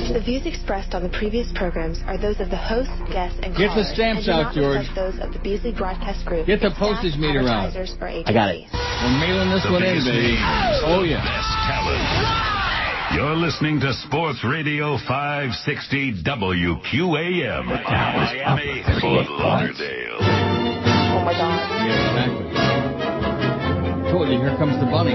The views expressed on the previous programs are those of the host, guests, and callers. Get the stamps out, George. And do not reflect those of the Beasley Broadcast Group. Get the postage meter out. I got it. We're mailing this one in, baby. Oh, yeah. Best talent. You're listening to Sports Radio 560 WQAM. Miami, Fort Lauderdale. Oh, my God. Yeah, exactly. I told you, here comes the bunny.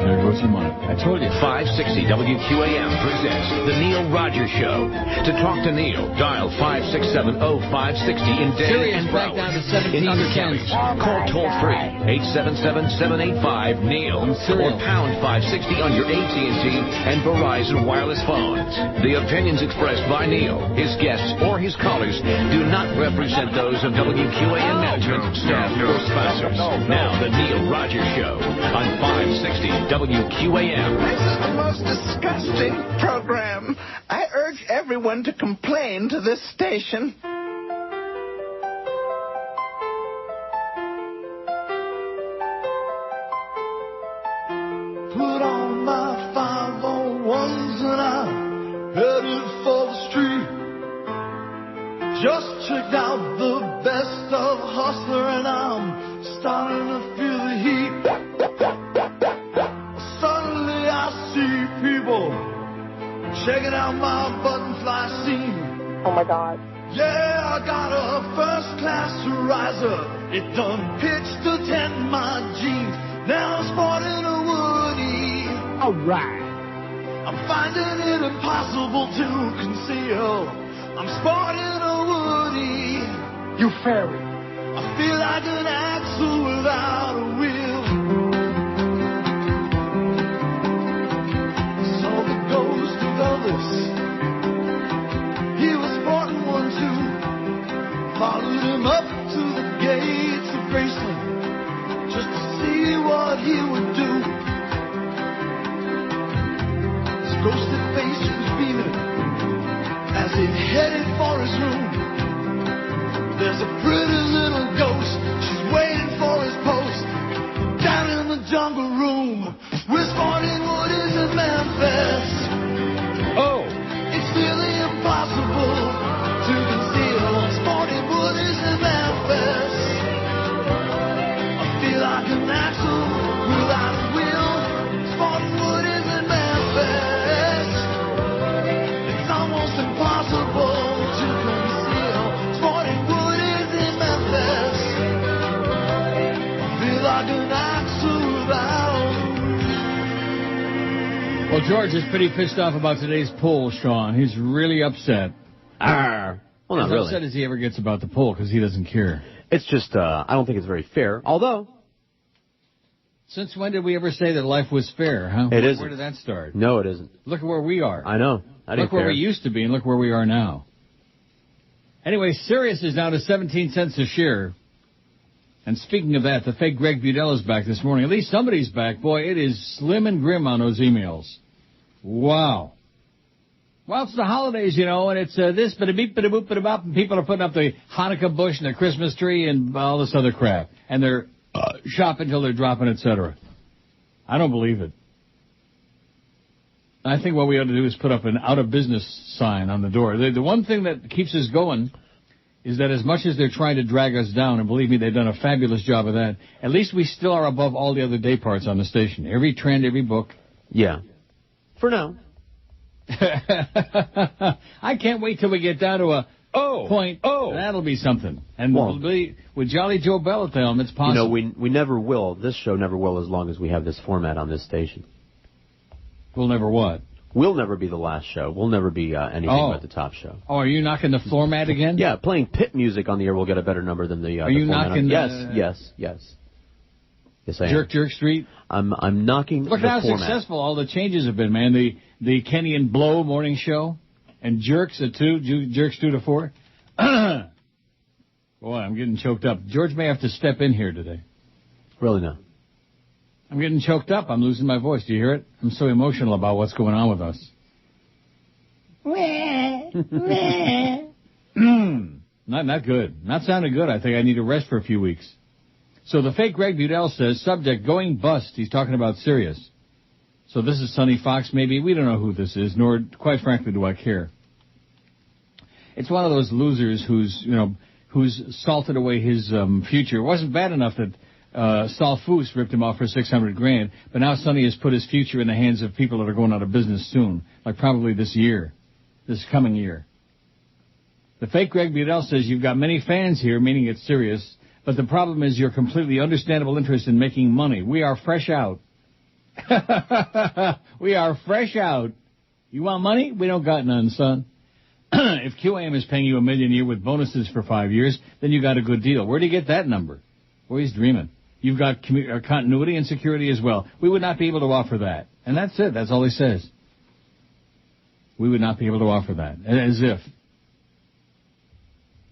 There goes your money. I told you. 560 WQAM presents The Neil Rogers Show. To talk to Neil, dial 567-0560 in Denver Sirius and back Broward. down to 17 In other cents. counties, call toll-free 877-785-NEIL or pound 560 on your AT&T and Verizon wireless phones. The opinions expressed by Neil, his guests, or his callers do not represent those of WQAM management, staff, or sponsors. Now, The Neil Rogers Show on 560 WQAM. This is the most disgusting program. I urge everyone to complain to this station. Put on my 501s and I'm headed for the street. Just checked out the best of Hustler and I'm starting to feel the heat. Suddenly I see people checking out my buttonfly scene. Oh, my God. Yeah, I got a first-class riser. It done pitched to tend my jeans. Now I'm sporting a Woody. All right. I'm finding it impossible to conceal. I'm sporting a Woody. You fairy. I feel like an axle without a wheel. Saw the ghost of Elvis. He was sporting one too. Followed him up to the gates of Graceland just to see what he would do. His ghostly face was beaming as he headed for his room. There's a pretty little ghost, she's waiting for his post down in the jungle room. We're sporting Woodies in Memphis. Oh. It's really impossible to conceal. Sporting Woodies in Memphis. I feel like an axle without a wheel. Sporting Woodies in Memphis. It's almost impossible to conceal. Sporting Woodies in Memphis. I feel like an axle without a wheel. Well, George is pretty pissed off about today's poll, Sean. He's really upset. Well, not As really. upset as he ever gets about the poll because he doesn't care. It's just, I don't think it's very fair. Although, Since when did we ever say that life was fair, huh? It isn't. Where did that start? no, it isn't. Look at where we are. I know. I didn't Look where care. we used to be and look where we are now. Anyway, Sirius is down to 17 cents a share. And speaking of that, the fake Greg Budell is back this morning. At least somebody's back. Boy, it is slim and grim on those emails. Wow. Well, it's the holidays, you know, and it's this, bada-beep, bada-boop, bada-bop, and people are putting up the Hanukkah bush and the Christmas tree and all this other crap. And they're shopping until they're dropping, etc. I don't believe it. I think what we ought to do is put up an out-of-business sign on the door. The one thing that keeps us going is that as much as they're trying to drag us down, and believe me, they've done a fabulous job of that, at least we still are above all the other day parts on the station. Every trend, every book. Yeah. For now. I can't wait till we get down to a point. That'll be something. And we'll be with Jolly Joe Bell at the helm. It's possible. You know, we never will. This show never will as long as we have this format on this station. We'll never what? We'll never be the last show. We'll never be anything but the top show. Oh, are you knocking the floor mat again? Yeah, playing pit music on the air will get a better number than the. Are you knocking? Yes, I am. Jerk Street. I'm knocking. Look the how format. successful all the changes have been, man. The Kenny and Blow morning show, and Jerks at 2, Jerks 2 to 4. Boy, I'm getting choked up. George may have to step in here today. Really no. I'm getting choked up. I'm losing my voice. Do you hear it? I'm so emotional about what's going on with us. Not good. Not sounding good. I think I need to rest for a few weeks. So the fake Greg Budell says, subject, going bust. He's talking about Sirius. So this is Sonny Fox, maybe. We don't know who this is, nor, quite frankly, do I care. It's one of those losers who's salted away his future. It wasn't bad enough that Saul Foose ripped him off for $600,000, but now Sonny has put his future in the hands of people that are going out of business soon, like probably this coming year. The fake Greg Budell says you've got many fans here, meaning it's Sirius, but the problem is your completely understandable interest in making money. We are fresh out. We are fresh out. You want money? We don't got none, son. If QAM is paying you $1 million a year with bonuses for 5 years, then you got a good deal. Where'd you get that number? Well, he's dreaming. You've got continuity and security as well. We would not be able to offer that. And that's it. That's all he says. We would not be able to offer that. As if.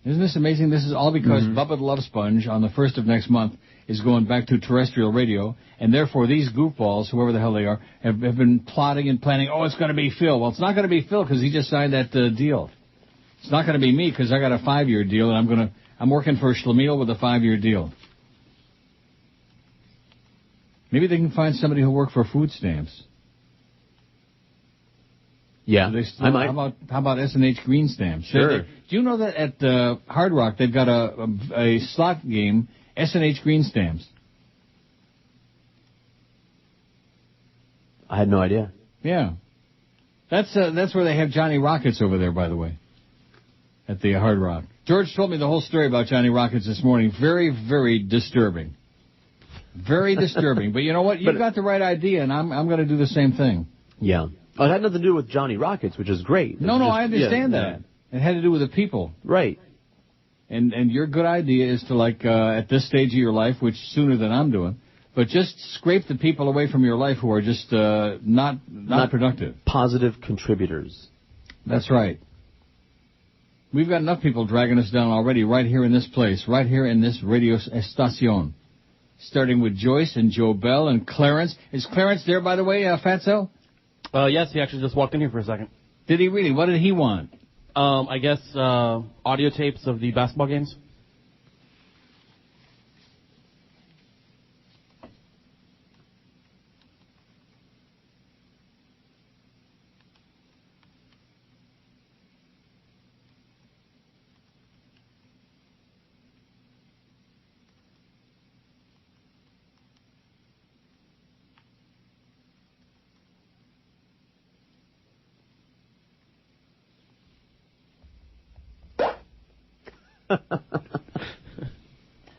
Isn't this amazing? This is all because Bubba the Love Sponge on the 1st of next month is going back to terrestrial radio, and therefore these goofballs, whoever the hell they are, have been plotting and planning, it's going to be Phil. Well, it's not going to be Phil because he just signed that deal. It's not going to be me because I got a 5-year deal, and I'm working for Schlemiel with a 5-year deal. Maybe they can find somebody who'll work for food stamps. Yeah, I might. How about S&H Green Stamps? Sure. Do you know that at Hard Rock they've got a slot game, S&H Green Stamps? I had no idea. Yeah. That's where they have Johnny Rockets over there, by the way, at the Hard Rock. George told me the whole story about Johnny Rockets this morning. Very, very disturbing. Very disturbing. But you know what? You've got the right idea, and I'm going to do the same thing. Yeah. Oh, it had nothing to do with Johnny Rockets, which is great. No, I understand that. It had to do with the people. Right. And your good idea is to, at this stage of your life, which sooner than I'm doing, but just scrape the people away from your life who are just not productive. Positive contributors. That's right. We've got enough people dragging us down already right here in this place, right here in this radio estacion. Starting with Joyce and Joe Bell and Clarence. Is Clarence there, by the way, Fatso? Yes, he actually just walked in here for a second. Did he really? What did he want? I guess audio tapes of the basketball games.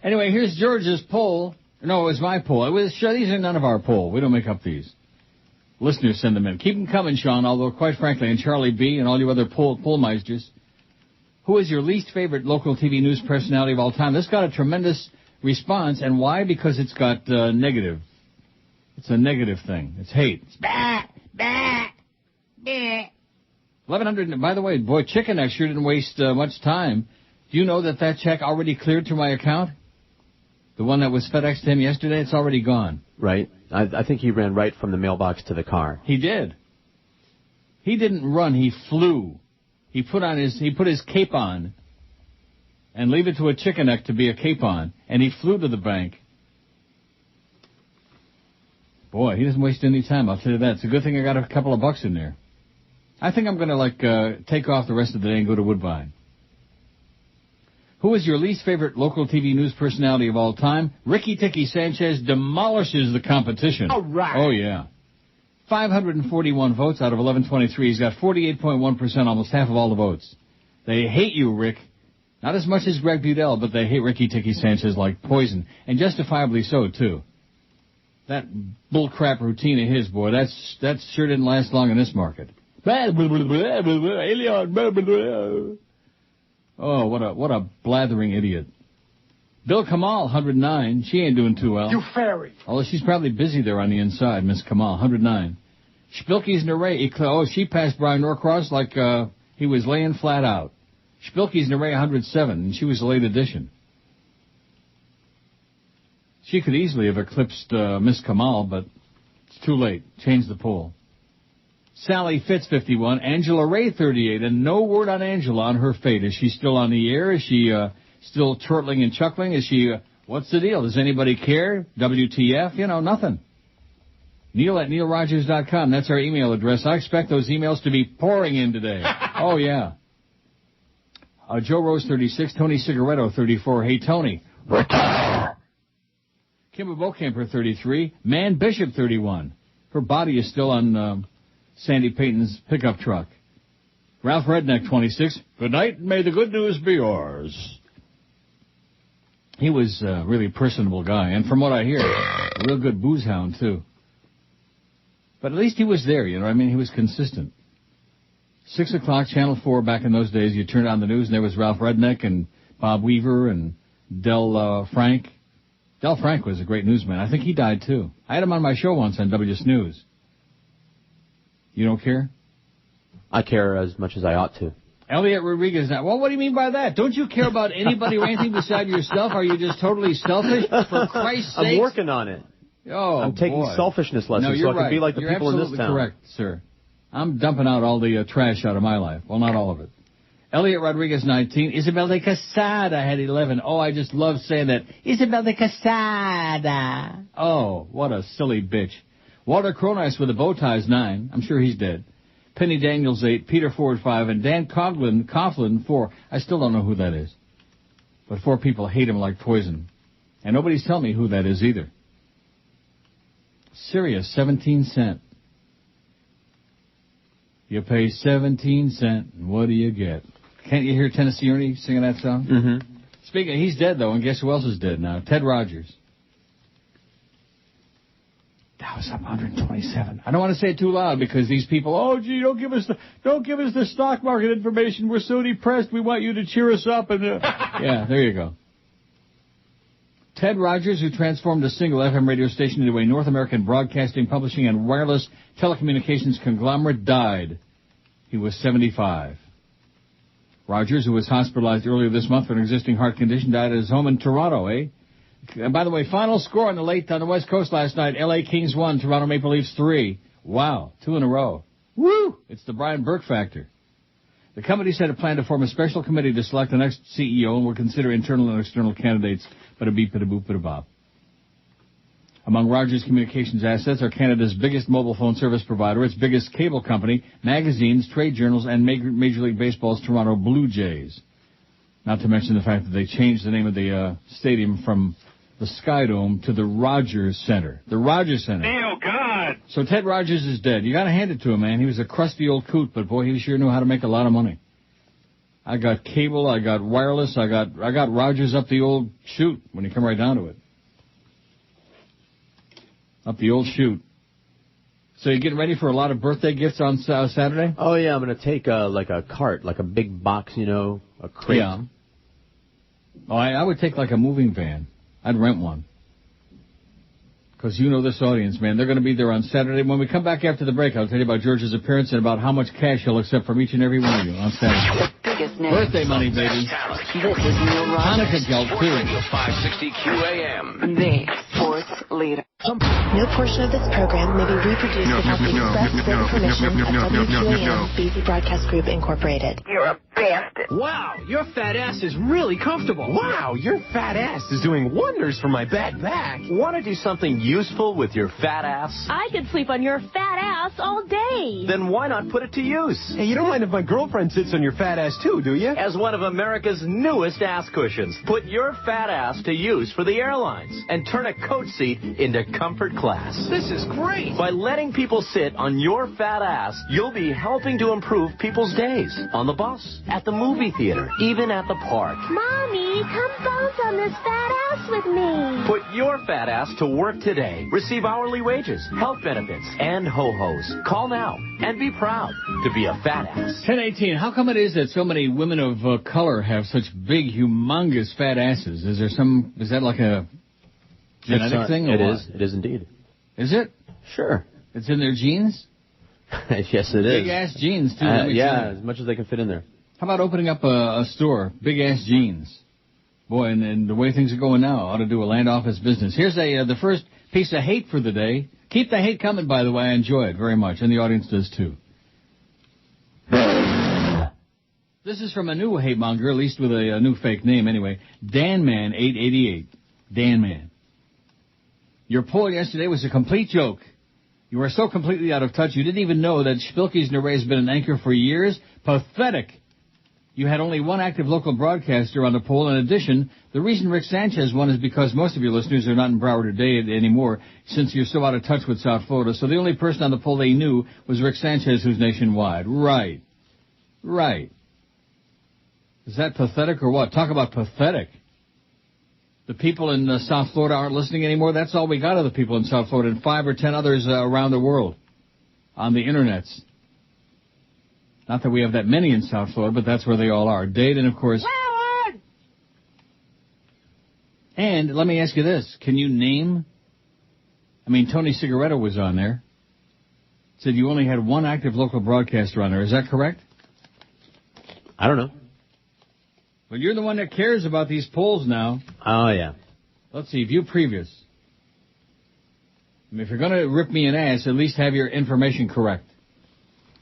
Anyway, here's George's poll. No, it was my poll. These are none of our poll. We don't make up these. Listeners send them in. Keep them coming, Sean, although, quite frankly, and Charlie B. and all you other pollmeisters, who is your least favorite local TV news personality of all time? This got a tremendous response, and why? Because it's got negative. It's a negative thing. It's hate. It's bah, bah, bah. 1,100, by the way, boy, Chicken Neck sure didn't waste much time. Do you know that check already cleared to my account? The one that was FedExed to him yesterday, it's already gone. Right. I think he ran right from the mailbox to the car. He did. He didn't run, he flew. He put his cape on and leave it to a chicken neck to be a cape on, and he flew to the bank. Boy, he doesn't waste any time, I'll tell you that. It's a good thing I got a couple of bucks in there. I think I'm going to, take off the rest of the day and go to Woodbine. Who is your least favorite local TV news personality of all time? Ricky Sanchez demolishes the competition. All right. Oh, yeah. 541 votes out of 1123. He's got 48.1%, almost half of all the votes. They hate you, Rick. Not as much as Greg Budell, but they hate Ricky Sanchez like poison. And justifiably so, too. That bullcrap routine of his, boy, that sure didn't last long in this market. Oh, what a blathering idiot. Bill Kamal, 109. She ain't doing too well. You fairy. Although she's probably busy there on the inside, Miss Kamal, 109. Spilky's Neray, she passed Brian Norcross like he was laying flat out. Spilky's Neray, 107, and she was a late addition. She could easily have eclipsed Miss Kamal, but it's too late. Change the poll. Sally Fitz, 51. Angela Ray, 38. And no word on Angela on her fate. Is she still on the air? Is she still turtling and chuckling? Is she, what's the deal? Does anybody care? WTF? Nothing. Neil at neilrogers.com. That's our email address. I expect those emails to be pouring in today. Oh, yeah. Joe Rose, 36. Tony Cicarello, 34. Hey, Tony. Retire. Kimber Beaucamper, 33. Man Bishop, 31. Her body is still on Sandy Payton's pickup truck. Ralph Redneck, 26. Good night, and may the good news be yours. He was a really personable guy, and from what I hear, a real good booze hound, too. But at least he was there, you know what I mean? He was consistent. 6 o'clock, Channel 4, back in those days, you turned on the news, and there was Ralph Redneck and Bob Weaver and Del Frank. Del Frank was a great newsman. I think he died, too. I had him on my show once on WS News. You don't care? I care as much as I ought to. Elliot Rodriguez now. Well, what do you mean by that? Don't you care about anybody or anything beside yourself? Are you just totally selfish? For Christ's sake. I'm working on it. Oh, I'm taking selfishness lessons so I can be like the people in this town. You're absolutely correct, sir. I'm dumping out all the trash out of my life. Well, not all of it. Elliot Rodriguez, 19. Isabel de Quesada had 11. Oh, I just love saying that. Isabel de Quesada. Oh, what a silly bitch. Walter Cronise with a bow tie is 9. I'm sure he's dead. Penny Daniels, 8. Peter Ford, 5. And Dan Coughlin, 4. I still don't know who that is. But 4 people hate him like poison. And nobody's telling me who that is either. Sirius, 17 cents. You pay 17 cents, and what do you get? Can't you hear Tennessee Ernie singing that song? Mm-hmm. Speaking of, he's dead, though, and guess who else is dead now? Ted Rogers. That was up 127. I don't want to say it too loud because these people, oh, gee, don't give us the stock market information. We're so depressed. We want you to cheer us up. And yeah, there you go. Ted Rogers, who transformed a single FM radio station into a North American broadcasting, publishing, and wireless telecommunications conglomerate, died. He was 75. Rogers, who was hospitalized earlier this month for an existing heart condition, died at his home in Toronto, And by the way, final score on the West Coast last night, L.A. Kings 1, Toronto Maple Leafs 3. Wow, 2 in a row. Woo! It's the Brian Burke factor. The company said it planned to form a special committee to select the next CEO and will consider internal and external candidates, bada-beep-bada-boop-bada-bop. Among Rogers Communications assets are Canada's biggest mobile phone service provider, its biggest cable company, magazines, trade journals, and Major League Baseball's Toronto Blue Jays. Not to mention the fact that they changed the name of the stadium from the Sky Dome to the Rogers Center. The Rogers Center. Oh, God. So Ted Rogers is dead. You got to hand it to him, man. He was a crusty old coot, but boy, he sure knew how to make a lot of money. I got cable, I got wireless, I got Rogers up the old chute when you come right down to it. Up the old chute. So you getting ready for a lot of birthday gifts on Saturday? Oh, yeah, I'm going to take like a cart, like a big box, a crate. Yeah. Oh, I would take like a moving van. I'd rent one. Because you know this audience, man. They're going to be there on Saturday. When we come back after the break, I'll tell you about George's appearance and about how much cash he'll accept from each and every one of you on Saturday. Birthday money, baby. This is Neil Rogers. Hanukkah gelt, too. 560 QAM. The sports leader. No portion of this program may be reproduced without the express written permission of WQAM BZ Broadcast Group, Incorporated. You're a bastard. Wow, your fat ass is really comfortable. Wow, your fat ass is doing wonders for my bad back. Want to do something useful with your fat ass? I could sleep on your fat ass all day. Then why not put it to use? Hey, you don't mind if my girlfriend sits on your fat ass too, do you? As one of America's newest ass cushions, put your fat ass to use for the airlines and turn a coach seat into comfort class. This is great. By letting people sit on your fat ass, you'll be helping to improve people's days. On the bus, at the movie theater, even at the park. Mommy, come bounce on this fat ass with me. Put your fat ass to work today. Receive hourly wages, health benefits, and ho-hos. Call now and be proud to be a fat ass. 1018, how come it is that so many women of color have such big, humongous fat asses? Is that like a genetic thing? It is indeed. Is it? Sure. It's in their genes? Yes, it is. Big-ass jeans, too. Yeah, as much as they can fit in there. How about opening up a store, big-ass jeans? Boy, and the way things are going now, ought to do a land office business. Here's the first piece of hate for the day. Keep the hate coming, by the way. I enjoy it very much, and the audience does, too. This is from a new hate monger, at least with a new fake name anyway. DanMan888. Dan Man. Your poll yesterday was a complete joke. You are so completely out of touch, you didn't even know that Spilky's Neray has been an anchor for years? Pathetic. You had only one active local broadcaster on the poll. In addition, the reason Rick Sanchez won is because most of your listeners are not in Broward today anymore, since you're so out of touch with South Florida. So the only person on the poll they knew was Rick Sanchez, who's nationwide. Right. Is that pathetic or what? Talk about pathetic. The people in South Florida aren't listening anymore. That's all we got of the people in South Florida and 5 or 10 others around the world on the internets. Not that we have that many in South Florida, but that's where they all are. Dade and, of course... And let me ask you this. Can you name... Tony Cicarello was on there. Said you only had one active local broadcaster on there. Is that correct? I don't know. Well, you're the one that cares about these polls now. Oh, yeah. Let's see. View previous. If you're going to rip me an ass, at least have your information correct.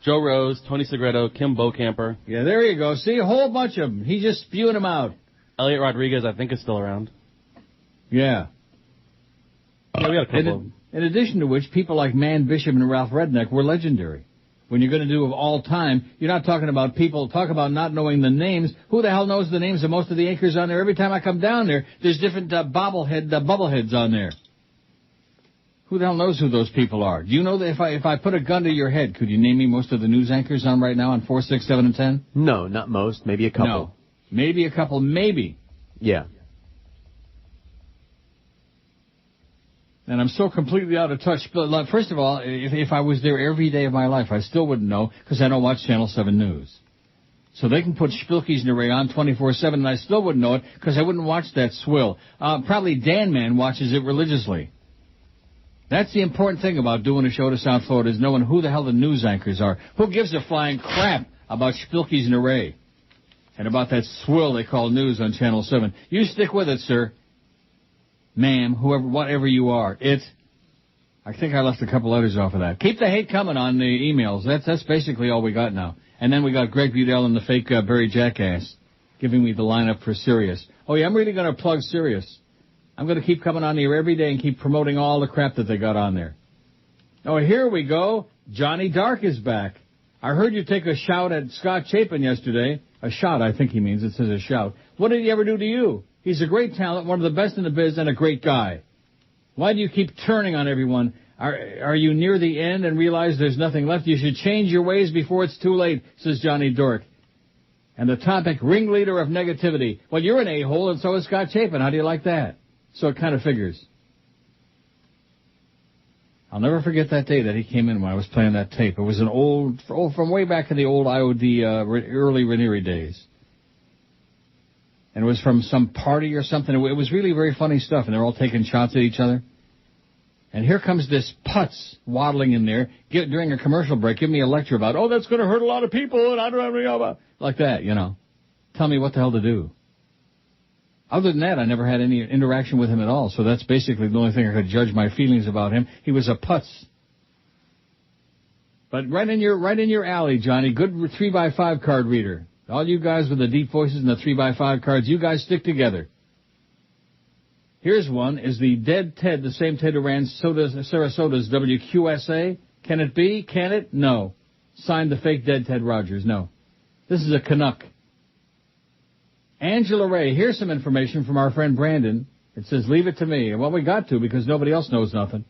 Joe Rose, Tony Segredo, Kim Bocamper. Yeah, there you go. See, a whole bunch of them. He's just spewing them out. Elliot Rodriguez, I think, is still around. Yeah. Yeah, we got a couple of them. In addition to which, people like Man Bishop and Ralph Redneck were legendary. When you're going to do of all time, you're not talking about people. Talk about not knowing the names. Who the hell knows the names of most of the anchors on there? Every time I come down there, there's different bubbleheads on there. Who the hell knows who those people are? Do you know that if I put a gun to your head, could you name me most of the news anchors on right now on 4, 6, 7, and 10? No, not most. Maybe a couple. No. Maybe a couple. Maybe. Yeah. And I'm so completely out of touch. But first of all, if I was there every day of my life, I still wouldn't know because I don't watch Channel 7 News. So they can put Spilky's Neray on 24/7, and I still wouldn't know it because I wouldn't watch that swill. Probably Dan Man watches it religiously. That's the important thing about doing a show to South Florida is knowing who the hell the news anchors are. Who gives a flying crap about Spilky's Neray and about that swill they call news on Channel 7? You stick with it, sir. Ma'am, whoever, whatever you are. I think I left a couple letters off of that. Keep the hate coming on the emails. That's basically all we got now. And then we got Greg Budell and the fake Barry Jackass giving me the lineup for Sirius. Oh, yeah, I'm really going to plug Sirius. I'm going to keep coming on here every day and keep promoting all the crap that they got on there. Oh, here we go. Johnny Dark is back. I heard you take a shout at Scott Chapin yesterday. A shot, I think he means. It says a shout. What did he ever do to you? He's a great talent, one of the best in the biz, and a great guy. Why do you keep turning on everyone? Are you near the end and realize there's nothing left? You should change your ways before it's too late, says Johnny Dork. And the topic, ringleader of negativity. Well, you're an a-hole, and so is Scott Chapin. How do you like that? So it kind of figures. I'll never forget that day that he came in when I was playing that tape. It was an old, from way back in the old IOD, early Ranieri days. And it was from some party or something. It was really very funny stuff, and they're all taking shots at each other. And here comes this putz waddling in there during a commercial break, giving me a lecture about, oh, that's going to hurt a lot of people, and I don't know about, like that, you know. Tell me what the hell to do. Other than that, I never had any interaction with him at all, so that's basically the only thing I could judge my feelings about him. He was a putz. But right in your alley, Johnny, good 3x5 card reader. All you guys with the deep voices and the 3x5 cards, you guys stick together. Here's one. Is the dead Ted the same Ted who ran Sarasota's WQSA? Can it be? Can it? No. Signed the fake dead Ted Rogers. No. This is a Canuck. Angela Ray, here's some information from our friend Brandon. It says, leave it to me. Well, we got to because nobody else knows nothing.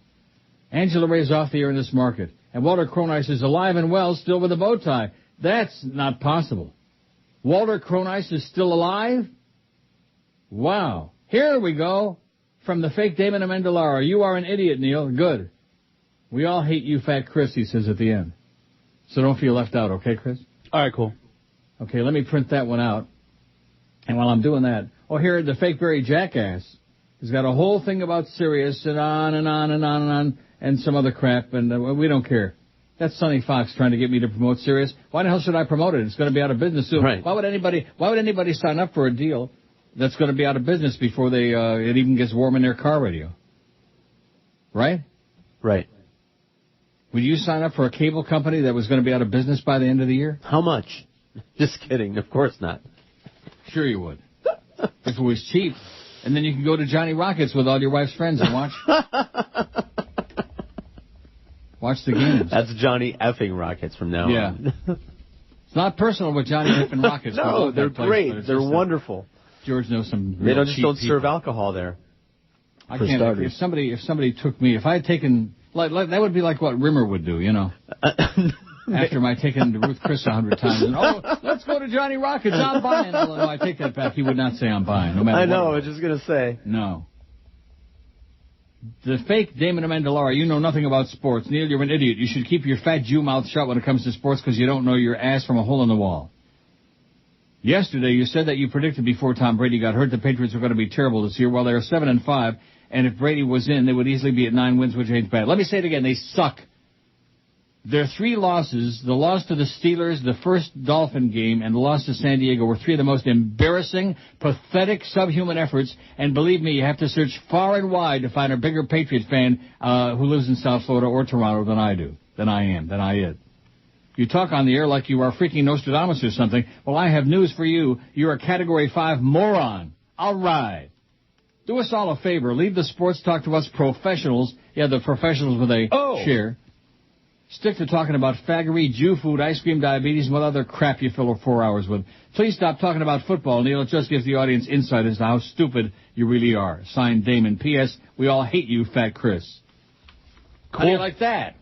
Angela Ray's off the air in this market. And Walter Cronice is alive and well, still with a bow tie. That's not possible. Walter Cronice is still alive? Wow. Here we go. From the fake Damon Amendolara. You are an idiot, Neil. Good. We all hate you, Fat Chris, he says at the end. So don't feel left out, okay, Chris? All right, cool. Okay, let me print that one out. And while I'm doing that, here, the fake Barry Jackass has got a whole thing about Sirius and on and on and on and on and some other crap, and we don't care. That's Sonny Fox trying to get me to promote Sirius. Why the hell should I promote it? It's going to be out of business soon. Right. Why would anybody sign up for a deal that's going to be out of business before it even gets warm in their car radio? Right? Right. Would you sign up for a cable company that was going to be out of business by the end of the year? How much? Just kidding. Of course not. Sure you would. If it was cheap. And then you can go to Johnny Rockets with all your wife's friends and watch. Watch the games. That's Johnny effing Rockets from now on. It's not personal with Johnny effing Rockets. No, they're great. They're wonderful. George knows some. They don't serve alcohol there. I can't. If somebody took me, if I had taken, like that would be like what Rimmer would do, you know. After my taking Ruth Chris 100 times, and let's go to Johnny Rockets. I'm buying. No, I take that back. He would not say I'm buying, no matter. I know. I was just gonna say no. The fake Damon Amendolara, you know nothing about sports. Neil, you're an idiot. You should keep your fat Jew mouth shut when it comes to sports because you don't know your ass from a hole in the wall. Yesterday, you said that you predicted before Tom Brady got hurt the Patriots were going to be terrible this year. Well, they're 7-5, and if Brady was in, they would easily be at 9 wins, which ain't bad. Let me say it again. They suck. Their 3 losses, the loss to the Steelers, the first Dolphin game, and the loss to San Diego were 3 of the most embarrassing, pathetic, subhuman efforts. And believe me, you have to search far and wide to find a bigger Patriot fan who lives in South Florida or Toronto than I is. You talk on the air like you are freaking Nostradamus or something. Well, I have news for you. You're a Category 5 moron. All right. Do us all a favor. Leave the sports talk to us professionals. Yeah, the professionals with a share. Stick to talking about faggery, Jew food, ice cream, diabetes, and what other crap you fill 4 hours with. Please stop talking about football, Neil. It just gives the audience insight as to how stupid you really are. Signed, Damon. P.S. We all hate you, Fat Chris. Cool. How do you like that?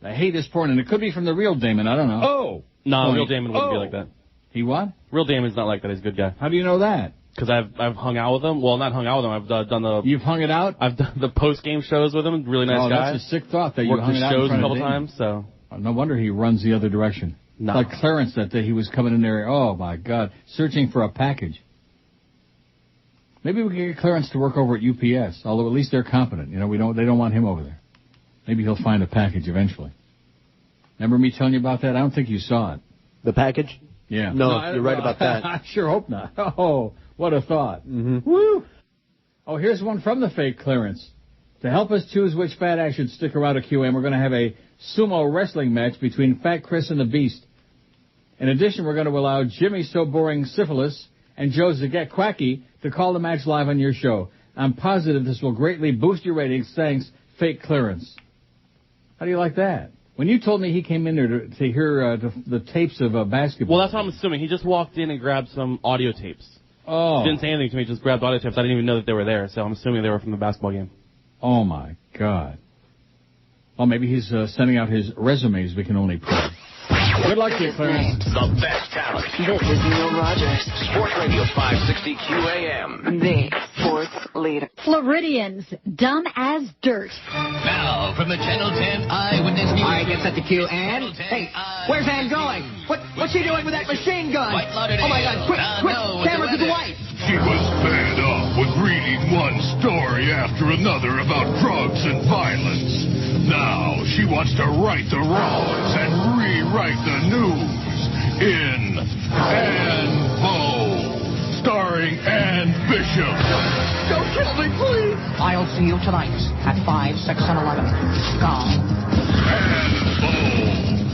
I hate this porn, and it could be from the real Damon. I don't know. No, real Damon wouldn't be like that. He what? Real Damon's not like that. He's a good guy. How do you know that? Because I've hung out with him. Well, not hung out with him. I've done the... You've hung it out? I've done the post-game shows with him. Really nice guy. That's a sick thought that you hung it out in front of shows a couple times, so... No wonder he runs the other direction. No. Like Clarence that day, he was coming in there, oh my God, searching for a package. Maybe we can get Clarence to work over at UPS, although at least they're competent. You know, they don't want him over there. Maybe he'll find a package eventually. Remember me telling you about that? I don't think you saw it. The package? Yeah. No, you're right about that. I sure hope not. Oh, what a thought. Mm-hmm. Woo! Oh, here's one from the fake Clarence. To help us choose which fat ass should stick around at QM, we're going to have a sumo wrestling match between Fat Chris and the Beast. In addition, we're going to allow Jimmy So Boring Syphilis and Joe Zagat Quacky to call the match live on your show. I'm positive this will greatly boost your ratings. Thanks, fake Clarence. How do you like that? When you told me he came in there to hear the tapes of basketball. Well, that's what I'm assuming. He just walked in and grabbed some audio tapes. Oh. He didn't say anything to me. Just grabbed audio tapes. I didn't even know that they were there, so I'm assuming they were from the basketball game. Oh, my God. Well, maybe he's sending out his resumes. We can only pray. Good luck to you, Clarence. The best talent. This is Neil Rogers. Sports Radio 560 QAM. The sports leader. Floridians, dumb as dirt. Now, from the Channel 10 Eyewitness News. All right, get set to Q, Ann. Hey, where's Ann going? What's she doing with that machine gun? Oh, my God, quick, camera to the white. She was fed up with reading one story after another about drugs and violence. Now she wants to right the wrongs and rewrite the news in Ann Bo, starring Ann Bishop. Don't kill me, please. I'll see you tonight at 5, 6, and 11. Gone. Ann Bo.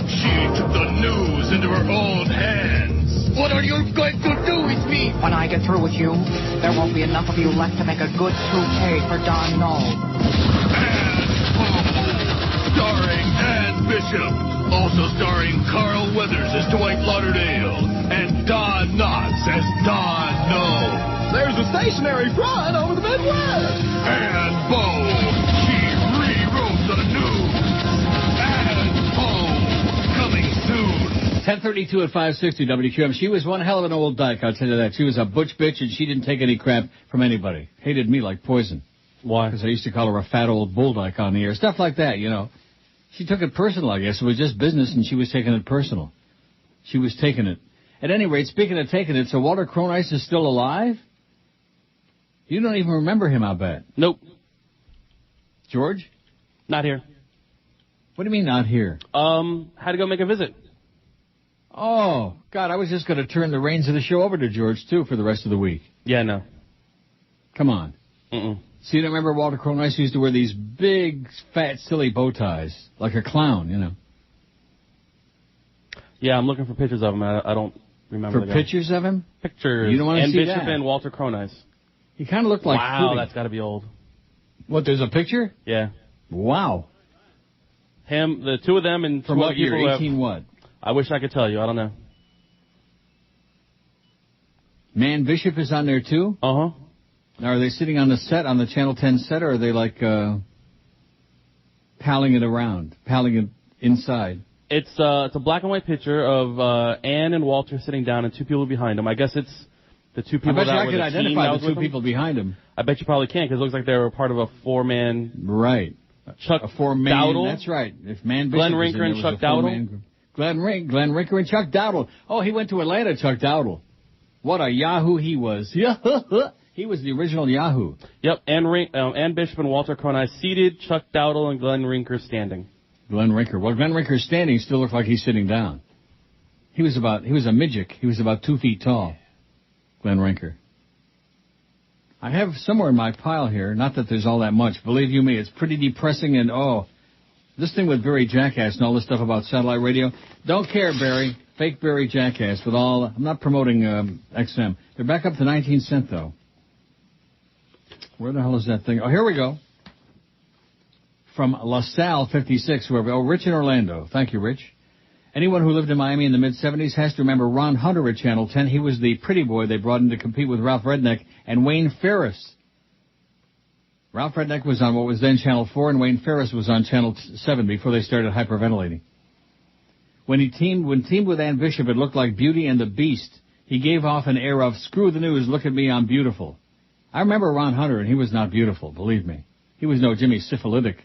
She took the news into her own hands. What are you going to do with me? When I get through with you, there won't be enough of you left to make a good toupee for Don Knoll. Starring Ann Bishop. Also starring Carl Weathers as Dwight Lauderdale. And Don Knotts as Don Knoll. There's a stationary front over the Midwest. Ann Bo. She rewrote the news. Ann Bo. Coming soon. 10:32 at 560 WQAM. She was one hell of an old dyke, I'll tell you that. She was a butch bitch, and she didn't take any crap from anybody. Hated me like poison. Why? Because I used to call her a fat old bull dyke on the air. Stuff like that, you know. She took it personal, I guess. It was just business, and she was taking it personal. She was taking it. At any rate, speaking of taking it, so Walter Cronice is still alive? You don't even remember him, I bet. Nope. George? Not here. What do you mean, not here? Had to go make a visit. Oh, God, I was just going to turn the reins of the show over to George, too, for the rest of the week. Yeah, no. Come on. Mm-mm. So you don't remember Walter Cronice used to wear these big, fat, silly bow ties, like a clown, you know? Yeah, I'm looking for pictures of him. I don't remember. For pictures of him? Pictures. You don't want to see see Bishop that. and Walter Cronice. He kind of looked like Wow, Fruity. that's got to be old. What, there's a picture? Yeah. Wow. Him, the two of them, and from what year? 18 what? I wish I could tell you. I don't know. Man Bishop is on there too? Uh-huh. Now, are they sitting on the set, on the Channel 10 set, or are they like palling it around, palling it inside? It's a black and white picture of Ann and Walter sitting down and two people behind them. I guess it's the two people I bet that you I were could the identify team the that was two people behind him. I bet you probably can, because it looks like they were part of a four-man... Right. Chuck a four-man, Dowdle. That's right. If Man Bishop Glenn Rinker and Chuck Dowdle. Glenn Rinker and Chuck Dowdle. Oh, he went to Atlanta, Chuck Dowdle. What a Yahoo he was. He was the original Yahoo. Yep, Ann Bishop and Walter Cronin seated, Chuck Dowdle and Glenn Rinker standing. Glenn Rinker. Well, Glenn Rinker standing still looked like he's sitting down. He was a midget. He was about 2 feet tall. Glenn Rinker. I have somewhere in my pile here, not that there's all that much, believe you me, it's pretty depressing and this thing with Barry Jackass and all this stuff about satellite radio. Don't care, Barry. Fake Barry Jackass with all, I'm not promoting XM. They're back up to 19 cents though. Where the hell is that thing? Oh, here we go. From LaSalle 56, whoever. Oh, Rich in Orlando. Thank you, Rich. Anyone who lived in Miami in the mid-'70s has to remember Ron Hunter at Channel 10. He was the pretty boy they brought in to compete with Ralph Redneck and Wayne Ferris. Ralph Redneck was on what was then Channel 4, and Wayne Ferris was on Channel 7 before they started hyperventilating. When teamed with Ann Bishop, it looked like Beauty and the Beast. He gave off an air of, screw the news, look at me, I'm beautiful. I remember Ron Hunter, and he was not beautiful, believe me. He was no Jimmy Syphilitic.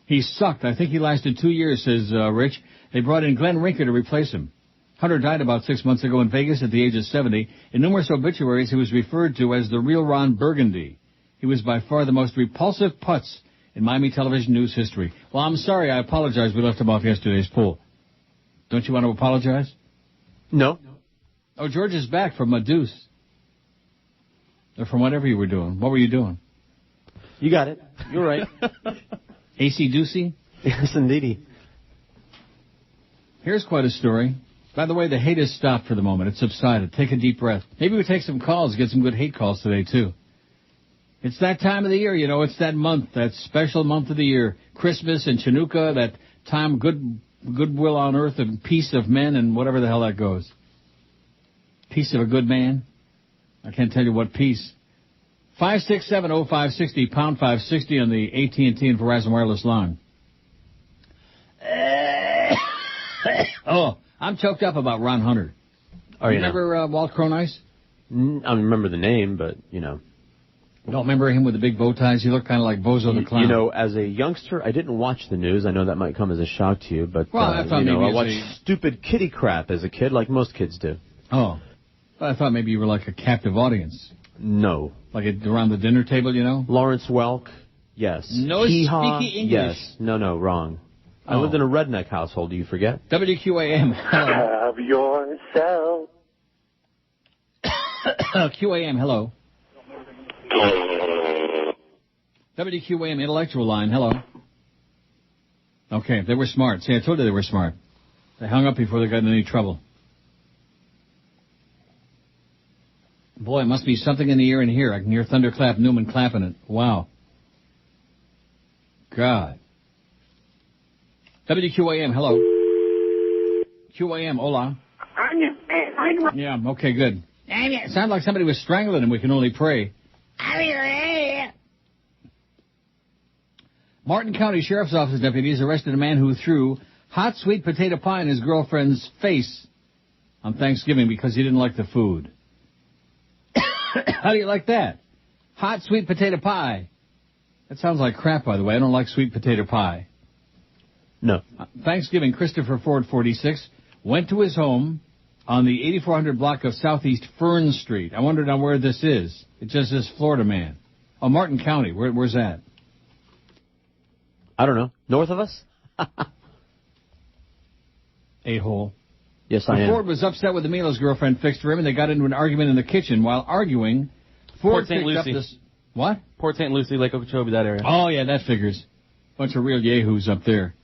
He sucked. I think he lasted 2 years, says Rich. They brought in Glenn Rinker to replace him. Hunter died about 6 months ago in Vegas at the age of 70. In numerous obituaries, he was referred to as the real Ron Burgundy. He was by far the most repulsive putz in Miami television news history. Well, I'm sorry. I apologize. We left him off yesterday's pool. Don't you want to apologize? No. Oh, George is back from a deuce. Or from whatever you were doing. What were you doing? You got it. You're right. AC Deucey? Yes, indeedy. Here's quite a story. By the way, the hate has stopped for the moment. It's subsided. Take a deep breath. Maybe we take some calls, get some good hate calls today, too. It's that time of the year, you know. It's that month, that special month of the year. Christmas and Chanukah, that time, goodwill on earth and peace of men and whatever the hell that goes. Peace of a good man. I can't tell you what peace. 5670560, pound 560 on the AT&T and Verizon wireless line. Oh, I'm choked up about Ron Hunter. Oh, you remember Walt Cronice? I remember the name, but, you know. Don't remember him with the big bow ties? He looked kind of like Bozo the Clown. You know, as a youngster, I didn't watch the news. I know that might come as a shock to you, but, well, I thought maybe I watched stupid kiddie crap as a kid, like most kids do. Oh. Well, I thought maybe you were like a captive audience. No. Like around the dinner table, you know? Lawrence Welk, yes. No Hee-haw, speaking English. Yes. No, wrong. I lived in a redneck household, do you forget? WQAM. Hello. Have yourself. QAM, hello. WQAM intellectual line, hello. Okay, they were smart. See, I told you they were smart. They hung up before they got in any trouble. Boy, it must be something in the air in here. I can hear Thunderclap Newman clapping it. Wow. God. WQAM, hello. QAM, hola. Yeah, okay, good. It sounded like somebody was strangling him. We can only pray. Martin County Sheriff's Office deputies arrested a man who threw hot sweet potato pie in his girlfriend's face on Thanksgiving because he didn't like the food. How do you like that? Hot sweet potato pie. That sounds like crap, by the way. I don't like sweet potato pie. No. Thanksgiving, Christopher Ford, 46, went to his home on the 8400 block of Southeast Fern Street. I wondered on where this is. It just says Florida man. Oh, Martin County. Where's that? I don't know. North of us? A-hole. Yes, I am. Ford was upset with the meal his girlfriend fixed for him, and they got into an argument in the kitchen. While arguing, Ford picked up this... What? Port St. Lucie, Lake Okeechobee, that area. Oh, yeah, that figures. Bunch of real yahoos up there.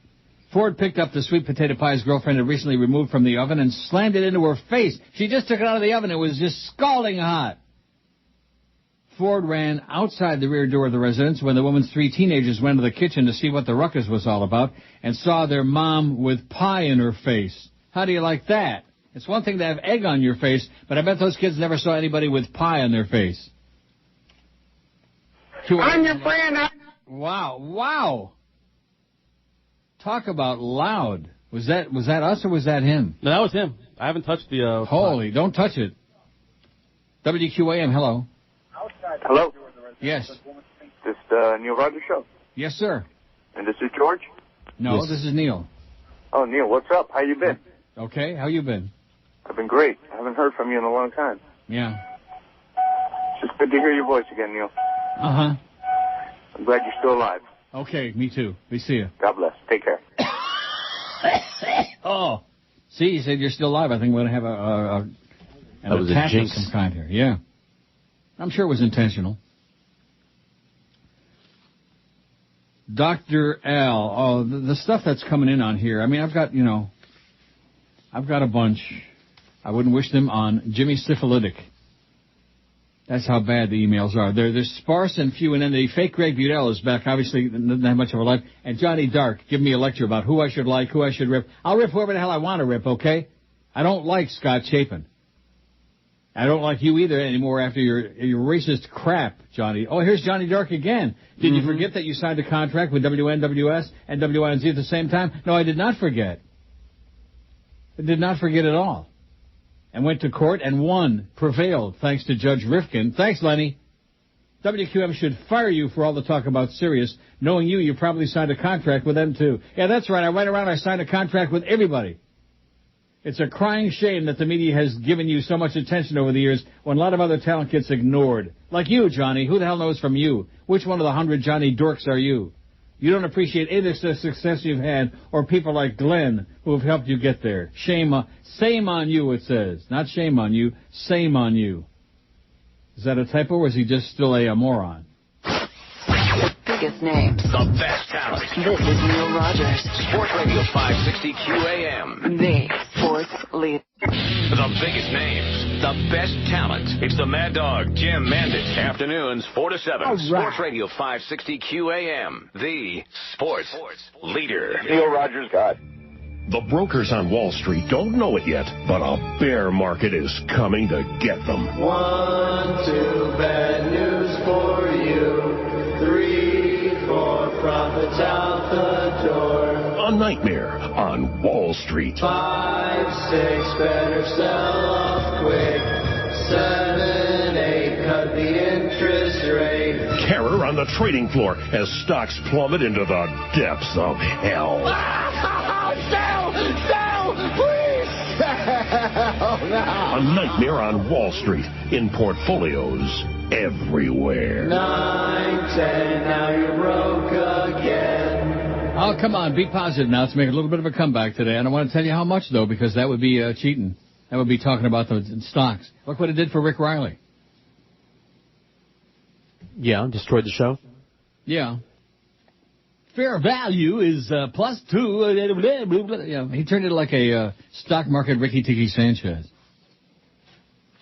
Ford picked up the sweet potato pie his girlfriend had recently removed from the oven and slammed it into her face. She just took it out of the oven. It was just scalding hot. Ford ran outside the rear door of the residence when the woman's 3 teenagers went to the kitchen to see what the ruckus was all about and saw their mom with pie in her face. How do you like that? It's one thing to have egg on your face, but I bet those kids never saw anybody with pie on their face. I'm your friend. Wow. Talk about loud. Was that us or was that him? No, that was him. I haven't touched the... Holy, don't touch it. WQAM, hello. Hello. Yes. This the Neil Rogers Show? Yes, sir. And this is George? No, Yes. This is Neil. Oh, Neil, what's up? How you been? Okay, how you been? I've been great. I haven't heard from you in a long time. Yeah. It's just good to hear your voice again, Neil. Uh-huh. I'm glad you're still alive. Okay, me too. We see you. God bless. Take care. Oh. See, you said you're still alive. I think we're going to have an attack of some kind here. Yeah. I'm sure it was intentional. Dr. Al. Oh, the stuff that's coming in on here. I mean, I've got a bunch. I wouldn't wish them on Jimmy Syphilitic. That's how bad the emails are. They're sparse and few, and then the fake Greg Budell is back. Obviously, doesn't have much of a life. And Johnny Dark giving me a lecture about who I should like, who I should rip. I'll rip whoever the hell I want to rip, okay? I don't like Scott Chapin. I don't like you either anymore after your racist crap, Johnny. Oh, here's Johnny Dark again. Did you forget that you signed a contract with WNWS and WINZ at the same time? No, I did not forget. I did not forget at all. And went to court and won, prevailed, thanks to Judge Rifkin. Thanks, Lenny. WQM should fire you for all the talk about Sirius. Knowing you probably signed a contract with them, too. Yeah, that's right. I went around, I signed a contract with everybody. It's a crying shame that the media has given you so much attention over the years when a lot of other talent gets ignored. Like you, Johnny. Who the hell knows from you? Which one of the 100 Johnny Dorks are you? You don't appreciate any of the success you've had or people like Glenn who have helped you get there. Same on you, it says. Not shame on you, same on you. Is that a typo or is he just still a moron? Biggest names. The best talent. This is Neil Rogers. Sports Radio 560 QAM. The sports leader. The biggest names. The best talent. It's the Mad Dog, Jim Mandit. Afternoons 4 to 7. All right. Sports Radio 560 QAM. The sports leader. Neil Rogers, God. The brokers on Wall Street don't know it yet, but a bear market is coming to get them. 1, 2, bad news for you. 3, 4, profits out the door. A nightmare on Wall Street. 5, 6, better sell off quick. 7, 8, cut the interest rate. Terror on the trading floor as stocks plummet into the depths of hell. Sell, please! Sell now! A nightmare on Wall Street in portfolios everywhere. 9, 10, now you're broke again. Oh, come on, be positive now. Let's make a little bit of a comeback today. I don't want to tell you how much, though, because that would be cheating. That would be talking about the stocks. Look what it did for Rick Riley. Yeah, destroyed the show? Yeah. Fair value is +2. Yeah, he turned it like a stock market Ricky Sanchez.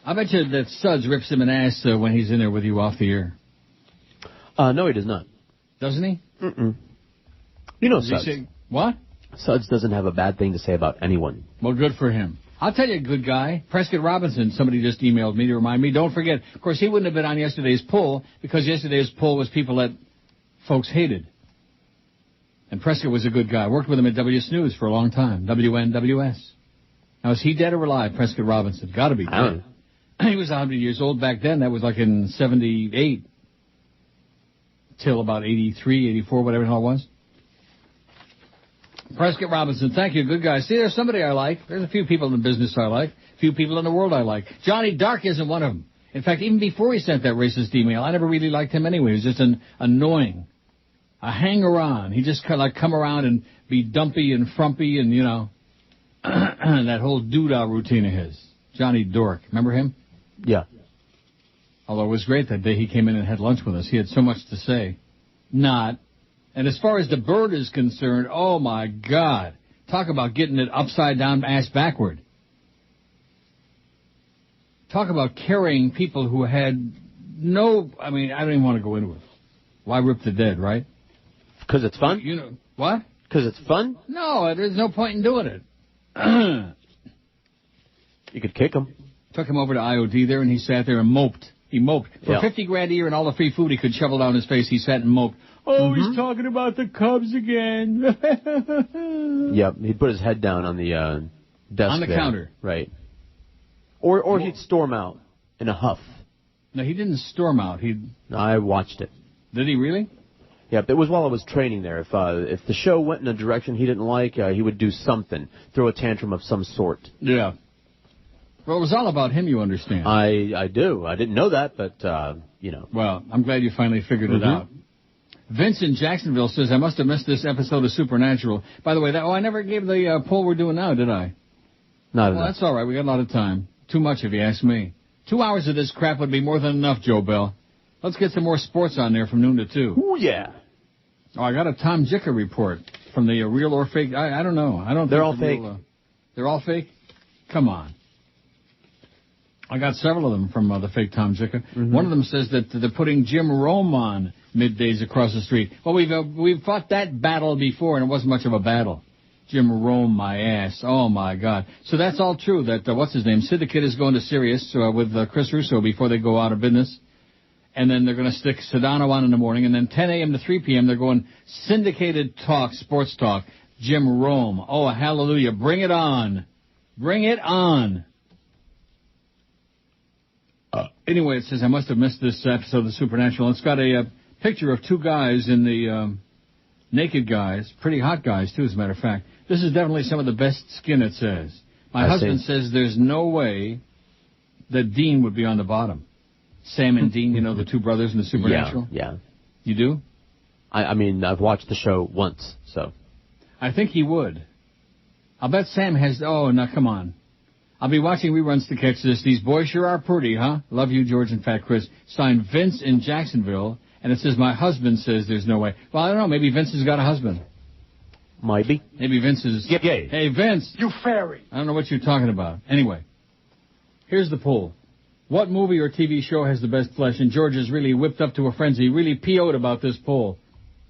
I bet you that Suds rips him an ass when he's in there with you off the air. No, he does not. Doesn't he? Mm-mm. You know Suds. What? Suds doesn't have a bad thing to say about anyone. Well, good for him. I'll tell you a good guy. Prescott Robinson, somebody just emailed me to remind me. Don't forget, of course, he wouldn't have been on yesterday's poll because yesterday's poll was people that folks hated. And Prescott was a good guy. Worked with him at W Snooze for a long time. WNWS. Now, is he dead or alive, Prescott Robinson? Gotta be dead. He was 100 years old back then. That was like in 78. Till about 83, 84, whatever the hell it was. Prescott Robinson, thank you. Good guy. See, there's somebody I like. There's a few people in the business I like. A few people in the world I like. Johnny Dark isn't one of them. In fact, even before he sent that racist email, I never really liked him anyway. He was just annoying. A hanger-on. He just kind of come around and be dumpy and frumpy and, you know, that whole doodah routine of his. Johnny Dork. Remember him? Yeah. Although it was great that day he came in and had lunch with us. He had so much to say. Not. And as far as the bird is concerned, oh, my God. Talk about getting it upside down, ass backward. Talk about carrying people who had no, I mean, I don't even want to go into it. Why rip the dead, right? Because it's fun? You know, what? Because it's fun? No, there's no point in doing it. You could kick him. Took him over to IOD there, and he sat there and moped. He moped. For $50,000 a year and all the free food he could shovel down his face, he sat and moped. Oh, he's talking about the Cubs again. Yep, he'd put his head down on the desk on the counter. Right. Or he'd storm out in a huff. No, he didn't storm out. I watched it. Did he really? Yep, it was while I was training there. If the show went in a direction he didn't like, he would do something, throw a tantrum of some sort. Yeah. Well, it was all about him, you understand. I do. I didn't know that, but, you know. Well, I'm glad you finally figured it out. Vince in Jacksonville says, I must have missed this episode of Supernatural. By the way, I never gave the poll we're doing now, did I? Not Well, enough. that's all right. We got a lot of time. Too much, if you ask me. 2 hours of this crap would be more than enough, Joe Bell. Let's get some more sports on there from noon to 2. Ooh, yeah. Oh, I got a Tom Jicker report from the real or fake. I don't know. I don't. They're think all fake. They're all fake? Come on. I got several of them from the fake Tom Jicker. One of them says that they're putting Jim Rome on middays across the street. Well, we've fought that battle before, and it wasn't much of a battle. Jim Rome, my ass. Oh, my God. So that's all true that, what's his name? Sid the Kid is going to Sirius with Chris Russo before they go out of business. And then they're going to stick Sedano on in the morning. And then 10 a.m. to 3 p.m., they're going syndicated talk, sports talk. Jim Rome. Oh, hallelujah. Bring it on. Bring it on. Anyway, it says I must have missed this episode of the Supernatural. It's got a picture of 2 guys in the naked guys. Pretty hot guys, too, as a matter of fact. This is definitely some of the best skin, it says. My husband says there's no way that Dean would be on the bottom. Sam and Dean, you know, the 2 brothers in the Supernatural? Yeah. You do? I mean, I've watched the show once, so. I think he would. I'll bet Sam has... Oh, now, come on. I'll be watching reruns to catch this. These boys sure are pretty, huh? Love you, George and Fat Chris. Signed Vince in Jacksonville. And it says, my husband says there's no way. Well, I don't know. Maybe Vince has got a husband. Maybe. Maybe Vince is... Yay. Hey, Vince. You fairy. I don't know what you're talking about. Anyway, here's the poll. What movie or TV show has the best flesh? And George is really whipped up to a frenzy, really PO'd about this poll.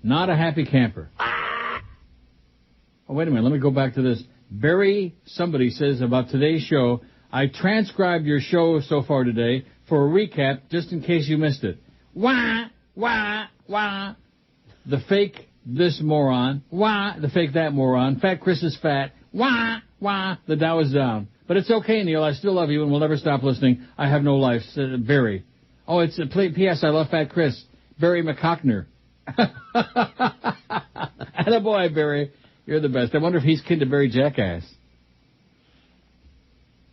Not a happy camper. Oh, wait a minute. Let me go back to this. Barry, somebody says about today's show, I transcribed your show so far today for a recap just in case you missed it. Wah, wah, wah. The fake this moron. Wah, the fake that moron. Fat Chris is fat. Wah, wah. The Dow is down. But it's okay, Neil. I still love you and will never stop listening. I have no life. Barry. Oh, it's a P.S. I love Fat Chris. Barry McCockner. Attaboy, Barry. You're the best. I wonder if he's kin to Barry Jackass.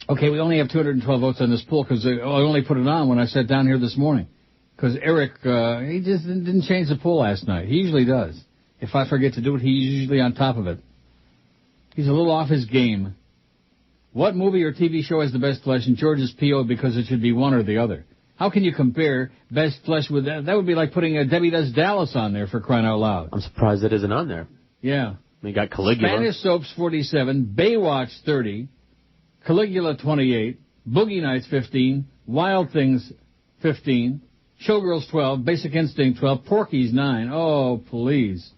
Okay, we only have 212 votes on this poll because I only put it on when I sat down here this morning. Because Eric, he just didn't change the poll last night. He usually does. If I forget to do it, he's usually on top of it. He's a little off his game. What movie or TV show has the best flesh? And George is P.O. because it should be one or the other. How can you compare best flesh with that? That would be like putting Debbie Does Dallas on there for crying out loud. I'm surprised it isn't on there. Yeah. We got Caligula. Spanish Soaps 47, Baywatch 30, Caligula 28, Boogie Nights 15, Wild Things 15, Showgirls 12, Basic Instinct 12, Porky's 9. Oh, please.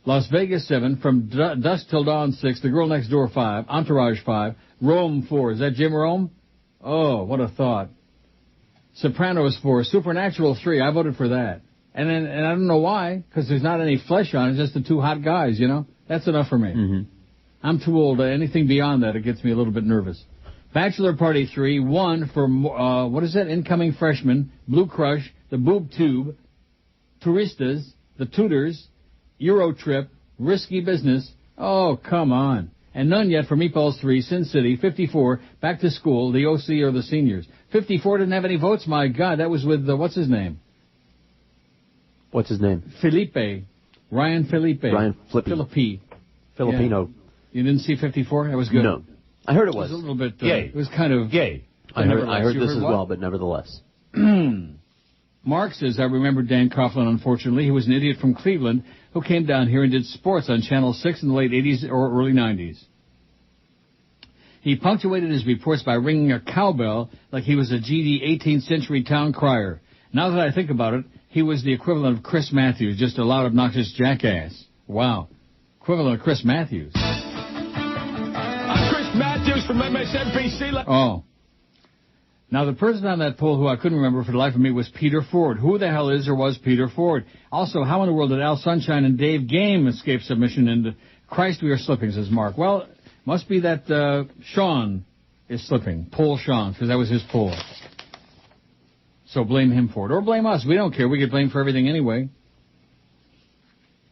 Las Vegas 7, From Dusk Till Dawn 6, The Girl Next Door 5, Entourage 5, Rome 4. Is that Jim Rome? Oh, what a thought. Sopranos 4, Supernatural 3. I voted for that. And I don't know why, because there's not any flesh on it, just the 2 hot guys, you know? That's enough for me. I'm too old. Anything beyond that, it gets me a little bit nervous. Bachelor Party 3, 1 for, what is that? Incoming Freshman, Blue Crush, The Boob Tube, Touristas, The Tutors, Euro Trip, Risky Business. Oh, come on. And none yet for Meatballs 3, Sin City, 54, Back to School, The OC or The Seniors. 54 didn't have any votes, my God. That was with, what's his name? What's his name? Felipe. Ryan Felipe. Ryan Flippy. Filipino. Yeah. You didn't see 54? That was good. No. I heard it was. It was a little bit, Gay. It was kind of... Gay. I heard this as well, but nevertheless. Mark says, I remember Dan Coughlin, unfortunately. He was an idiot from Cleveland who came down here and did sports on Channel 6 in the late 80s or early 90s. He punctuated his reports by ringing a cowbell like he was a GD 18th century town crier. Now that I think about it, he was the equivalent of Chris Matthews, just a loud, obnoxious jackass. Wow. Equivalent of Chris Matthews. I'm Chris Matthews from MSNBC. Oh. Now, the person on that poll who I couldn't remember for the life of me was Peter Ford. Who the hell is or was Peter Ford? Also, how in the world did Al Sunshine and Dave Game escape submission? And Christ, we are slipping, says Mark. Well, must be that Sean is slipping. Poll Sean, because that was his poll. So blame him for it. Or blame us. We don't care. We get blamed for everything anyway.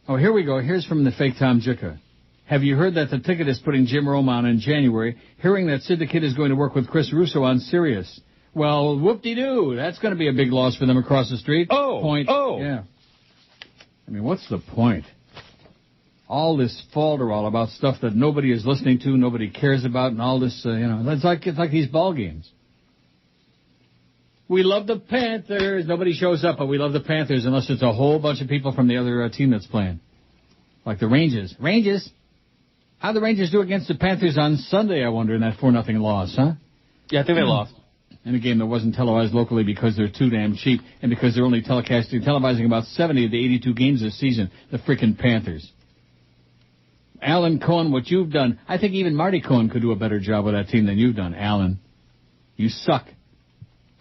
Oh, here we go. Here's from the fake Tom Jicka. Have you heard that the ticket is putting Jim Rome on in January, hearing that Sid the Kid is going to work with Chris Russo on Sirius? Well, whoop-de-doo. That's going to be a big loss for them across the street. Yeah. I mean, what's the point? All this falderall about stuff that nobody is listening to, nobody cares about, and all this, it's like these ball games. We love the Panthers. Nobody shows up, but we love the Panthers unless it's a whole bunch of people from the other team that's playing. Like the Rangers. Rangers? How'd the Rangers do against the Panthers on Sunday, I wonder, in that 4-0 loss, huh? Yeah, I think they lost. In a game that wasn't televised locally because they're too damn cheap and because they're only televising about 70 of the 82 games this season, the frickin' Panthers. Alan Cohen, what you've done, I think even Marty Cohen could do a better job with that team than you've done, Alan. You suck.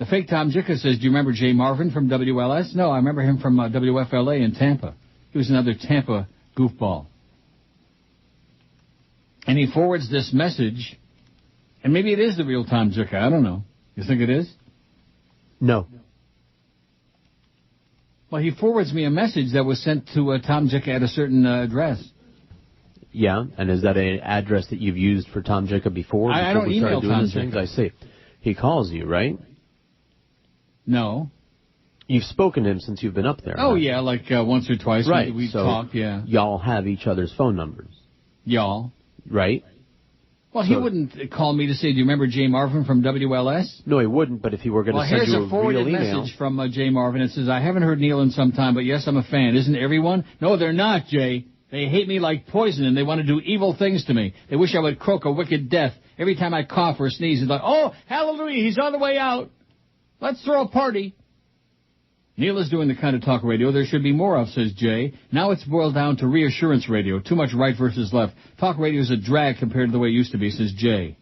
The fake Tom Jicka says, do you remember Jay Marvin from WLS? No, I remember him from WFLA in Tampa. He was another Tampa goofball. And he forwards this message, and maybe it is the real Tom Jicka, I don't know. You think it is? No. Well, he forwards me a message that was sent to Tom Jicka at a certain address. Yeah, and is that an address that you've used for Tom Jicka before? I don't email Tom Jicka. I see. He calls you, right? No. You've spoken to him since you've been up there. Oh, right? yeah, like once or twice. Right. We so talked, yeah. Y'all have each other's phone numbers. Y'all. Right? Well, he wouldn't call me to say, do you remember Jay Marvin from WLS? No, he wouldn't, but if he were going to send you a real email... Well, here's a forwarded message from Jay Marvin. It says, I haven't heard Neil in some time, but yes, I'm a fan. Isn't everyone? No, they're not, Jay. They hate me like poison, and they want to do evil things to me. They wish I would croak a wicked death. Every time I cough or sneeze, it's like, oh, hallelujah, he's on the way out. Let's throw a party. Neil is doing the kind of talk radio there should be more of, says Jay. Now it's boiled down to reassurance radio. Too much right versus left. Talk radio is a drag compared to the way it used to be, says Jay.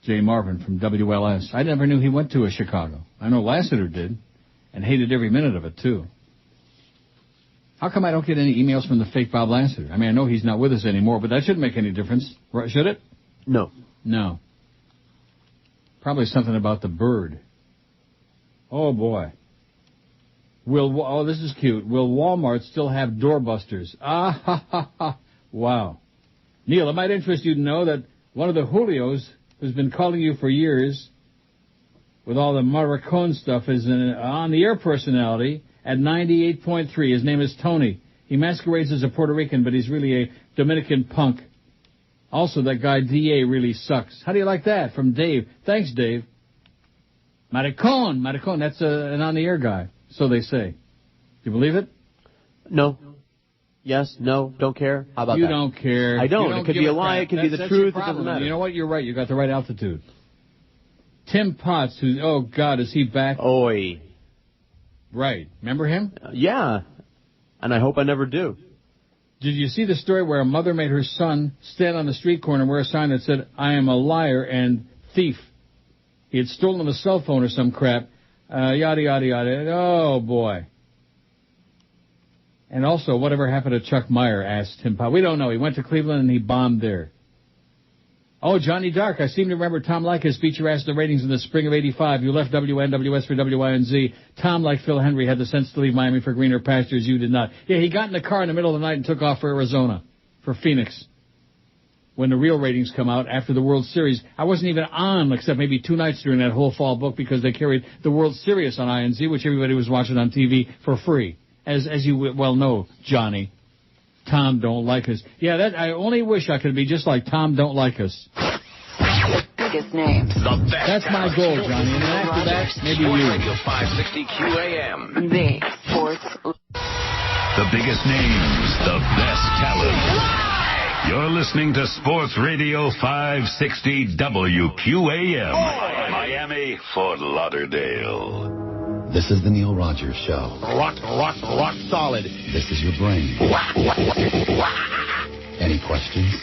Jay Marvin from WLS. I never knew he went to Chicago. I know Lassiter did, and hated every minute of it, too. How come I don't get any emails from the fake Bob Lassiter? I mean, I know he's not with us anymore, but that shouldn't make any difference. Should it? No. No. Probably something about the bird. Oh, boy. This is cute. Will Walmart still have doorbusters? Ah, ha, ha, ha. Wow. Neil, it might interest you to know that one of the Julios who's been calling you for years with all the Maricon stuff is an on-the-air personality at 98.3. His name is Tony. He masquerades as a Puerto Rican, but he's really a Dominican punk. Also, that guy D.A. really sucks. How do you like that? From Dave. Thanks, Dave. Maricon, that's an on-the-air guy. So they say. Do you believe it? No. Yes, no, don't care. How about that? You don't care. I don't. It could be a lie. It could be the truth. It doesn't matter. You know what? You're right. You got the right altitude. Tim Potts, oh, God, is he back? Oi. Right. Remember him? Yeah. And I hope I never do. Did you see the story where a mother made her son stand on the street corner and wear a sign that said, I am a liar and thief? He had stolen a cell phone or some crap. Yada, yada, yada. Oh, boy. And also, whatever happened to Chuck Meyer, asked Tim Potts. We don't know. He went to Cleveland and he bombed there. Oh, Johnny Dark, I seem to remember Tom Leykis beat your ass in the ratings in the spring of '85. You left WNWS for WINZ. Tom, like Phil Henry, had the sense to leave Miami for greener pastures. You did not. Yeah, he got in the car in the middle of the night and took off for Arizona, for Phoenix. When the real ratings come out after the World Series, I wasn't even on except maybe 2 nights during that whole fall book because they carried the World Series on INZ, which everybody was watching on TV for free. As you well know, Johnny, Tom don't like us. Yeah, I only wish I could be just like Tom don't like us. Biggest names. That's my goal, Johnny. And then after that, maybe you. Radio 560 QAM. The Sports. The biggest names, the best talent. You're listening to Sports Radio 560 WQAM. Miami, Fort Lauderdale. This is the Neil Rogers Show. Rock solid. This is your brain. Any questions?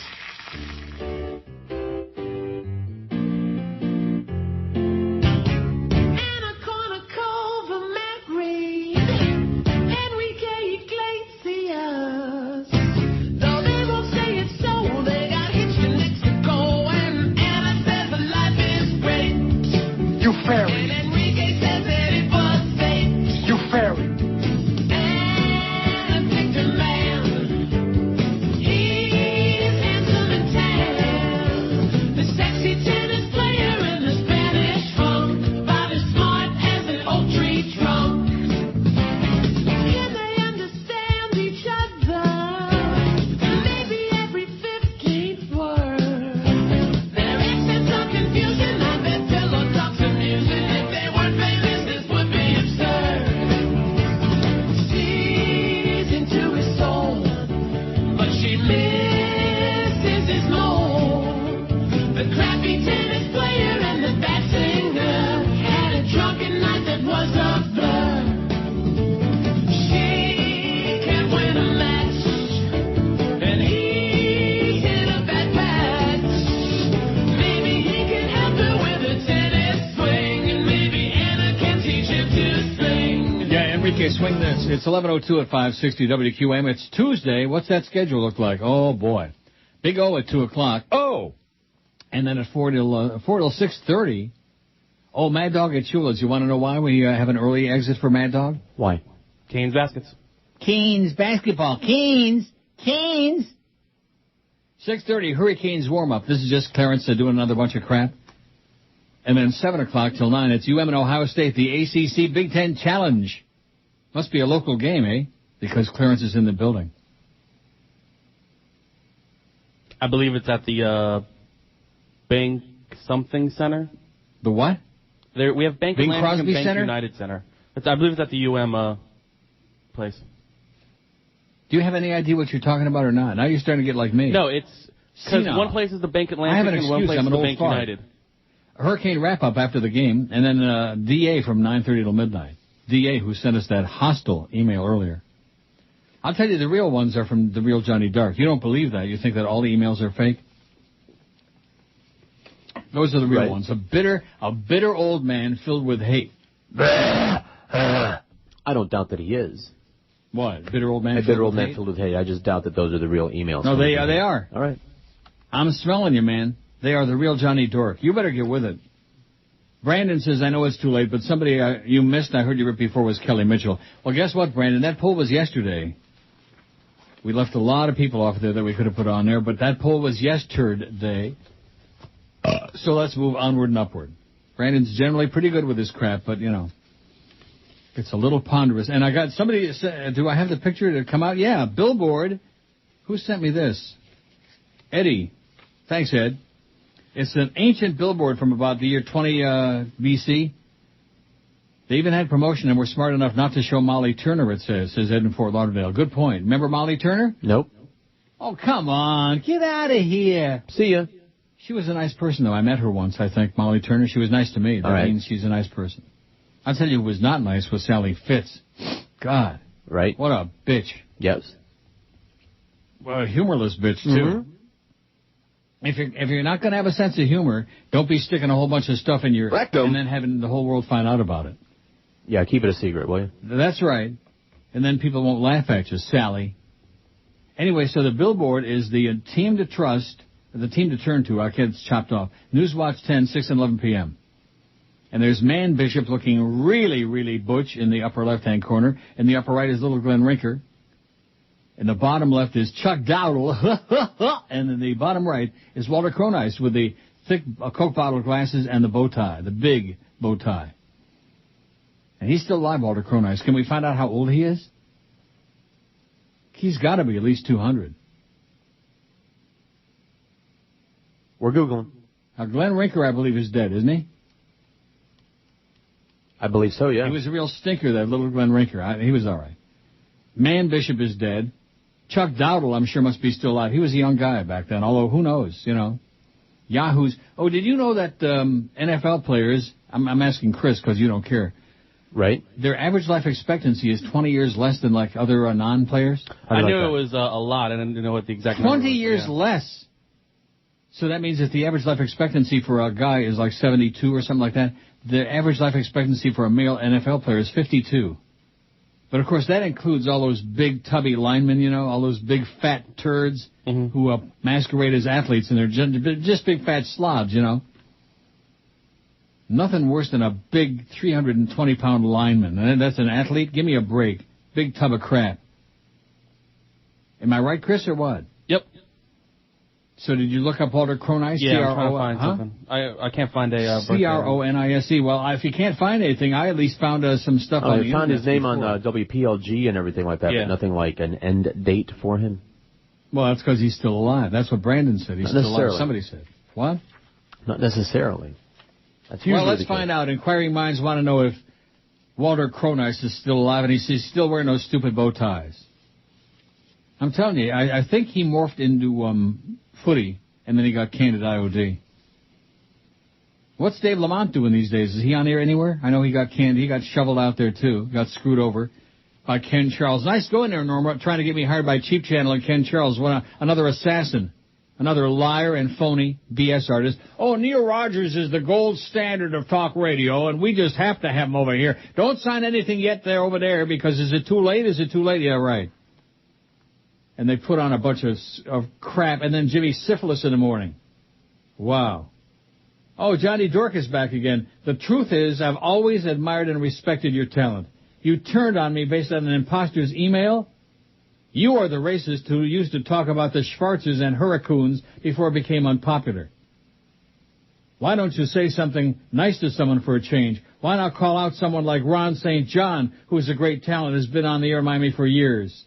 Swing this. It's 11:02 at 560 WQAM. It's Tuesday. What's that schedule look like? Oh, boy. Big O at 2 o'clock. Oh! And then at 4 till 6:30. Oh, Mad Dog at Shula's. You want to know why we have an early exit for Mad Dog? Why? Canes baskets. Canes basketball. Canes. 6:30, Hurricanes warm-up. This is just Clarence doing another bunch of crap. And then 7 o'clock till 9, it's UM and Ohio State, the ACC Big Ten Challenge. Must be a local game, eh? Because Clarence is in the building. I believe it's at the Bank something Center. The what? We have Bank Bing Atlantic Crosby and Bank Center? United Center. I believe it's at the UM place. Do you have any idea what you're talking about or not? Now you're starting to get like me. No, it's because one place is the Bank Atlantic and one place is the Bank United. A hurricane wrap-up after the game, and then DA from 9:30 till midnight. DA, who sent us that hostile email earlier. I'll tell you, the real ones are from the real Johnny Dark. You don't believe that. You think that all the emails are fake? Those are the real ones. A bitter old man filled with hate. I don't doubt that he is. What? Bitter old man? A bitter old man filled with hate. I just doubt that those are the real emails. No, they are. All right. I'm smelling you, man. They are the real Johnny Dork. You better get with it. Brandon says, I know it's too late, but somebody you missed, I heard you rip before, was Kelly Mitchell. Well, guess what, Brandon? That poll was yesterday. We left a lot of people off there that we could have put on there, but that poll was yesterday. So let's move onward and upward. Brandon's generally pretty good with his crap, but, you know, it's a little ponderous. And I got somebody, do I have the picture to come out? Yeah, Billboard. Who sent me this? Eddie. Thanks, Ed. It's an ancient billboard from about the year 20 BC. They even had promotion and were smart enough not to show Molly Turner, it says Ed in Fort Lauderdale. Good point. Remember Molly Turner? Nope. Oh, come on. Get out of here. See ya. She was a nice person, though. I met her once, I think, Molly Turner. She was nice to me. That means she's a nice person. I'll tell you who was not nice was Sally Fitz. God. Right. What a bitch. Yes. Well, a humorless bitch, too. Mm-hmm. If you're not going to have a sense of humor, don't be sticking a whole bunch of stuff in your rectum and then having the whole world find out about it. Yeah, keep it a secret, will you? That's right. And then people won't laugh at you, Sally. Anyway, so the billboard is the team to trust, the team to turn to. Our kids chopped off. Newswatch 10, 6 and 11 p.m. And there's Man Bishop looking really, really butch in the upper left-hand corner. In the upper right is Little Glenn Rinker. In the bottom left is Chuck Dowdle. And in the bottom right is Walter Cronice with the thick Coke bottle glasses and the bow tie, the big bow tie. And he's still alive, Walter Cronice. Can we find out how old he is? He's got to be at least 200. We're Googling. Now, Glenn Rinker, I believe, is dead, isn't he? I believe so, yeah. He was a real stinker, that Little Glenn Rinker. He was all right. Man Bishop is dead. Chuck Dowdle, I'm sure, must be still alive. He was a young guy back then, although who knows, Yahoos. Oh, did you know that NFL players, I'm asking Chris because you don't care. Right. Their average life expectancy is 20 years less than like other non-players? I knew it was a lot. I didn't know what the exact number was. 20 years less. So that means that the average life expectancy for a guy is like 72 or something like that. The average life expectancy for a male NFL player is 52. But, of course, that includes all those big, tubby linemen, all those big, fat turds who masquerade as athletes, and they're just big, fat slobs, Nothing worse than a big 320-pound lineman. And that's an athlete? Give me a break. Big tub of crap. Am I right, Chris, or what? Yep. So did you look up Walter Cronkite? Yeah, I'm trying to find something. I can't find a Cronise. Well, if you can't find anything, I at least found some stuff on the internet. I found his name on WPLG and everything like that, but nothing like an end date for him. Well, that's because he's still alive. That's what Brandon said. He's still alive. Somebody said. What? Not necessarily. Well, let's find out. Inquiring minds want to know if Walter Cronkite is still alive, and he's still wearing those stupid bow ties. I'm telling you, I think he morphed into footy, and then he got canned at IOD. What's Dave Lamont doing these days? Is he on air anywhere? I know he got canned. He got shoveled out there, too. Got screwed over by Ken Charles. Nice going there, Norma, trying to get me hired by Cheap Channel and Ken Charles. Another assassin. Another liar and phony BS artist. Oh, Neil Rogers is the gold standard of talk radio, and we just have to have him over here. Don't sign anything yet there over there, because is it too late? Is it too late? Yeah, right. And they put on a bunch of crap, and then Jimmy Syphilis in the morning. Wow. Oh, Johnny Dork is back again. The truth is, I've always admired and respected your talent. You turned on me based on an imposter's email? You are the racist who used to talk about the Schwarzes and Hurricanes before it became unpopular. Why don't you say something nice to someone for a change? Why not call out someone like Ron St. John, who is a great talent, has been on the air in Miami for years?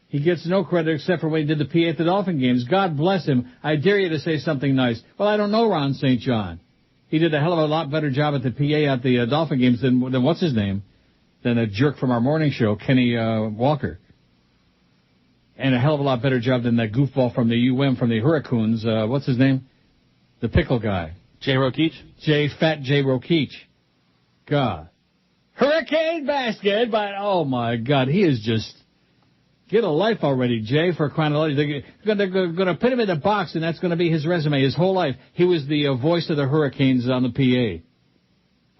He gets no credit except for when he did the PA at the Dolphin games. God bless him. I dare you to say something nice. Well, I don't know Ron St. John. He did a hell of a lot better job at the PA at the Dolphin games than what's his name? Than a jerk from our morning show, Kenny Walker. And a hell of a lot better job than that goofball from the from the Hurricanes. What's his name? The pickle guy. Jay Rokeach? Fat Jay Rokeach. God. Hurricane basket, but oh my God, he is just... Get a life already, Jay, for crying out loud. They're going to put him in the box, and that's going to be his resume his whole life. He was the voice of the Hurricanes on the PA.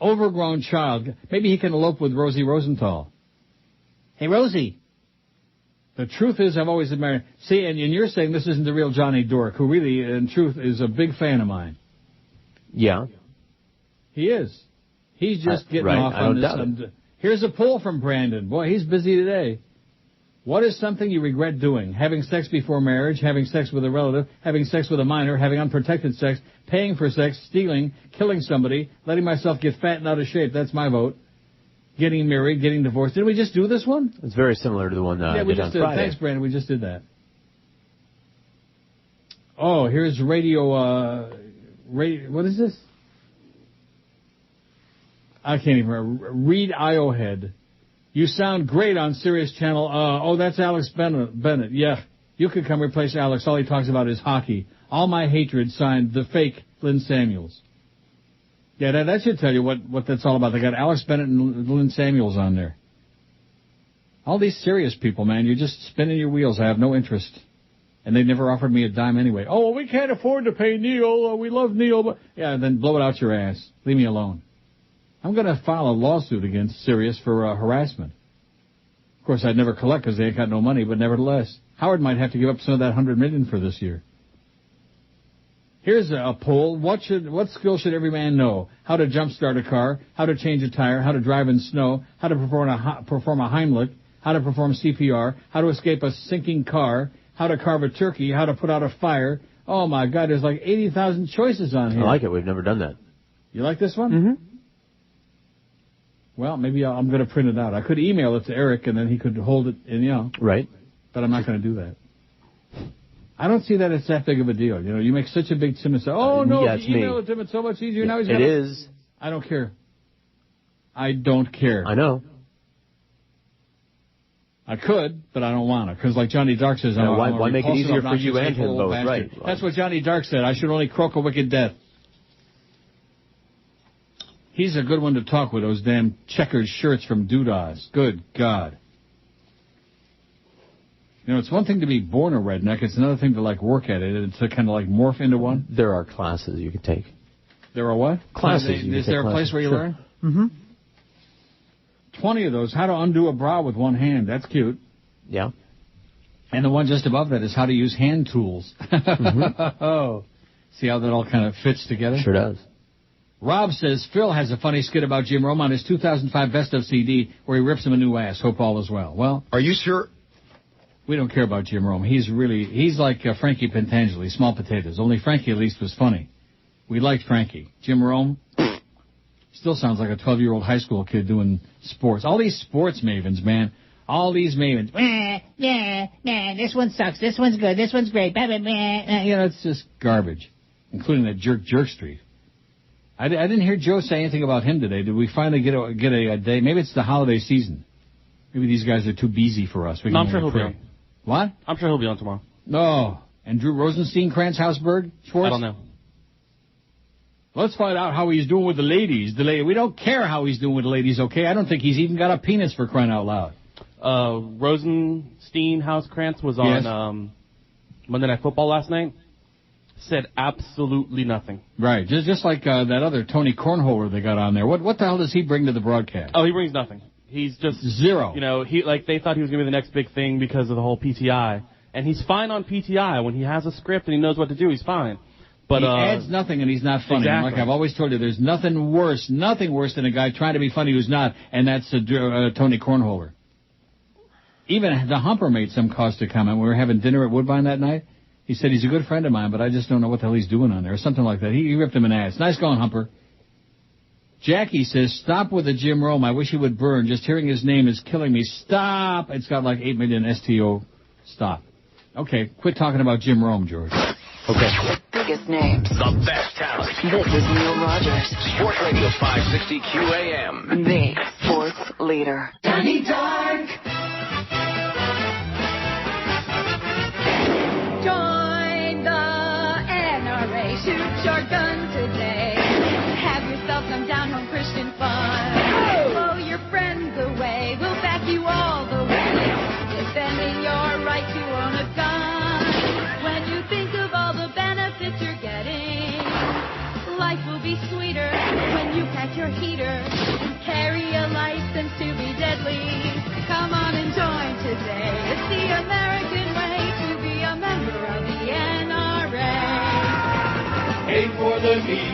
Overgrown child. Maybe he can elope with Rosie Rosenthal. Hey, Rosie. The truth is, I've always admired... See, and you're saying this isn't the real Johnny Dork, who really, in truth, is a big fan of mine. Yeah. He is. He's just getting off on this. Here's a poll from Brandon. Boy, he's busy today. What is something you regret doing? Having sex before marriage, having sex with a relative, having sex with a minor, having unprotected sex, paying for sex, stealing, killing somebody, letting myself get fat and out of shape. That's my vote. Getting married, getting divorced. Did we just do this one? It's very similar to the one we just did. Thanks, Brandon. We just did that. Oh, here's radio, what is this? I can't even remember. Reed Iohead. You sound great on Sirius Channel. That's Alex Bennett. Yeah, you could come replace Alex. All he talks about is hockey. All my hatred, signed the fake Lynn Samuels. Yeah, that should tell you what that's all about. They got Alex Bennett and Lynn Samuels on there. All these Sirius people, man, you're just spinning your wheels. I have no interest. And they never offered me a dime anyway. Oh, we can't afford to pay Neil. We love Neil. But yeah, then blow it out your ass. Leave me alone. I'm going to file a lawsuit against Sirius for harassment. Of course, I'd never collect because they ain't got no money, but nevertheless, Howard might have to give up some of that $100 million for this year. Here's a poll. What skill should every man know? How to jumpstart a car, how to change a tire, how to drive in snow, how to perform a Heimlich, how to perform CPR, how to escape a sinking car, how to carve a turkey, how to put out a fire. Oh, my God, there's like 80,000 choices on here. I like it. We've never done that. You like this one? Mm-hmm. Well, maybe I'm going to print it out. I could email it to Eric, and then he could hold it, and Right. But I'm not going to do that. I don't see that it's that big of a deal. You make such a big thing and say, oh, no, if you email it to him, it's so much easier. Now he's got It is. I don't care. I don't care. I know. I could, but I don't want to, because like Johnny Dark says, why make it easier for you and him both? Right. That's what Johnny Dark said. I should only croak a wicked death. He's a good one to talk with, those damn checkered shirts from Doodahs. Good God. You know, it's one thing to be born a redneck. It's another thing to, like, work at it and to kind of, like, morph into one. There are classes you can take. There are what? Classes. Is there a place where you learn? Mm-hmm. 20 of those. How to undo a bra with one hand. That's cute. Yeah. And the one just above that is how to use hand tools. Mm-hmm. Oh. See how that all kind of fits together? Sure does. Rob says Phil has a funny skit about Jim Rome on his 2005 Best of CD where he rips him a new ass. Hope all is well. Well, are you sure? We don't care about Jim Rome. He's like Frankie Pentangeli, small potatoes. Only Frankie at least was funny. We liked Frankie. Jim Rome still sounds like a 12-year-old high school kid doing sports. All these sports mavens, man. All these mavens. This one sucks. This one's good. This one's great. You know, it's just garbage, including that Jerk Street. I didn't hear Joe say anything about him today. Did we finally get a day? Maybe it's the holiday season. Maybe these guys are too busy for us. No, I'm sure he'll be on. What? I'm sure he'll be on tomorrow. No. And Drew Rosenstein, Krantz, Hausberg, Schwartz? I don't know. Let's find out how he's doing with the ladies. We don't care how he's doing with the ladies, okay? I don't think he's even got a penis for crying out loud. Rosenstein, Krantz was on Monday Night Football last night. Said absolutely nothing. Right, just like that other Tony Cornholer they got on there. What the hell does he bring to the broadcast? Oh, he brings nothing. He's just zero. You know, they thought he was going to be the next big thing because of the whole PTI, and he's fine on PTI when he has a script and he knows what to do. He's fine. But he adds nothing and he's not funny. Exactly. Like I've always told you, there's nothing worse than a guy trying to be funny who's not, and that's Tony Cornholer. Even the Humper made some caustic comment. We were having dinner at Woodbine that night. He said he's a good friend of mine, but I just don't know what the hell he's doing on there, or something like that. He ripped him an ass. Nice going, Humper. Jackie says, stop with the Jim Rome. I wish he would burn. Just hearing his name is killing me. Stop. It's got like 8 million STO. Stop. Okay, quit talking about Jim Rome, George. Okay. Biggest names. The best talent. This is Neil Rogers. Sports Radio 560 QAM. The sports leader. Danny Dark. Join the NRA. Shoot your gun today. Have yourself some down-home Christian fun. Blow your friends away. We'll back you all the way. Defending your right to own a gun. When you think of all the benefits you're getting, life will be sweeter when you pack your heater and carry a license to be deadly. Come on and join today. It's the American way to be a member of the NRA. Aim for the knee,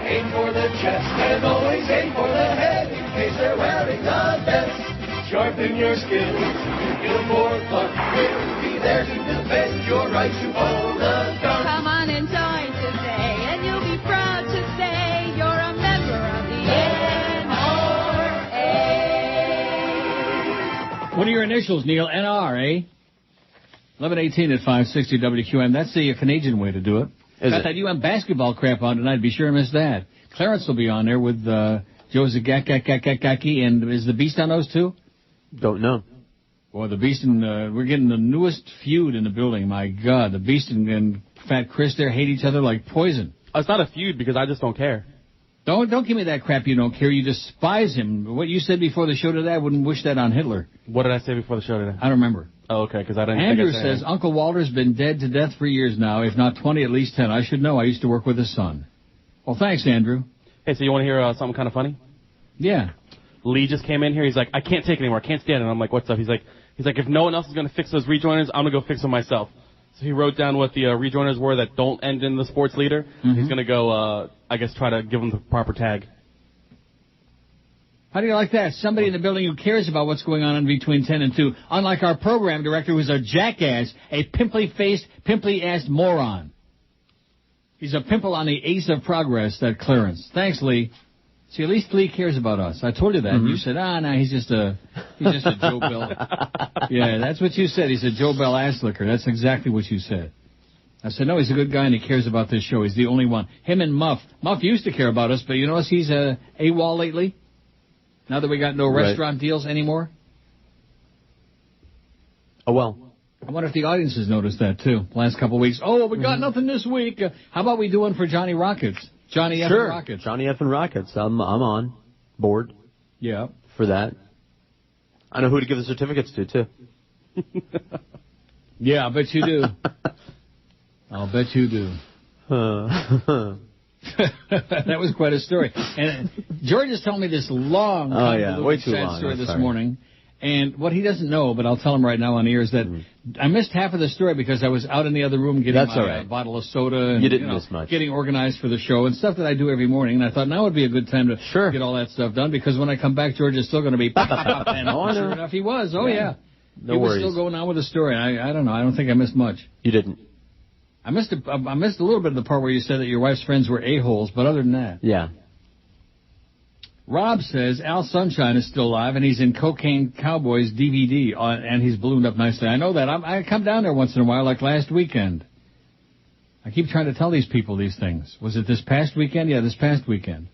aim for the chest, and always aim for the head in case they're wearing a vest. Sharpen your skills, get more luck. We'll be there to defend your right to own a gun. Come on and join today, and you'll be proud to say you're a member of the NRA. What are your initials, Neil? NR, eh? 11:18 at 560 WQAM. That's the Canadian way to do it. Got that UM basketball crap on tonight. Be sure to miss that. Clarence will be on there with Joe Zagakakakaki, and is the Beast on those too? Don't know. Boy, the Beast and we're getting the newest feud in the building. My God, the Beast and Fat Chris there hate each other like poison. It's not a feud because I just don't care. Don't give me that crap. You don't care. You despise him. What you said before the show today, I wouldn't wish that on Hitler. What did I say before the show today? I don't remember. Oh, okay, because I didn't. Andrew says Uncle Walter's been dead to death for years now, if not 20, at least 10. I should know. I used to work with his son. Well, thanks, Andrew. Hey, so you want to hear something kind of funny? Yeah. Lee just came in here. He's like, I can't take it anymore. I can't stand it. And I'm like, what's up? He's like, if no one else is going to fix those rejoiners, I'm going to go fix them myself. So he wrote down what the rejoiners were that don't end in the sports leader. Mm-hmm. He's going to go, I guess, try to give them the proper tag. How do you like that? Somebody in the building who cares about what's going on in between 10 and 2. Unlike our program director who's a jackass, a pimply-faced, pimply-assed moron. He's a pimple on the ace of progress, that Clarence. Thanks, Lee. See, at least Lee cares about us. I told you that. Mm-hmm. And you said, no, he's just a Joe Bell. Yeah, that's what you said. He's a Joe Bell ass licker. That's exactly what you said. I said, no, he's a good guy and he cares about this show. He's the only one. Him and Muff. Muff used to care about us, but you notice he's AWOL lately? Now that we got no restaurant deals anymore? Oh, well. I wonder if the audience has noticed that, too, last couple of weeks. Oh, we got nothing this week. How about we do one for Johnny Rockets? Johnny F. Sure. Rockets. Johnny F. and Rockets. I'm on board. Yeah. For that. I know who to give the certificates to, too. Yeah, I bet you do. I'll bet you do. That was quite a story. And George is telling me this long, way too sad long. story this morning. And what he doesn't know, but I'll tell him right now on the air, is that I missed half of the story because I was out in the other room getting my bottle of soda and you didn't miss much. Getting organized for the show and stuff that I do every morning. And I thought now would be a good time to get all that stuff done because when I come back, George is still going to be pop. And sure enough, he was. Oh, yeah. No he worries. was still going on with the story. I don't know. I don't think I missed much. You didn't. I missed a little bit of the part where you said that your wife's friends were a-holes, but other than that. Yeah. Rob says Al Sunshine is still alive, and he's in Cocaine Cowboys DVD, and he's ballooned up nicely. I know that. I come down there once in a while, like last weekend. I keep trying to tell these people these things. Was it this past weekend? Yeah, this past weekend.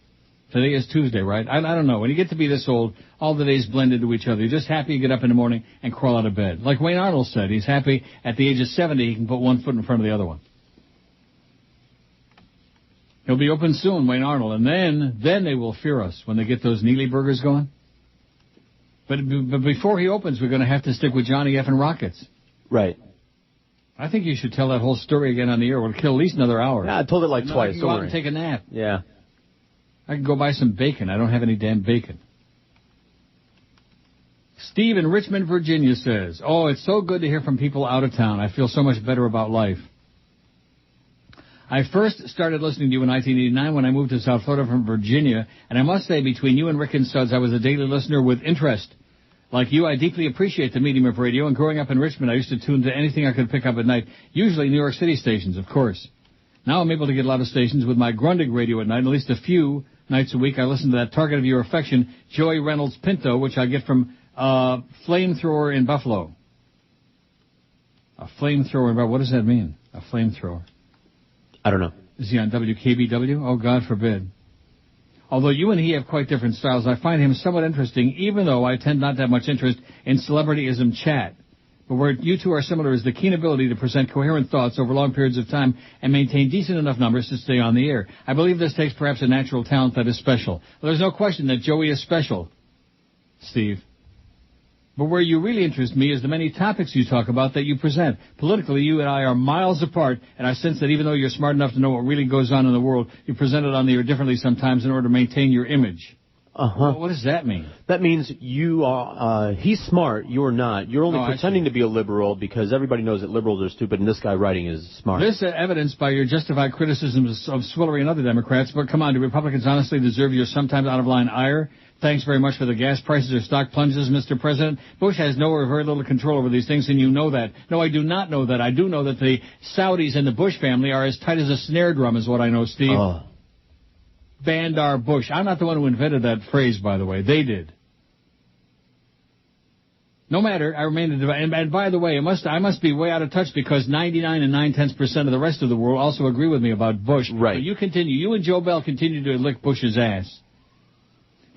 Today is Tuesday, right? I don't know. When you get to be this old, all the days blend into each other. You're just happy you get up in the morning and crawl out of bed. Like Wayne Arnold said, he's happy at the age of 70 he can put one foot in front of the other one. He'll be open soon, Wayne Arnold, and then they will fear us when they get those Neely burgers going. But before he opens, we're going to have to stick with Johnny F. and Rockets. Right. I think you should tell that whole story again on the air. We'll kill at least another hour. Yeah, I told it like twice. I can go out and take a nap. Yeah. I can go buy some bacon. I don't have any damn bacon. Steve in Richmond, Virginia says, oh, it's so good to hear from people out of town. I feel so much better about life. I first started listening to you in 1989 when I moved to South Florida from Virginia, and I must say between you and Rick and Suds, I was a daily listener with interest. Like you, I deeply appreciate the medium of radio, and growing up in Richmond, I used to tune to anything I could pick up at night, usually New York City stations, of course. Now I'm able to get a lot of stations with my Grundig radio at night, at least a few nights a week. I listen to that target of your affection, Joey Reynolds Pinto, which I get from Flamethrower in Buffalo. A flamethrower in Buffalo. What does that mean, a flamethrower? I don't know. Is he on WKBW? Oh, God forbid. Although you and he have quite different styles, I find him somewhat interesting, even though I tend not to have much interest in celebrityism chat. But where you two are similar is the keen ability to present coherent thoughts over long periods of time and maintain decent enough numbers to stay on the air. I believe this takes perhaps a natural talent that is special. Well, there's no question that Joey is special, Steve. But where you really interest me is the many topics you talk about that you present. Politically, you and I are miles apart, and I sense that even though you're smart enough to know what really goes on in the world, you present it on the air differently sometimes in order to maintain your image. Uh-huh. What does that mean? That means you are, he's smart, you're not. You're only pretending to be a liberal because everybody knows that liberals are stupid and this guy writing is smart. This evidenced by your justified criticisms of Swillery and other Democrats, but come on, do Republicans honestly deserve your sometimes out-of-line ire? Thanks very much for the gas prices or stock plunges, Mr. President. Bush has no or very little control over these things, and you know that. No, I do not know that. I do know that the Saudis and the Bush family are as tight as a snare drum is what I know, Steve. Oh. Bandar Bush. I'm not the one who invented that phrase, by the way. They did. No matter, I remain and by the way, I must be way out of touch because 99 9/10% of the rest of the world also agree with me about Bush. Right. But you and Joe Bell continue to lick Bush's ass.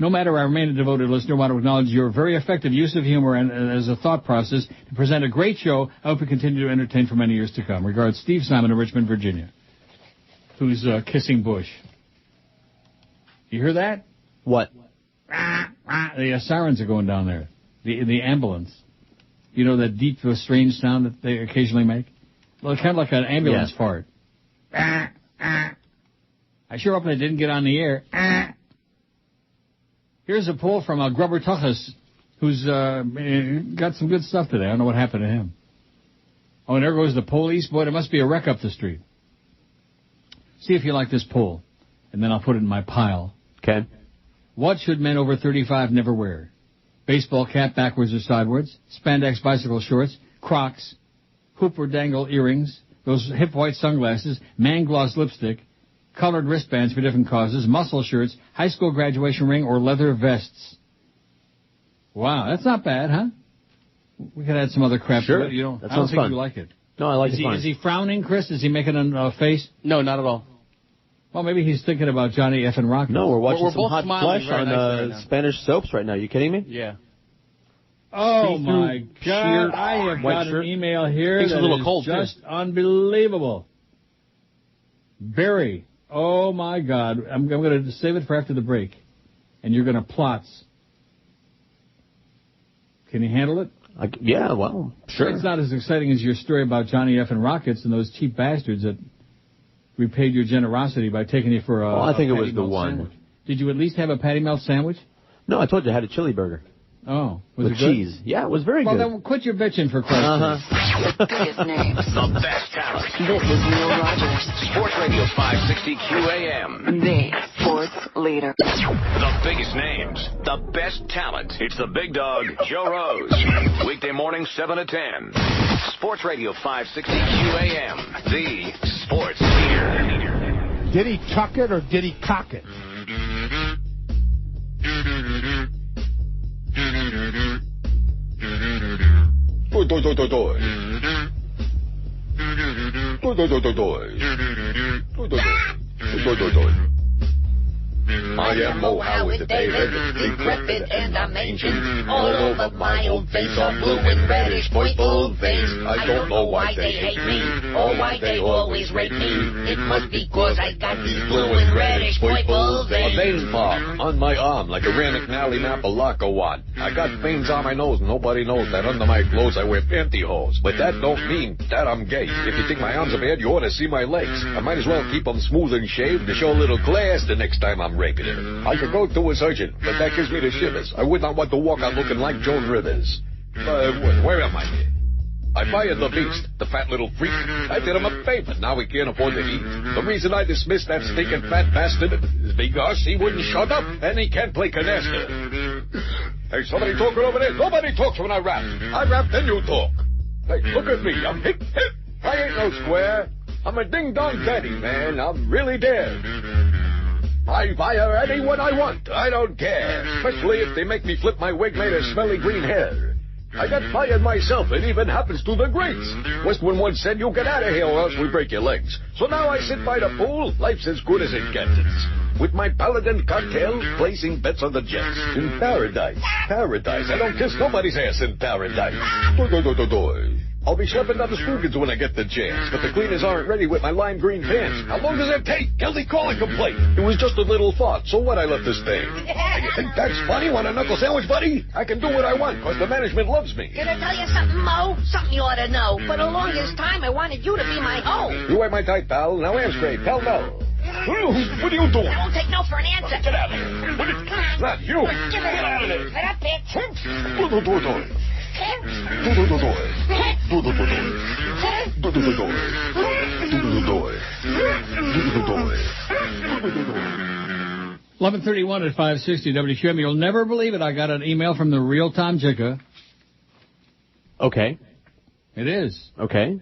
No matter, I remain a devoted listener. I want to acknowledge your very effective use of humor and as a thought process to present a great show. I hope you continue to entertain for many years to come. Regards, Steve Simon of Richmond, Virginia, who's kissing Bush. You hear that? What? The sirens are going down there. The ambulance. You know that deep, strange sound that they occasionally make? Well, it's kind of like an ambulance fart. I sure hope they didn't get on the air. Here's a poll from Grubber Tuchus, who's got some good stuff today. I don't know what happened to him. Oh, and there goes the police. Boy, there must be a wreck up the street. See if you like this poll, and then I'll put it in my pile. Okay. What should men over 35 never wear? Baseball cap backwards or sideways, spandex bicycle shorts, Crocs, hoop or dangle earrings, those hip white sunglasses, man gloss lipstick, colored wristbands for different causes, muscle shirts, high school graduation ring, or leather vests. Wow, that's not bad, huh? We could add some other crap to it. I don't think you like it. No, I like it fine. Is he frowning, Chris? Is he making a face? No, not at all. Well, maybe he's thinking about Johnny F. and Rockets. No, we're watching We're some both hot smiling flesh very on nicely right now. Spanish soaps right now. You kidding me? Yeah. Oh, my God. I have got an email here that is just unbelievable. Barry. Oh, my God. I'm going to save it for after the break. And you're going to plots. Can you handle it? Yeah, well, sure. It's not as exciting as your story about Johnny F. and Rockets and those cheap bastards that repaid your generosity by taking you for a I think it was Patty the Melt one. sandwich. Did you at least have a Patty Melt sandwich? No, I told you I had a chili burger. Oh, was with it good? cheese. Yeah, it was very well, good. Well, then quit your bitching for Christ's sake. The biggest names. The best talent. This is Neil Rogers. Sports Radio 560 QAM. The sports leader. The biggest names. The best talent. It's the big dog, Joe Rose. Weekday morning, 7 to 10. Sports Radio 560 QAM. The sports leader. Did he tuck it or did he cock it? I am Mo Howard, David, decrepit and I'm ancient. All over my old face are blue and reddish purple veins. I don't know why they hate me, or why they always rate me. It must be cause I got these blue and reddish purple veins. A vein pop on my arm like a Rannoch Nally Napalakawat. I got veins on my nose, nobody knows that under my clothes I wear pantyhose. But that don't mean that I'm gay. If you think my arms are bad, you ought to see my legs. I might as well keep them smooth and shaved to show a little class the next time I'm raping it. I could go to a surgeon, but that gives me the shivers. I would not want to walk out looking like Joan Rivers. Where am I here? I fired the beast, the fat little freak. I did him a favor. Now he can't afford to eat. The reason I dismissed that stinking fat bastard is because he wouldn't shut up and he can't play canasta. Hey, somebody talking over there? Nobody talks when I rap. I rap, then you talk. Hey, look at me. I'm hip, hip. I ain't no square. I'm a ding-dong daddy, man. I'm really dead. I fire anyone I want. I don't care. Especially if they make me flip my wig made of smelly green hair. I got fired myself. It even happens to the greats. Westwood once said, you get out of here or else we break your legs. So now I sit by the pool. Life's as good as it gets. With my paladin cocktail, placing bets on the Jets. In paradise. Paradise. I don't kiss nobody's ass in paradise. I'll be schlepping down the Spoogans when I get the chance, but the cleaners aren't ready with my lime green pants. How long does it take? Guilty calling complaint. It was just a little thought, so what I left this thing. You think that's funny? Want a knuckle sandwich, buddy? I can do what I want, because the management loves me. Can I tell you something, Mo? Something you ought to know. For the longest time, I wanted you to be my hoe. You wear my tight, pal. Now am straight. Tell no. What are you doing? I won't take no for an answer. Get out of here. Not you. Get out of there. Get up, bitch. $11:31 at 560 WQAM. You'll never believe it. I got an email from the real Tom Jicka. Okay. It is. Okay.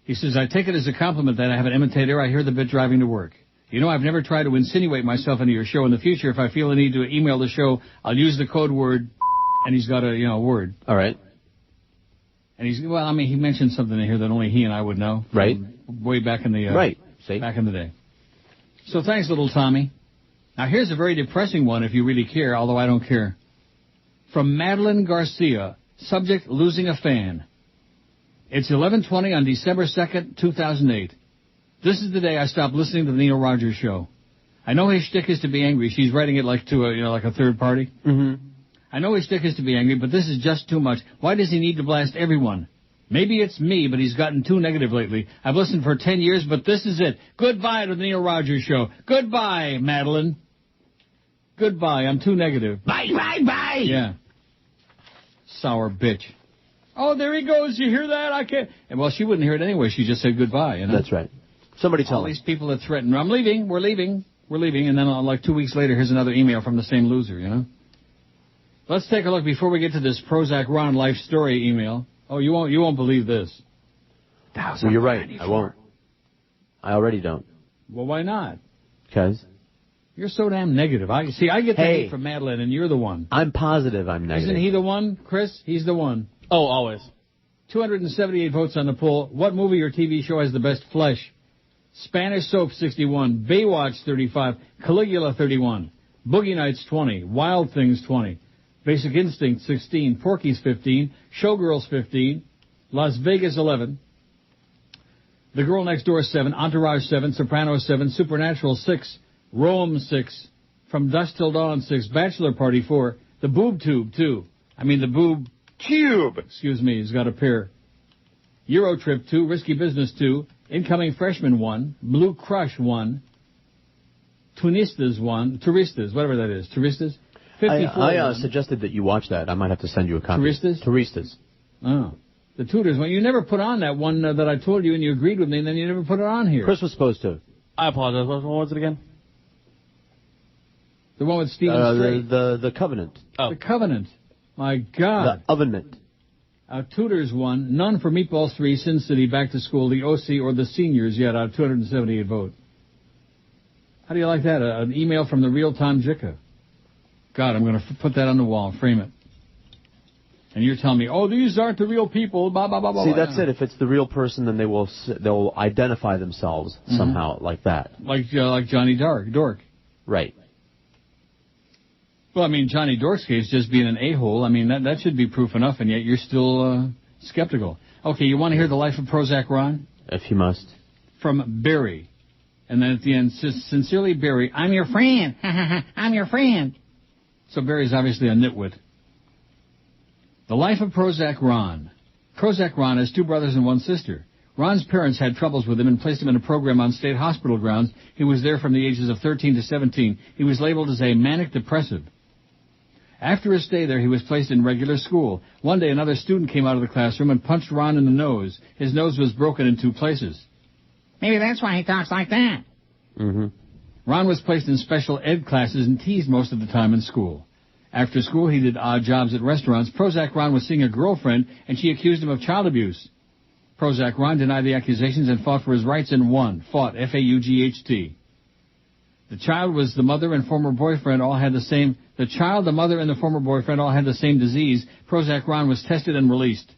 He says, I take it as a compliment that I have an imitator. I hear the bit driving to work. You know, I've never tried to insinuate myself into your show. In the future, if I feel a need to email the show, I'll use the code word, and he's got a, word. All right. And he mentioned something in here that only he and I would know. Right. Way back in the... right. See? Back in the day. So thanks, little Tommy. Now, here's a very depressing one, if you really care, although I don't care. From Madeline Garcia. Subject, losing a fan. It's 11:20 on December 2nd, 2008. This is the day I stopped listening to the Neil Rogers show. I know his shtick is to be angry. She's writing it like to a third party. Mm-hmm. I know his shtick is to be angry, but this is just too much. Why does he need to blast everyone? Maybe it's me, but he's gotten too negative lately. I've listened for 10 years, but this is it. Goodbye to the Neil Rogers show. Goodbye, Madeline. Goodbye. I'm too negative. Bye, bye, bye. Yeah. Sour bitch. Oh, there he goes. You hear that? I can't. And, well, she wouldn't hear it anyway. She just said goodbye, That's right. Somebody tell all these people that threaten her. I'm leaving. We're leaving. And then like 2 weeks later, here's another email from the same loser, Let's take a look before we get to this Prozac Ron life story email. Oh, you won't believe this. So you're right. I won't. I already don't. Well, why not? Because? You're so damn negative. I get the hate from Madeline, and you're the one. I'm positive I'm negative. Isn't he the one, Chris? He's the one. Oh, always. 278 votes on the poll. What movie or TV show has the best flesh? Spanish Soap, 61. Baywatch, 35. Caligula, 31. Boogie Nights, 20. Wild Things, 20. Basic Instinct 16, Porky's 15, Showgirls 15, Las Vegas 11, The Girl Next Door 7, Entourage 7, Sopranos 7, Supernatural 6, Rome 6, From Dusk Till Dawn 6, Bachelor Party 4, The Boob Tube 2. The Boob Tube, excuse me, has got a pair. Euro Trip 2, Risky Business 2, Incoming Freshman 1, Blue Crush 1, Turistas 1, Turistas, whatever that is, Turistas. 54. I suggested that you watch that. I might have to send you a copy. Turistas? Oh. The Tutors one. You never put on that one that I told you and you agreed with me, and then you never put it on here. Chris was supposed to. I apologize. What was it again? The one with Stephen Strait. The Covenant. Oh. The Covenant. My God. The Ovenment. Tutors one. None for Meatballs 3, Sin City, Back to School, the OC, or the Seniors yet out of 278 vote. How do you like that? An email from the real Tom Jicka. God, I'm going to put that on the wall, frame it. And you're telling me, oh, these aren't the real people, blah, blah, blah, blah. See, that's it. If it's the real person, then they'll identify themselves somehow like that. Like Johnny Dork. Right. Well, Johnny Dork's case just being an a-hole, that should be proof enough, and yet you're still skeptical. Okay, you want to hear the life of Prozac Ron? If you must. From Barry. And then at the end, sincerely, Barry, I'm your friend. I'm your friend. So Barry's obviously a nitwit. The life of Prozac Ron. Prozac Ron has 2 brothers and 1 sister. Ron's parents had troubles with him and placed him in a program on state hospital grounds. He was there from the ages of 13 to 17. He was labeled as a manic depressive. After his stay there, he was placed in regular school. One day, another student came out of the classroom and punched Ron in the nose. His nose was broken in 2 places. Maybe that's why he talks like that. Mm-hmm. Ron was placed in special ed classes and teased most of the time in school. After school, he did odd jobs at restaurants. Prozac Ron was seeing a girlfriend, and she accused him of child abuse. Prozac Ron denied the accusations and fought for his rights and won. Fought, F-A-U-G-H-T. The child, the mother, and former boyfriend all had the same disease. Prozac Ron was tested and released.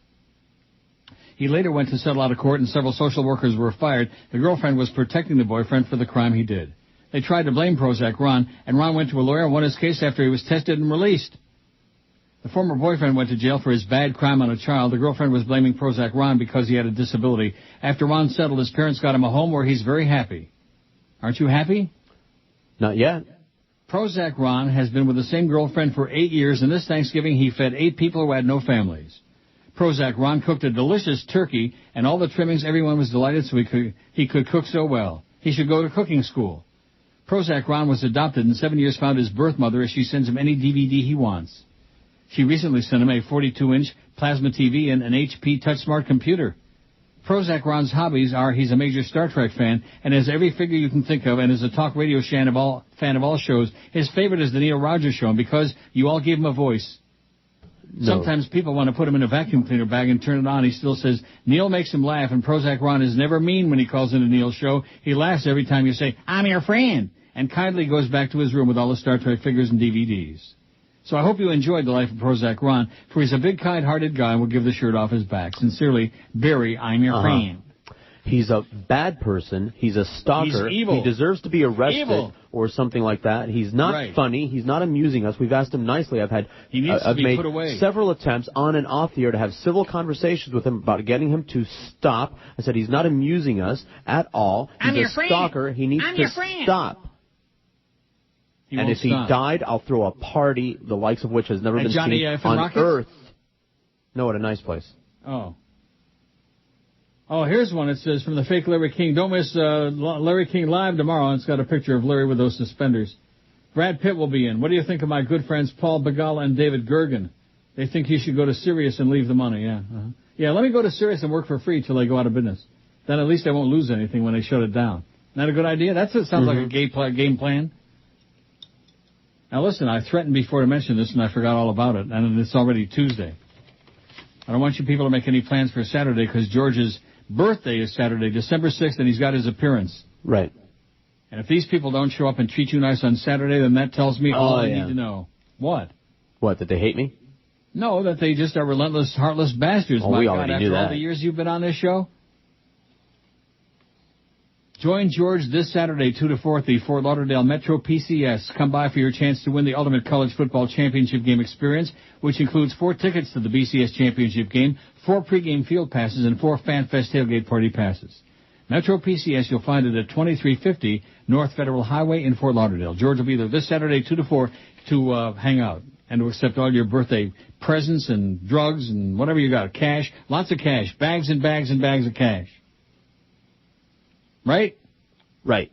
He later went to settle out of court, and several social workers were fired. The girlfriend was protecting the boyfriend for the crime he did. They tried to blame Prozac Ron, and Ron went to a lawyer and won his case after he was tested and released. The former boyfriend went to jail for his bad crime on a child. The girlfriend was blaming Prozac Ron because he had a disability. After Ron settled, his parents got him a home where he's very happy. Aren't you happy? Not yet. Prozac Ron has been with the same girlfriend for 8 years, and this Thanksgiving he fed 8 people who had no families. Prozac Ron cooked a delicious turkey, and all the trimmings, everyone was delighted, so he could cook so well. He should go to cooking school. Prozac Ron was adopted and 7 years found his birth mother as she sends him any DVD he wants. She recently sent him a 42-inch plasma TV and an HP TouchSmart computer. Prozac Ron's hobbies are he's a major Star Trek fan and has every figure you can think of and is a talk radio fan of all shows. His favorite is the Neil Rogers Show, and because you all gave him a voice. No. Sometimes people want to put him in a vacuum cleaner bag and turn it on. He still says Neil makes him laugh, and Prozac Ron is never mean when he calls into Neil's show. He laughs every time you say, I'm your friend, and kindly goes back to his room with all the Star Trek figures and DVDs. So I hope you enjoyed the life of Prozac Ron, for he's a big, kind-hearted guy and will give the shirt off his back. Sincerely, Barry, I'm your friend. He's a bad person. He's a stalker. He's evil. He deserves to be arrested or something like that. He's not funny. He's not amusing us. We've asked him nicely. I've made several attempts on and off the air to have civil conversations with him about getting him to stop. I said he's not amusing us at all. He's a stalker. He needs to stop. And if he died, I'll throw a party, the likes of which has never been seen on Earth. No, what a nice place. Oh, here's one. It says, from the fake Larry King. Don't miss Larry King Live tomorrow. And it's got a picture of Larry with those suspenders. Brad Pitt will be in. What do you think of my good friends Paul Begala and David Gergen? They think you should go to Sirius and leave the money. Yeah, let me go to Sirius and work for free till they go out of business. Then at least I won't lose anything when they shut it down. Isn't that a good idea? That sounds like a game plan. Now listen, I threatened before to mention this and I forgot all about it. And it's already Tuesday. I don't want you people to make any plans for Saturday because George's birthday is Saturday, December 6th, and he's got his appearance. Right. And if these people don't show up and treat you nice on Saturday, then that tells me all I need to know. What? What, that they hate me? No, that they just are relentless, heartless bastards. Oh, My we God, already after knew all that. the years you've been on this show? Join George this Saturday, 2 to 4 at the Fort Lauderdale Metro PCS. Come by for your chance to win the ultimate college football championship game experience, which includes 4 tickets to the BCS championship game, 4 pregame field passes, and 4 Fan Fest tailgate party passes. Metro PCS, you'll find it at 2350 North Federal Highway in Fort Lauderdale. George will be there this Saturday, 2 to 4, to hang out and to accept all your birthday presents and drugs and whatever you got. Cash, lots of cash, bags and bags and bags of cash. Right? Right.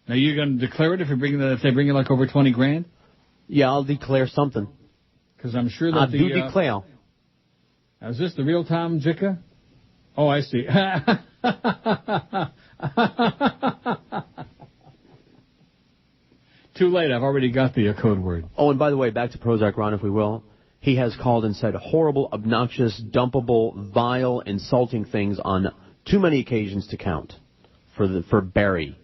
Now you're going to declare it if they bring you like over 20 grand? Yeah, I'll declare something. Because I'm sure that I do declare. Is this the real Tom Jicka? Oh, I see. Too late. I've already got the code word. Oh, and by the way, back to Prozac Ron, if we will. He has called and said horrible, obnoxious, dumpable, vile, insulting things on too many occasions to count for Barry.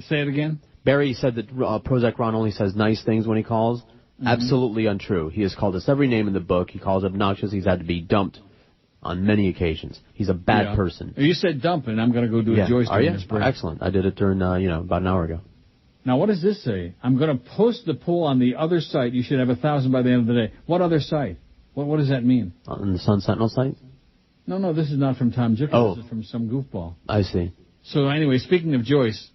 Say it again? Barry said that Prozac Ron only says nice things when he calls. Mm-hmm. Absolutely untrue. He has called us every name in the book. He calls obnoxious. He's had to be dumped on many occasions. He's a bad person. You said dump, and I'm going to go do a Joyce during this break. Excellent. I did it during, about an hour ago. Now, what does this say? I'm going to post the poll on the other site. You should have 1,000 by the end of the day. What other site? What does that mean? On the Sun Sentinel site? No, this is not from Tom Jicka. Oh. This is from some goofball. I see. So, anyway, speaking of Joyce,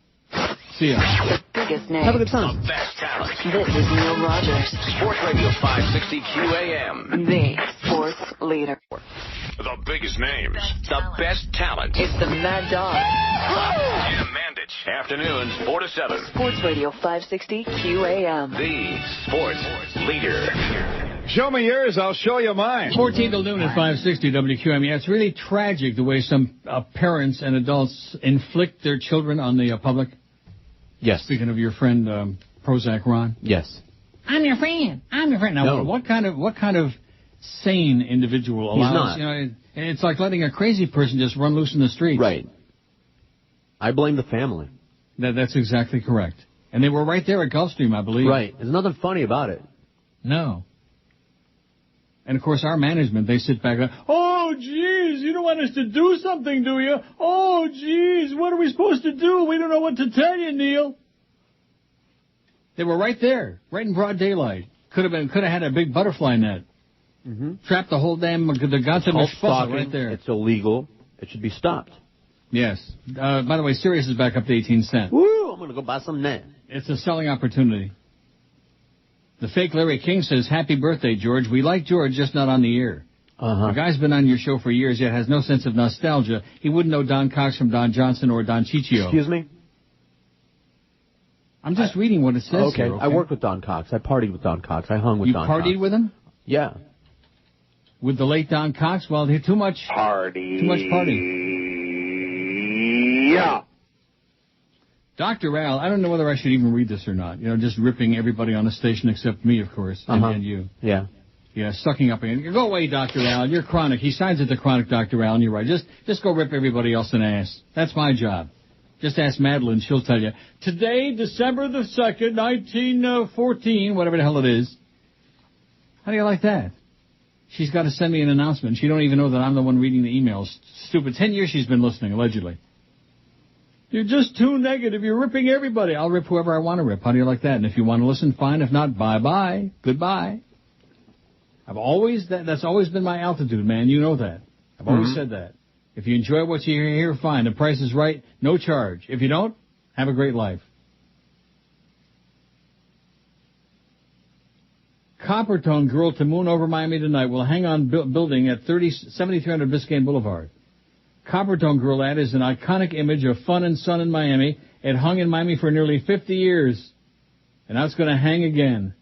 see ya. The biggest name. Have a good time. The best talent. This is Neil Rogers. Sports Radio 560 QAM. The sports leader. The biggest names. The best talent. It's the Mad Dog. Jim Mandich. Afternoons, 4 to 7. Sports Radio 560 QAM. The sports leader. Show me yours, I'll show you mine. 14 till noon at 560 WQAM. Yeah, it's really tragic the way some parents and adults inflict their children on the public. Yes. Speaking of your friend Prozac Ron. Yes. I'm your friend. Now, no. what kind of sane individual allows? He's not. It's like letting a crazy person just run loose in the streets. Right. I blame the family. That's exactly correct. And they were right there at Gulfstream, I believe. Right. There's nothing funny about it. No. And, of course, our management, they sit back and oh, geez, you don't want us to do something, do you? Oh, geez, what are we supposed to do? We don't know what to tell you, Neil. They were right there, right in broad daylight. Could have had a big butterfly net. Mm-hmm. Trapped the whole damn, the goddamn spot right there. It's illegal. It should be stopped. Yes. By the way, Sirius is back up to 18 cents. Woo, I'm going to go buy some net. It's a selling opportunity. The fake Larry King says, happy birthday, George. We like George, just not on the air. Uh-huh. The guy's been on your show for years, yet has no sense of nostalgia. He wouldn't know Don Cox from Don Johnson or Don Ciccio. Excuse me? I'm just reading what it says here, okay? I worked with Don Cox. I partied with Don Cox. I hung with Don Cox. You partied with him? Yeah. With the late Don Cox? Well, too much party. Yeah. Dr. Al, I don't know whether I should even read this or not. Just ripping everybody on the station except me, of course, and you. Yeah. Yeah, sucking up. Go away, Dr. Al. You're chronic. He signs it to chronic, Dr. Al, and you're right. Just go rip everybody else an ass. That's my job. Just ask Madeline. She'll tell you. Today, December the 2nd, 1914, whatever the hell it is. How do you like that? She's got to send me an announcement. She don't even know that I'm the one reading the emails. Stupid. 10 years she's been listening, allegedly. You're just too negative. You're ripping everybody. I'll rip whoever I want to rip. How do you like that? And if you want to listen, fine. If not, bye-bye. Goodbye. That's always been my altitude, man. You know that. I've always said that. If you enjoy what you hear, fine. The price is right. No charge. If you don't, have a great life. Coppertone girl to moon over Miami tonight will hang on building at 7300 Biscayne Boulevard. Coppertone girl ad is an iconic image of fun and sun in Miami. It hung in Miami for nearly 50 years. And now it's going to hang again.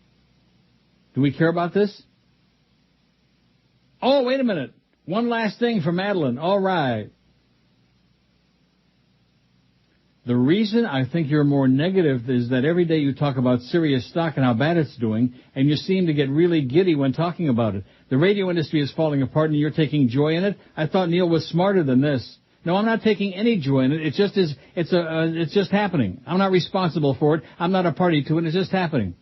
Do we care about this? Oh, wait a minute. One last thing for Madeline. All right. The reason I think you're more negative is that every day you talk about Sirius stock and how bad it's doing, and you seem to get really giddy when talking about it. The radio industry is falling apart, and you're taking joy in it. I thought Neil was smarter than this. No, I'm not taking any joy in it. It just is. It's just happening. I'm not responsible for it. I'm not a party to it. It's just happening.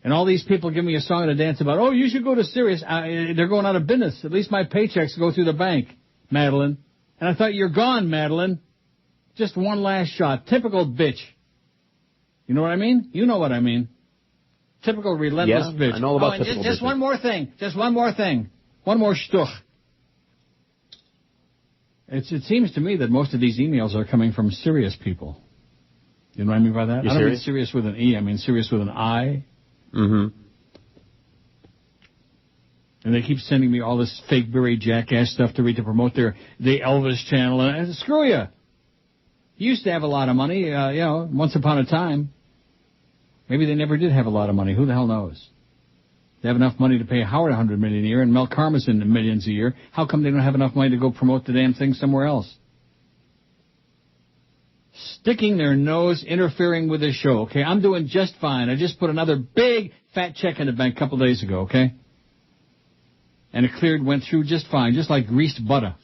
And all these people give me a song and a dance about, oh, you should go to Sirius. They're going out of business. At least my paychecks go through the bank, Madeline. And I thought, you're gone, Madeline. Just one last shot. Typical bitch. You know what I mean? You know what I mean. Typical relentless bitch. I know about typical just bitches. one more thing. Just one more thing. One more shtuch. It seems to me that most of these emails are coming from Sirius people. You know what I mean by that? I don't mean Sirius with an E. I mean Sirius with an I. Mm-hmm. And they keep sending me all this fake buried jackass stuff to read to promote the Elvis channel. And screw you. You used to have a lot of money, once upon a time. Maybe they never did have a lot of money. Who the hell knows? They have enough money to pay Howard $100 million a year and Mel Karmazin millions a year. How come they don't have enough money to go promote the damn thing somewhere else? Sticking their nose, interfering with the show. Okay, I'm doing just fine. I just put another big fat check in the bank a couple days ago. Okay, and it went through just fine, just like greased butter,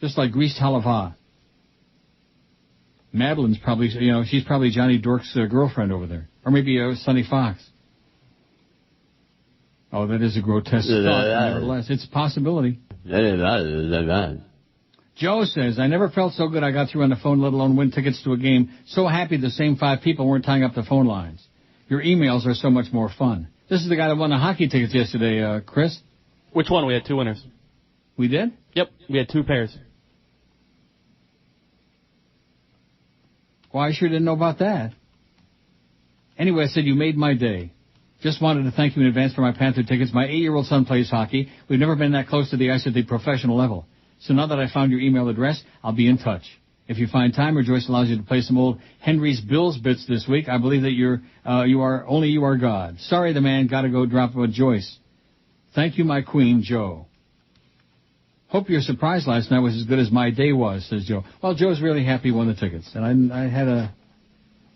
just like greased halava. Madeline's probably, she's probably Johnny Dork's girlfriend over there, or maybe Sonny Fox. Oh, that is a grotesque thought. Nevertheless, it's a possibility. Joe says, I never felt so good I got through on the phone, let alone win tickets to a game. So happy the same 5 people weren't tying up the phone lines. Your emails are so much more fun. This is the guy that won the hockey tickets yesterday, Chris. Which one? We had 2 winners. We did? Yep, we had 2 pairs. Well, I sure didn't know about that. Anyway, I said, you made my day. Just wanted to thank you in advance for my Panther tickets. My 8-year-old son plays hockey. We've never been that close to the ice at the professional level. So now that I found your email address, I'll be in touch. If you find time or Joyce allows you to play some old Henry's Bills bits this week, I believe that you are God. Sorry the man gotta go drop with Joyce. Thank you, my queen, Joe. Hope your surprise last night was as good as my day was, says Joe. Well, Joe's really happy he won the tickets, and I had a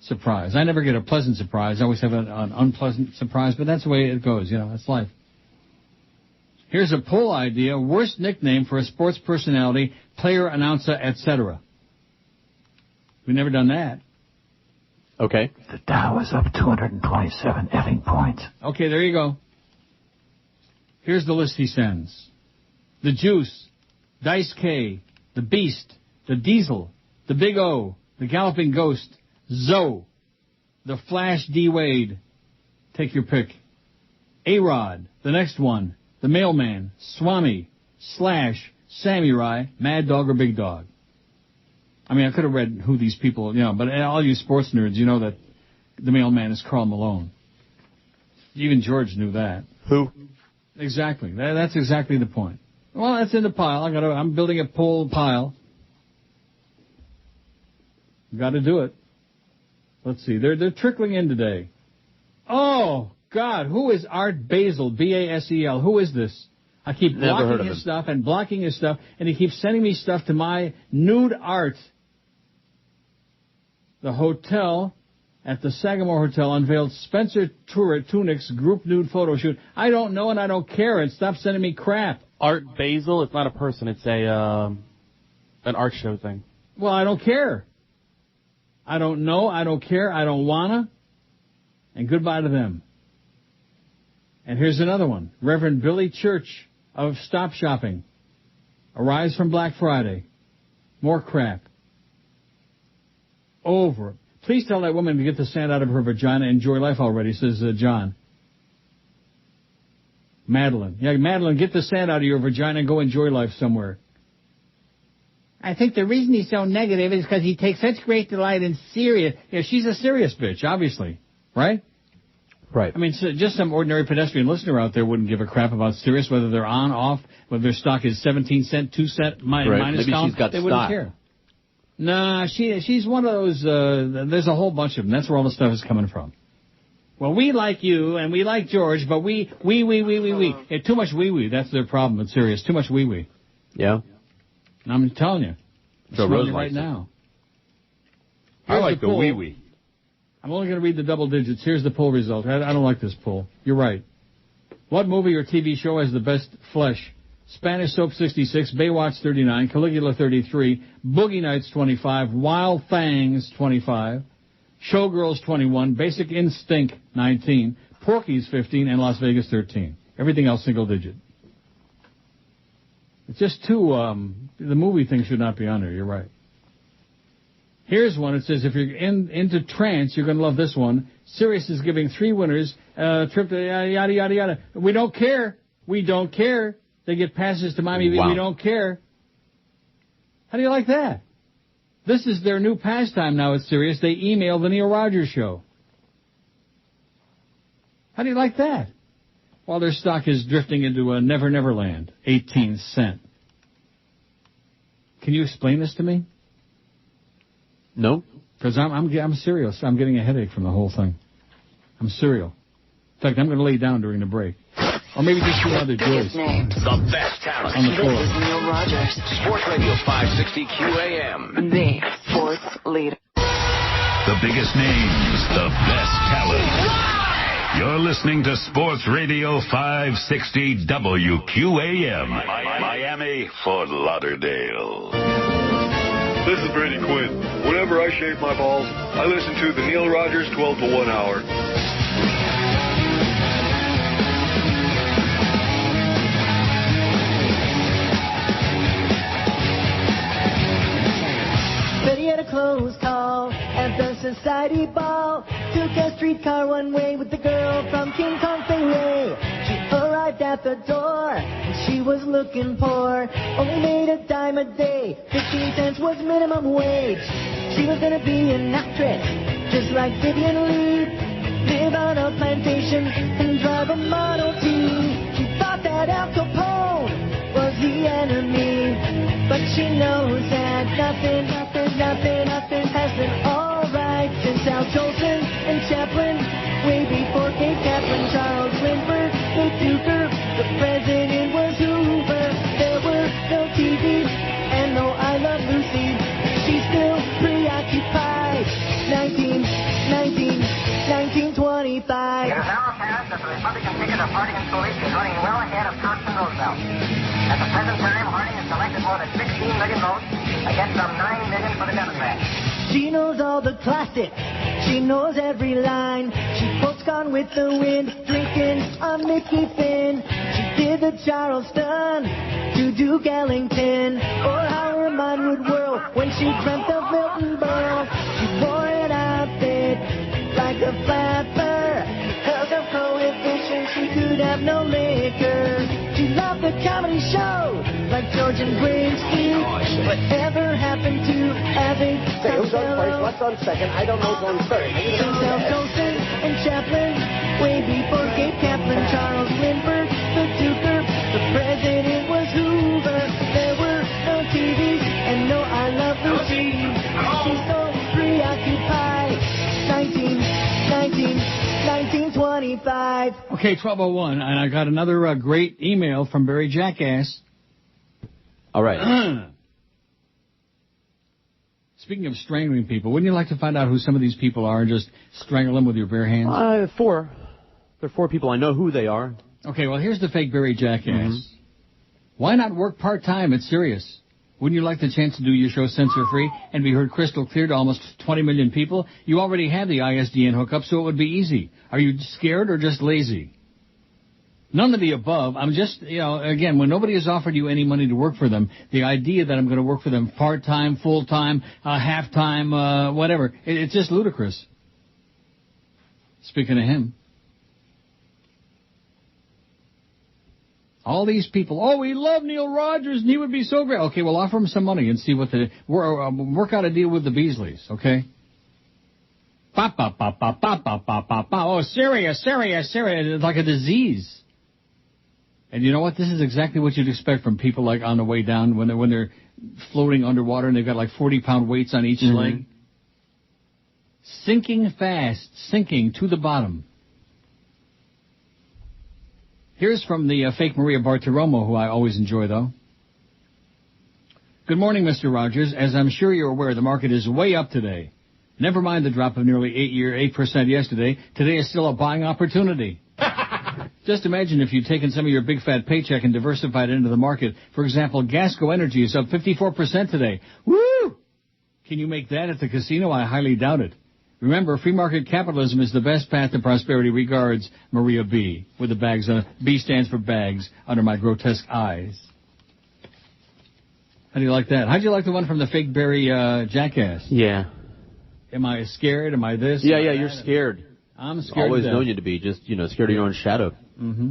surprise. I never get a pleasant surprise. I always have an unpleasant surprise, but that's the way it goes. That's life. Here's a poll idea. Worst nickname for a sports personality, player, announcer, etc. We've never done that. Okay. The Dow is up 227 effing points. Okay, there you go. Here's the list he sends. The Juice, Dice K, the Beast, the Diesel, the Big O, the Galloping Ghost, Zoe, the Flash D. Wade. Take your pick. A-Rod, the next one. The Mailman, Swami, Slash, Samurai, Mad Dog or Big Dog. I mean, I could have read who these people, but all you sports nerds, you know that the Mailman is Karl Malone. Even George knew that. Who? Exactly. That's exactly the point. Well, that's in the pile. I'm building a poll pile. Got to do it. Let's see. They're trickling in today. Oh, God, who is Art Basel, B-A-S-E-L? Who is this? I keep blocking his stuff and blocking his stuff, and he keeps sending me stuff to my nude art. The hotel at the Sagamore Hotel unveiled Spencer Tunic's group nude photo shoot. I don't know and I don't care, and stop sending me crap. Art Basel, it's not a person, it's an art show thing. Well, I don't care. I don't know, I don't care, I don't wanna, and goodbye to them. And here's another one. Reverend Billy Church of Stop Shopping arrives from Black Friday. More crap. Over. Please tell that woman to get the sand out of her vagina and enjoy life already, says John. Madeline. Yeah, Madeline, get the sand out of your vagina and go enjoy life somewhere. I think the reason he's so negative is because he takes such great delight in Sirius. Yeah, she's a serious bitch, obviously. Right? Right. I mean, just some ordinary pedestrian listener out there wouldn't give a crap about Sirius, whether they're on, off, whether their stock is 17 cent, 2 cent, minus Maybe column. She's got they stock. Wouldn't care. Nah, she's one of those, there's a whole bunch of them. That's where all the stuff is coming from. Well, we like you, and we like George, but we. Yeah, too much we. That's their problem at Sirius. Too much we. Yeah. And I'm telling you. So Rose right now. I like the wee. I'm only going to read the double digits. Here's the poll result. I don't like this poll. You're right. What movie or TV show has the best flesh? Spanish Soap 66, Baywatch 39, Caligula 33, Boogie Nights 25, Wild Fangs 25, Showgirls 21, Basic Instinct 19, Porky's 15, and Las Vegas 13. Everything else single digit. It's just too, the movie thing should not be on there. You're right. Here's one. It says, if you're into trance, you're going to love this one. Sirius is giving 3 winners trip to yada, yada, yada. We don't care. We don't care. They get passes to Miami. Wow. We don't care. How do you like that? This is their new pastime now at Sirius. They email the Neil Rogers Show. How do you like that? While their stock is drifting into a never, never land. 18 cents. Can you explain this to me? No. Because I'm serious. I'm getting a headache from the whole thing. I'm serial. In fact, I'm going to lay down during the break. Or maybe just do another Joyce. The best talent. On the floor. This is Neil Rogers. Sports Radio 560 QAM. The sports leader. The biggest names, the best talent. You're listening to Sports Radio 560 WQAM. Miami, Fort Lauderdale. This is Brady Quinn. Whenever I shave my balls, I listen to the Neil Rogers 12 to 1 hour. Betty had a close call at the society ball. Took a streetcar one way with the girl from King Kong Freeway. She arrived at the door and she was looking poor. Only made a dime a day. 15 cents was minimum wage. She was gonna be an actress, just like Vivian Lee. Live on a plantation and drive a Model T. She thought that Al Capone was the enemy, but she knows that nothing has been alright since Al Jolson and Chaplin, way before Kate Kaplan, Charles Lindbergh, the Duker, the president was Hoover. There were no TVs and no I Love Lucy. She's still preoccupied. 1925. It is now apparent that the Republican ticket of Harding and Coolidge is running well ahead of Thompson Roosevelt. At the present time, Harding has collected more than 16 million votes against some 9 million for the Democrats. She knows all the classics. She knows every line. She quotes Gone with the Wind, drinking on Mickey Finn. She did the Charleston to Duke Ellington, or how her mind would whirl when she dreamt of Milton Berle. She wore an outfit like a flapper. Because of prohibition, she could have no liquor. She loved the comedy show like George and Grimsby. Whatever happened to having Say, who's on first? What's on second? I don't know who's on third. Since Al Jolson and Chaplin, way before Kate Kaplan, Charles Lindbergh, the Duker, the president was Hoover. There were no TVs and no I Love Lucy. She's so preoccupied. 1925. Okay, 12:01, and I got another great email from Barry Jackass. All right. Speaking of strangling people, wouldn't you like to find out who some of these people are and just strangle them with your bare hands? 4. There are 4 people. I know who they are. Okay, well, here's the fake Barry Jackass. Mm-hmm. Why not work part-time at Sirius? Wouldn't you like the chance to do your show censor-free and be heard crystal clear to almost 20 million people? You already have the ISDN hookup, so it would be easy. Are you scared or just lazy? None of the above. I'm just, again, when nobody has offered you any money to work for them, the idea that I'm going to work for them part-time, full-time, half-time, whatever, it's just ludicrous. Speaking of him. All these people, we love Neil Rogers and he would be so great. Okay, well, offer him some money and see what work out a deal with the Beasleys, okay? Oh, Sirius, it's like a disease. And you know what? This is exactly what you'd expect from people like on the way down when they're floating underwater and they've got like 40-pound weights on each leg. Sinking fast, sinking to the bottom. Here's from the fake Maria Bartiromo, who I always enjoy, though. Good morning, Mr. Rogers. As I'm sure you're aware, the market is way up today. Never mind the drop of nearly 8% yesterday. Today is still a buying opportunity. Just imagine if you'd taken some of your big fat paycheck and diversified it into the market. For example, Gasco Energy is up 54% today. Woo! Can you make that at the casino? I highly doubt it. Remember, free market capitalism is the best path to prosperity. Regards, Maria B. With the bags on. B stands for bags under my grotesque eyes. How do you like that? How'd you like the one from the fake Barry jackass? Yeah. Am I scared? Am I this? Yeah, you're scared. I'm scared. Always known you to be, just, scared of your own shadow. Mm-hmm.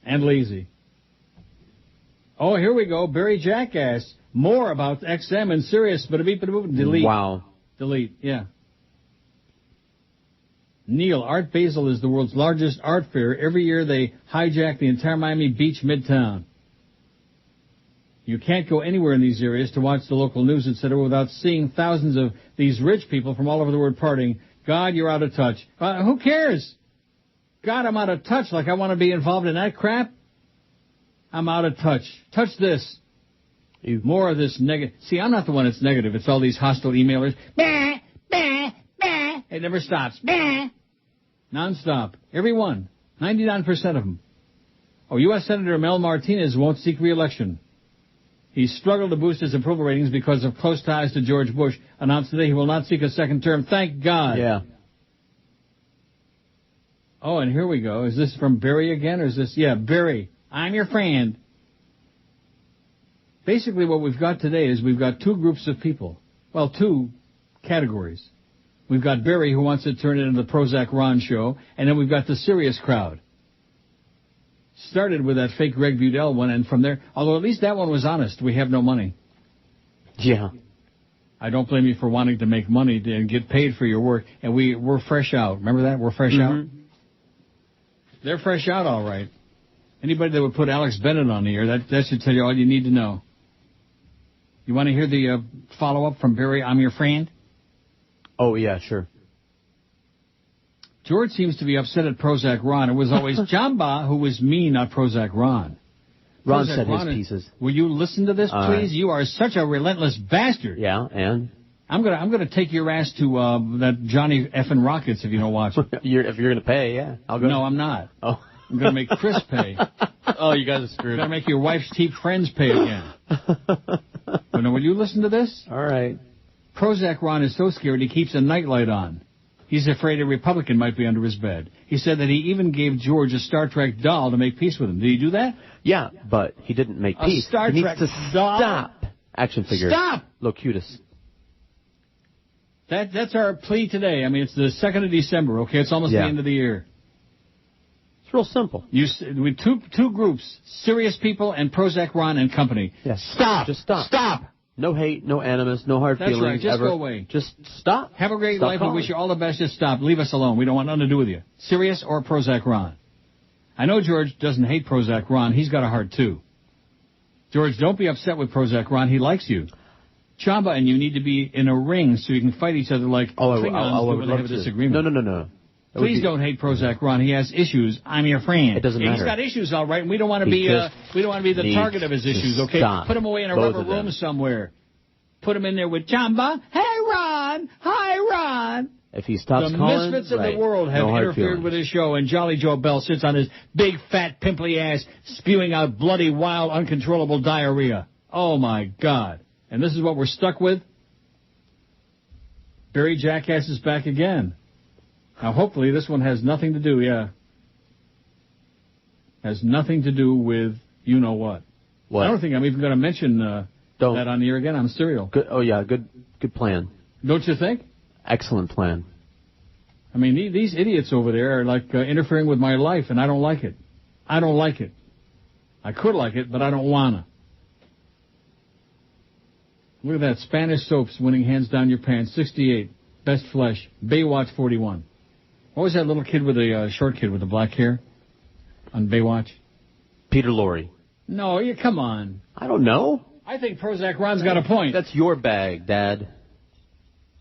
And lazy. Oh, here we go. Barry Jackass. More about XM and Sirius. Delete. Wow. Delete, yeah. Neil, Art Basel is the world's largest art fair. Every year they hijack the entire Miami Beach Midtown. You can't go anywhere in these areas to watch the local news, etc., without seeing thousands of these rich people from all over the world partying. God, you're out of touch. Who cares? God, I'm out of touch. Like I want to be involved in that crap? I'm out of touch. Touch this. More of this negative. See, I'm not the one that's negative. It's all these hostile emailers. Bah, bah, bah. It never stops. Bah. Non-stop. Every one. 99% of them. Oh, U.S. Senator Mel Martinez won't seek re-election. He struggled to boost his approval ratings because of close ties to George Bush. Announced today he will not seek a second term. Thank God. Yeah. Oh, and here we go. Is this from Barry again, or is this... Yeah, Barry. I'm your friend. Basically, what we've got today is we've got two groups of people. Well, two categories. We've got Barry, who wants to turn it into the Prozac Ron show, and then we've got the Sirius crowd. Started with that fake Greg Budell one, and from there, although at least that one was honest, we have no money. Yeah. I don't blame you for wanting to make money and get paid for your work, and we're fresh out. Remember that? We're fresh out? They're fresh out, all right. Anybody that would put Alex Bennett on the air, that should tell you all you need to know. You want to hear the follow-up from Barry, I'm your friend? Oh, yeah, sure. George seems to be upset at Prozac Ron. It was always Jamba who was me, not Prozac Ron. Ron said his pieces. Will you listen to this, please? You are such a relentless bastard. Yeah, and? I'm gonna take your ass to that Johnny Effin' Rockets if you don't watch it. If you're gonna pay, yeah. I'll go. No, I'm not. Oh. I'm gonna make Chris pay. Oh, you guys are screwed. I'm gonna make your wife's cheap friends pay again. But now, will you listen to this? All right. Prozac Ron is so scared he keeps a nightlight on. He's afraid a Republican might be under his bed. He said that he even gave George a Star Trek doll to make peace with him. Did he do that? Yeah, but he didn't make peace. A Star he Trek needs to doll? Stop. Action figure. Stop! Locutus. That's our plea today. I mean, it's the 2nd of December, okay? It's almost the end of the year. It's real simple. With two groups, Sirius people and Prozac Ron and company. Yes. Stop! Just stop. Stop! No hate, no animus, no hard feelings. That's right. Just ever. go away. Just stop. Have a great Stop life. calling. We wish you all the best. Just stop. Leave us alone. We don't want nothing to do with you. Sirius or Prozac Ron. I know George doesn't hate Prozac Ron. He's got a heart, too. George, don't be upset with Prozac Ron. He likes you. Chamba and you need to be in a ring so you can fight each other like Klingons when they have a disagreement. No. Please don't hate Prozac Ron. He has issues. I'm your friend. It doesn't matter. He's got issues, all right, and we don't want to be the target of his issues, okay? Stop. Put him away in a Both rubber room somewhere. Put him in there with Chamba. Hey, Ron. Hi, Ron. If he stops the calling, misfits of the world have interfered with his show, and Jolly Joe Bell sits on his big, fat, pimply ass, spewing out bloody, wild, uncontrollable diarrhea. Oh, my God. And this is what we're stuck with? Barry Jackass is back again. Now, hopefully, this one has nothing to do, has nothing to do with you-know-what. What? I don't think I'm even going to mention that on the air again. I'm serial. Good. Oh, yeah, good plan. Don't you think? Excellent plan. I mean, these idiots over there are like interfering with my life, and I don't like it. I don't like it. I could like it, but I don't wanna. Look at that. Spanish soaps winning hands down your pants. 68. Best flesh. Baywatch 41. What was that little kid with the short kid with the black hair on Baywatch? Peter Lorre. No, come on. I don't know. I think Prozac Ron's got a point. That's your bag, Dad.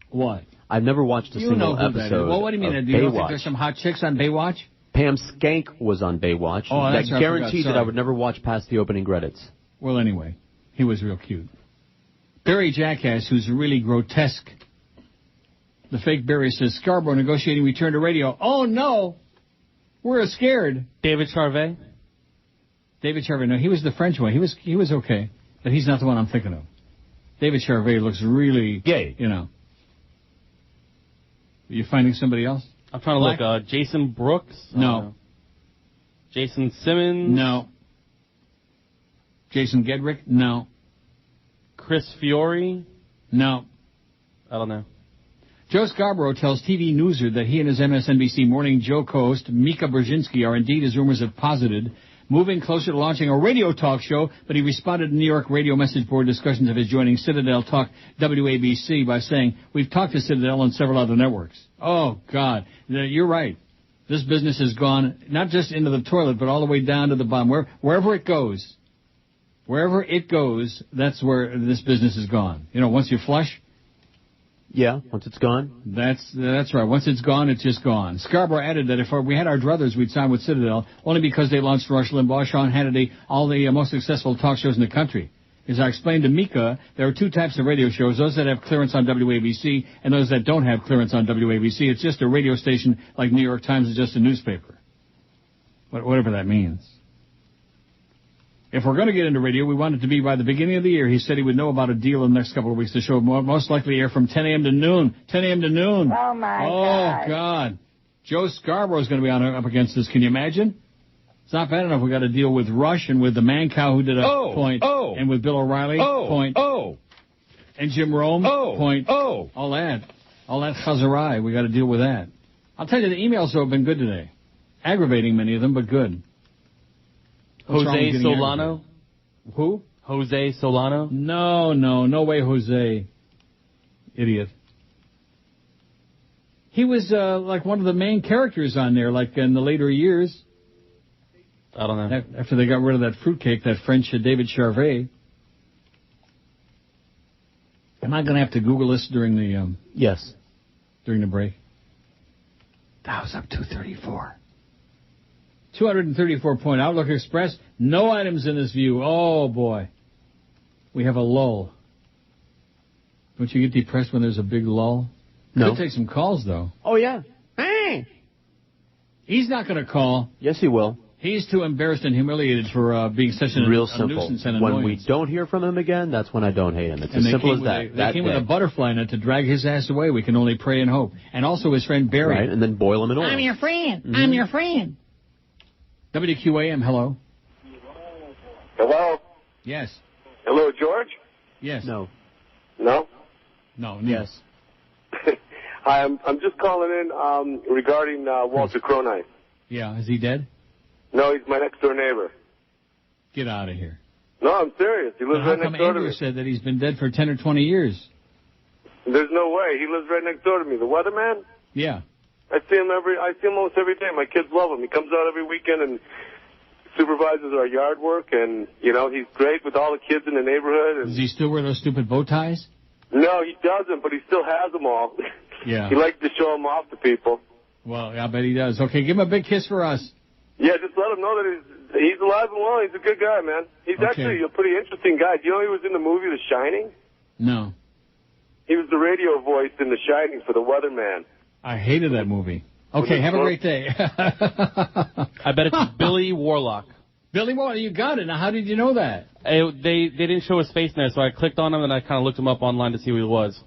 What? I've never watched a single episode. Well, what do you mean? Do you think there's some hot chicks on Baywatch? Pam Skank was on Baywatch. Oh, that's that guaranteed that I would never watch past the opening credits. Well, anyway, he was real cute. Barry Jackass, who's really grotesque. The fake Barry says, Scarborough negotiating return to radio. Oh, no. We're scared. David Charvet? David Charvet. No, he was the French one. He was okay. But he's not the one I'm thinking of. David Charvet looks really gay. You know. Are you finding somebody else? I'm trying to look. Jason Brooks? No. Jason Simmons? No. Jason Gedrick? No. Chris Fiore? No. I don't know. Joe Scarborough tells TV Newser that he and his MSNBC Morning Joe co-host Mika Brzezinski are indeed, as rumors have posited, moving closer to launching a radio talk show, but he responded to New York radio message board discussions of his joining Citadel Talk WABC by saying, we've talked to Citadel and several other networks. Oh, God. You're right. This business has gone not just into the toilet, but all the way down to the bottom. Wherever it goes, that's where this business is gone. You know, once you flush. Yeah, once it's gone. That's right. Once it's gone, it's just gone. Scarborough added that if we had our druthers, we'd sign with Citadel, only because they launched Rush Limbaugh, Sean Hannity, all the most successful talk shows in the country. As I explained to Mika, there are two types of radio shows, those that have clearance on WABC and those that don't have clearance on WABC. It's just a radio station like New York Times is just a newspaper. Whatever that means. If we're going to get into radio, we want it to be by the beginning of the year. He said he would know about a deal in the next couple of weeks. The show would most likely air from 10 a.m. to noon. 10 a.m. to noon. Oh, my God. Oh, God. Joe Scarborough is going to be up against this. Can you imagine? It's not bad enough. We got to deal with Rush and with the man cow who did a point. And with Bill O'Reilly, point. And Jim Rome, point. All that chazarai. We got to deal with that. I'll tell you, the emails have been good today. Aggravating, many of them, but good. Jose Solano? Who? Jose Solano? No way, Jose. Idiot. He was like one of the main characters on there, like in the later years. I don't know. After they got rid of that fruitcake, that French David Charvet. Am I going to have to Google this during the... Yes. During the break? That was up 234. 234-point Outlook Express. No items in this view. Oh, boy. We have a lull. Don't you get depressed when there's a big lull? No. Could take some calls, though. Oh, yeah. He's not going to call. Yes, he will. He's too embarrassed and humiliated for being such a nuisance and annoyance. When we don't hear from him again, that's when I don't hate him. It's as simple as that. They came with a butterfly net to drag his ass away. We can only pray and hope. And also his friend Barry. Right, and then boil him in oil. I'm your friend. Mm-hmm. I'm your friend. WQAM, hello. Hello? Yes. Hello, George? Yes. No? No. Yes. Hi, I'm just calling in regarding Walter Cronkite. Yeah, is he dead? No, he's my next-door neighbor. Get out of here. No, I'm serious. He lives right next door to me. Andrew said that he's been dead for 10 or 20 years? There's no way. He lives right next door to me. The weatherman? Yeah. I see him almost every day. My kids love him. He comes out every weekend and supervises our yard work, and, you know, he's great with all the kids in the neighborhood. And does he still wear those stupid bow ties? No, he doesn't, but he still has them all. Yeah. He likes to show them off to people. Well, I bet he does. Okay, give him a big kiss for us. Yeah, just let him know that he's alive and well. He's a good guy, man. He's actually a pretty interesting guy. Do you know he was in the movie The Shining? No. He was the radio voice in The Shining for the weatherman. I hated that movie. Okay, have a great day. I bet it's Billy Warlock. Billy Warlock, you got it. Now, how did you know that? They didn't show his face in there, so I clicked on him and I kind of looked him up online to see who he was.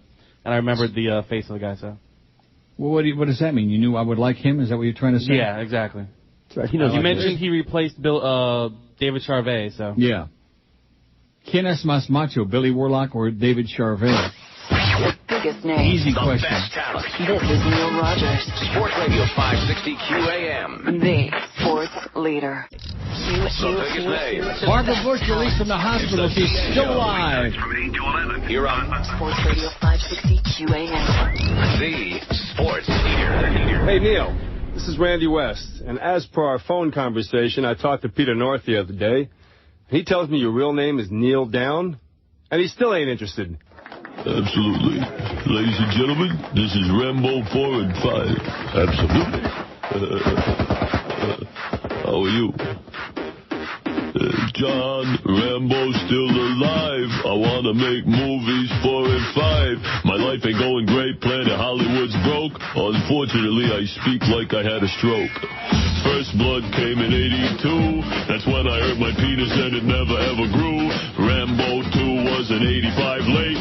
And I remembered the face of the guy, so. Well, what does that mean? You knew I would like him? Is that what you're trying to say? Yeah, exactly. That's right. He knows. You mentioned he replaced David Charvet, so. Yeah. ¿Quién es más macho, Billy Warlock or David Charvet? Biggest name. Easy the question. Best talent. This is Neil Rogers. Sports Radio 560 QAM. The sports leader. The biggest name. Barbara Bush released from the hospital. She's still alive. You're on Sports Radio 560 QAM. the sports leader. Hey, Neil. This is Randy West. And as per our phone conversation, I talked to Peter North the other day. He tells me your real name is Neil Down, and he still ain't interested. Absolutely. Ladies and gentlemen, this is Rambo 4 and 5. Absolutely. How are you? John, Rambo's still alive. I want to make movies 4 and 5. My life ain't going great. Planet Hollywood's broke. Unfortunately, I speak like I had a stroke. First blood came in 82. That's when I hurt my penis and it never ever grew. Rambo 2 was in 85 late.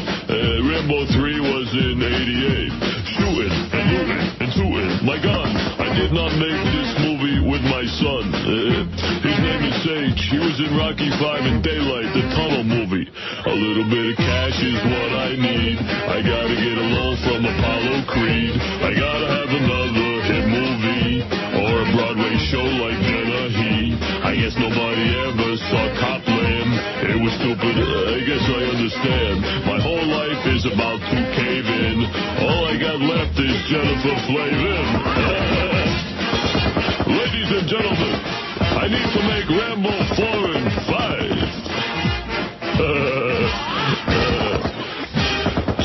Rambo 3 was in 88. Shoot it and move it and shoot it. My God, I did not make this movie with with my son. His name is Sage. He was in Rocky V and Daylight, the tunnel movie. A little bit of cash is what I need. I gotta get a loan from Apollo Creed. I gotta have another hit movie or a Broadway show like Dennehy. I guess nobody ever saw Copland. It was stupid. I guess I understand. My whole life is about to cave in. All I got left is Jennifer Flavin. Ladies and gentlemen, I need to make Rambo 4 and 5.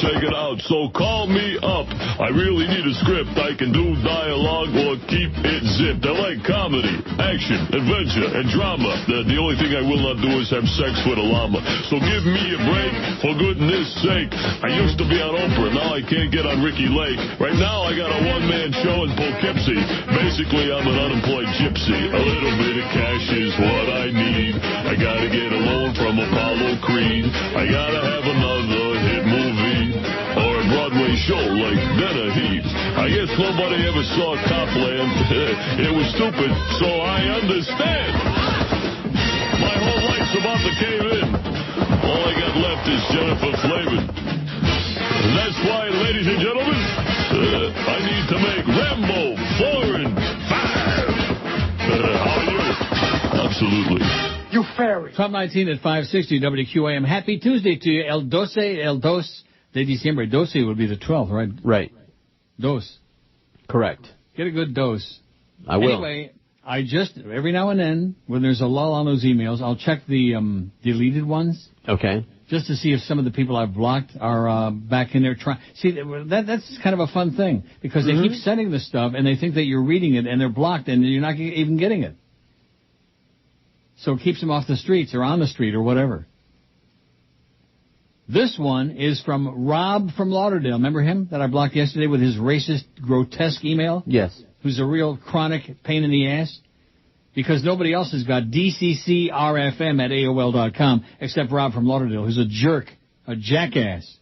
Check it out. So call me up. I really need a script. I can do dialogue or keep it zipped. I like comedy, action, adventure, and drama. The only thing I will not do is have sex with a llama. So give me a break, for goodness sake. I used to be on Oprah. Now I can't get on Ricky Lake. Right now I got a one-man show in Poughkeepsie. Basically, I'm an unemployed gypsy. A little bit of cash is what I need. I gotta get a loan from Apollo Creed. I gotta have another hit movie or a Broadway show like Dennehy. I guess nobody ever saw Copland. It was stupid, so I understand. My whole life's about to cave in. All I got left is Jennifer Flavin. And that's why, ladies and gentlemen, I need to make Rambo 4 and 5. How are you? Absolutely. You fairy. Top 19 at 560 WQAM. Happy Tuesday to you. El Dos de Diciembre. Doce would be the 12th, right? Right. Dos. Correct. Get a good dose. I will. Anyway, I just, every now and then, when there's a lull on those emails, I'll check the deleted ones. Okay. Just to see if some of the people I've blocked are back in there trying. See, that's kind of a fun thing, because they keep sending this stuff, and they think that you're reading it, and they're blocked, and you're not even getting it. So it keeps them off the streets, or on the street, or whatever. This one is from Rob from Lauderdale. Remember him that I blocked yesterday with his racist, grotesque email? Yes. Who's a real chronic pain in the ass? Because nobody else has got dccrfm@aol.com except Rob from Lauderdale, who's a jerk, a jackass.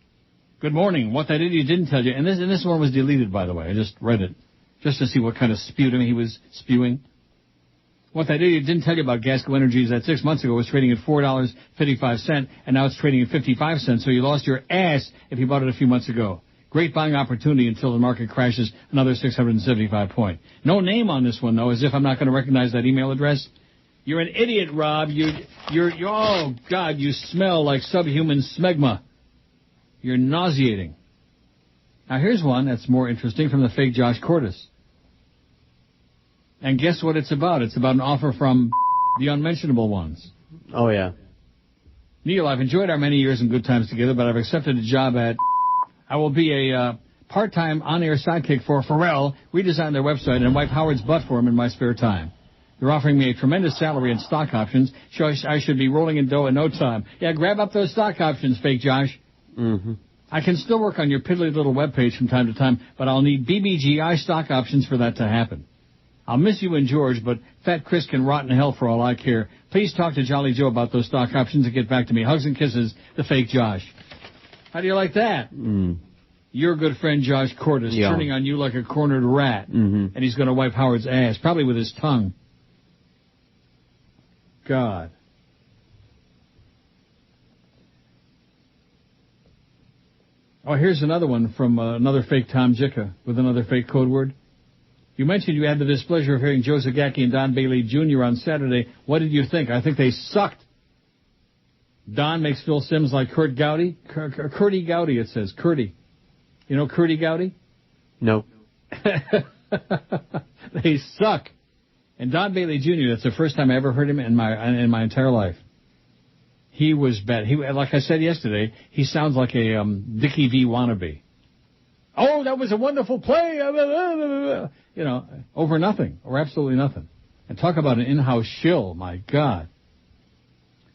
Good morning. What that idiot didn't tell you. And this one was deleted, by the way. I just read it just to see what kind of sputum he was spewing. What that idiot didn't tell you about Gasco Energy is that 6 months ago it was trading at $4.55, and now it's trading at 55 cents, so you lost your ass if you bought it a few months ago. Great buying opportunity until the market crashes another 675 points. No name on this one, though, as if I'm not going to recognize that email address. You're an idiot, Rob. You're oh, God, you smell like subhuman smegma. You're nauseating. Now, here's one that's more interesting from the fake Josh Cordes. And guess what it's about? It's about an offer from the unmentionable ones. Oh, yeah. Neil, I've enjoyed our many years and good times together, but I've accepted a job at... I will be a part-time on-air sidekick for Pharrell, redesign their website, and wipe Howard's butt for him in my spare time. They're offering me a tremendous salary and stock options, so I should be rolling in dough in no time. Yeah, grab up those stock options, fake Josh. Mm-hmm. I can still work on your piddly little webpage from time to time, but I'll need BBGI stock options for that to happen. I'll miss you and George, but Fat Chris can rot in hell for all I care. Please talk to Jolly Joe about those stock options and get back to me. Hugs and kisses, the fake Josh. How do you like that? Your good friend Josh Cordes turning on you like a cornered rat, and he's going to wipe Howard's ass, probably with his tongue. God. Oh, here's another one from another fake Tom Jicka with another fake code word. You mentioned you had the displeasure of hearing Joe Zagacki and Don Bailey Jr. on Saturday. What did you think? I think they sucked. Don makes Phil Simms like Kurt Gowdy. Curdy Gowdy, it says. Curdy. You know Curdy Gowdy? No. They suck. And Don Bailey Jr., that's the first time I ever heard him in my entire life. He was bad. Like I said yesterday, he sounds like a Dickie V wannabe. Oh, that was a wonderful play. You know, over nothing, or absolutely nothing. And talk about an in-house shill, my God.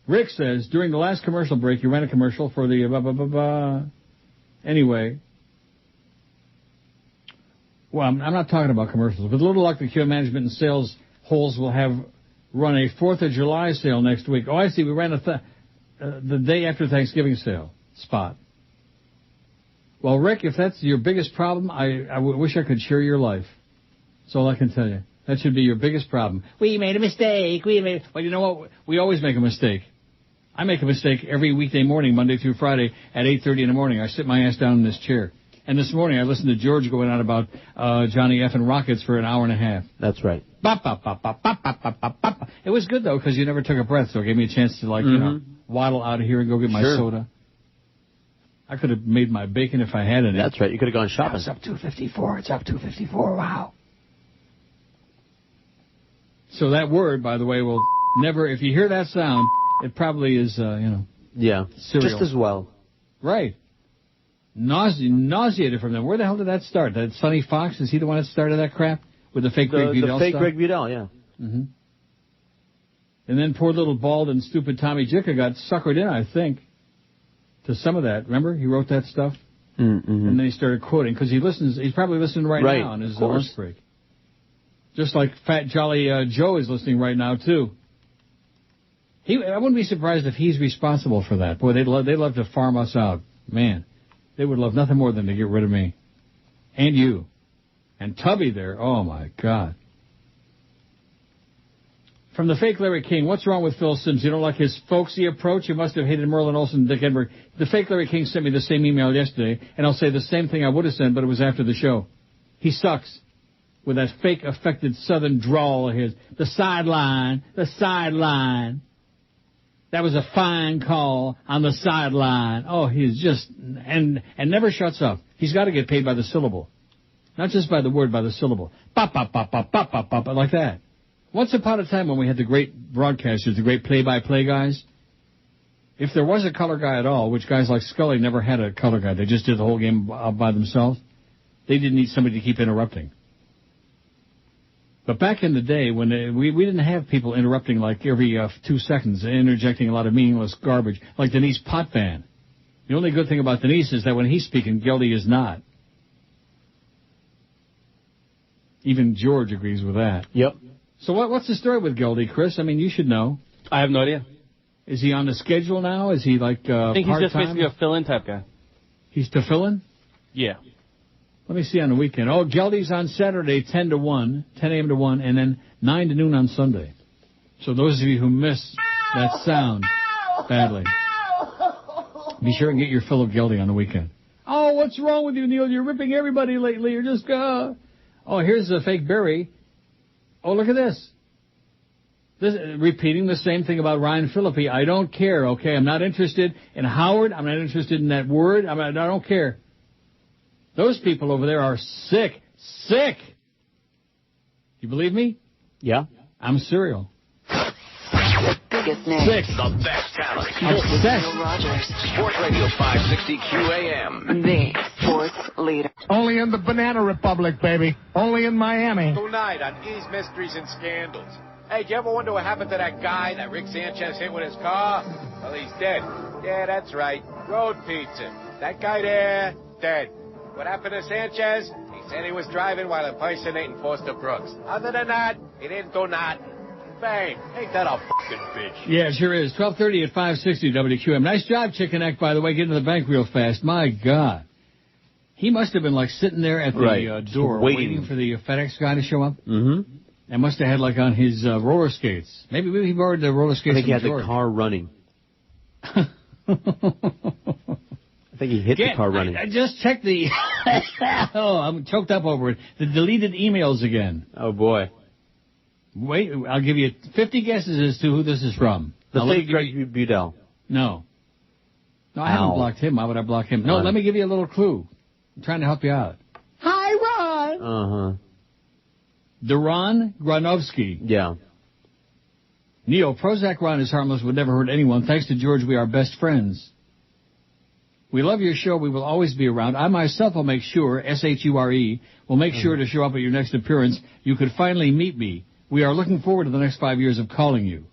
Rick says, during the last commercial break, you ran a commercial for the Anyway. Well, I'm not talking about commercials. With a little luck, the QM Management and Sales Holes will have run a 4th of July sale next week. Oh, I see. We ran the day after Thanksgiving sale spot. Well, Rick, if that's your biggest problem, I wish I could share your life. That's all I can tell you. That should be your biggest problem. We made a mistake. Well, you know what? We always make a mistake. I make a mistake every weekday morning, Monday through Friday, at 8:30 in the morning. I sit my ass down in this chair. And this morning I listened to George going on about Johnny F. and Rockets for an hour and a half. That's right. Bop, bop, bop, bop, bop, bop, bop, bop, bop. It was good, though, because you never took a breath, so it gave me a chance to, waddle out of here and go get my soda. I could have made my bacon if I had any. That's right. You could have gone shopping. It's up 254. It's up 254. Wow. So that word, by the way, will never, if you hear that sound, it probably is, Yeah, cereal. just as well. Right. Nauseated from them. Where the hell did that start? That Sonny Fox? Is he the one that started that crap? With the fake Greg Budell The fake stuff? Greg Budell, yeah. Mm-hmm. And then poor little bald and stupid Tommy Jicka got suckered in, I think, to some of that. Remember? He wrote that stuff? Mm-hmm. And then he started quoting, because he's probably listening right now on his lunch break. Just like Fat Jolly Joe is listening right now, too. I wouldn't be surprised if he's responsible for that. Boy, they'd love to farm us out. Man, they would love nothing more than to get rid of me. And you. And Tubby there, oh my God. From the fake Larry King, what's wrong with Phil Simms? You don't like his folksy approach? You must have hated Merlin Olsen and Dick Enberg. The fake Larry King sent me the same email yesterday, and I'll say the same thing I would have sent, but it was after the show. He sucks. With that fake affected southern drawl of his. The sideline. That was a fine call on the sideline. Oh, he's just, and never shuts up. He's got to get paid by the syllable. Not just by the word, by the syllable. Pop, pop, pop, pop, pop, pop, pop, like that. Once upon a time when we had the great broadcasters, the great play-by-play guys, if there was a color guy at all, which guys like Scully never had a color guy, they just did the whole game by themselves, they didn't need somebody to keep interrupting. But back in the day, when we didn't have people interrupting like every 2 seconds, interjecting a lot of meaningless garbage, like Denise Potvin. The only good thing about Denise is that when he's speaking, Geldy is not. Even George agrees with that. Yep. So what's the story with Geldy, Chris? I mean, you should know. I have no idea. Is he on the schedule now? Is he like part-time? I think he's just basically a fill-in type guy. He's to fill-in? Yeah. Let me see on the weekend. Oh, Geldy's on Saturday, 10 a.m. to 1, and then 9 to noon on Sunday. So those of you who miss that sound badly, be sure and get your fill of Geldy on the weekend. Oh, what's wrong with you, Neil? You're ripping everybody lately. You're just, Oh, here's the fake Barry. Oh, look at this. Repeating the same thing about Ryan Phillippe. I don't care, okay? I'm not interested in Howard. I'm not interested in that word. I don't care. Those people over there are sick. Sick! You believe me? Yeah. I'm serial. Biggest name. Sick. The best talent. Obsessed. Neil Rogers. Sports Radio 560 QAM. The sports leader. Only in the Banana Republic, baby. Only in Miami. Tonight on E's Mysteries and Scandals. Hey, did you ever wonder what happened to that guy that Rick Sanchez hit with his car? Well, he's dead. Yeah, that's right. Road pizza. That guy there, dead. What happened to Sanchez? He said he was driving while impersonating Foster Brooks. Other than that, he didn't do nothing. Fame. Ain't that a fucking bitch? Yeah, it sure is. 12:30 at 560 WQAM. Nice job, Chicken Neck, by the way, getting to the bank real fast. My God. He must have been like sitting there at the door waiting for the FedEx guy to show up. Mm-hmm. And must have had like on his roller skates. Maybe he borrowed the roller skates. I think he had George. the car running. I think he hit the car running. I just checked the... oh, I'm choked up over it. The deleted emails again. Oh, boy. Wait, I'll give you 50 guesses as to who this is from. The fake Greg Budell. No. No, I haven't blocked him. Why would I block him? No, let me give you a little clue. I'm trying to help you out. Hi, Ron. Uh-huh. Duran Granovsky. Yeah. Neil, Prozac Ron is harmless, would never hurt anyone. Thanks to George, we are best friends. We love your show. We will always be around. I myself will make sure, S-H-U-R-E, will make sure to show up at your next appearance. You could finally meet me. We are looking forward to the next 5 years of calling you.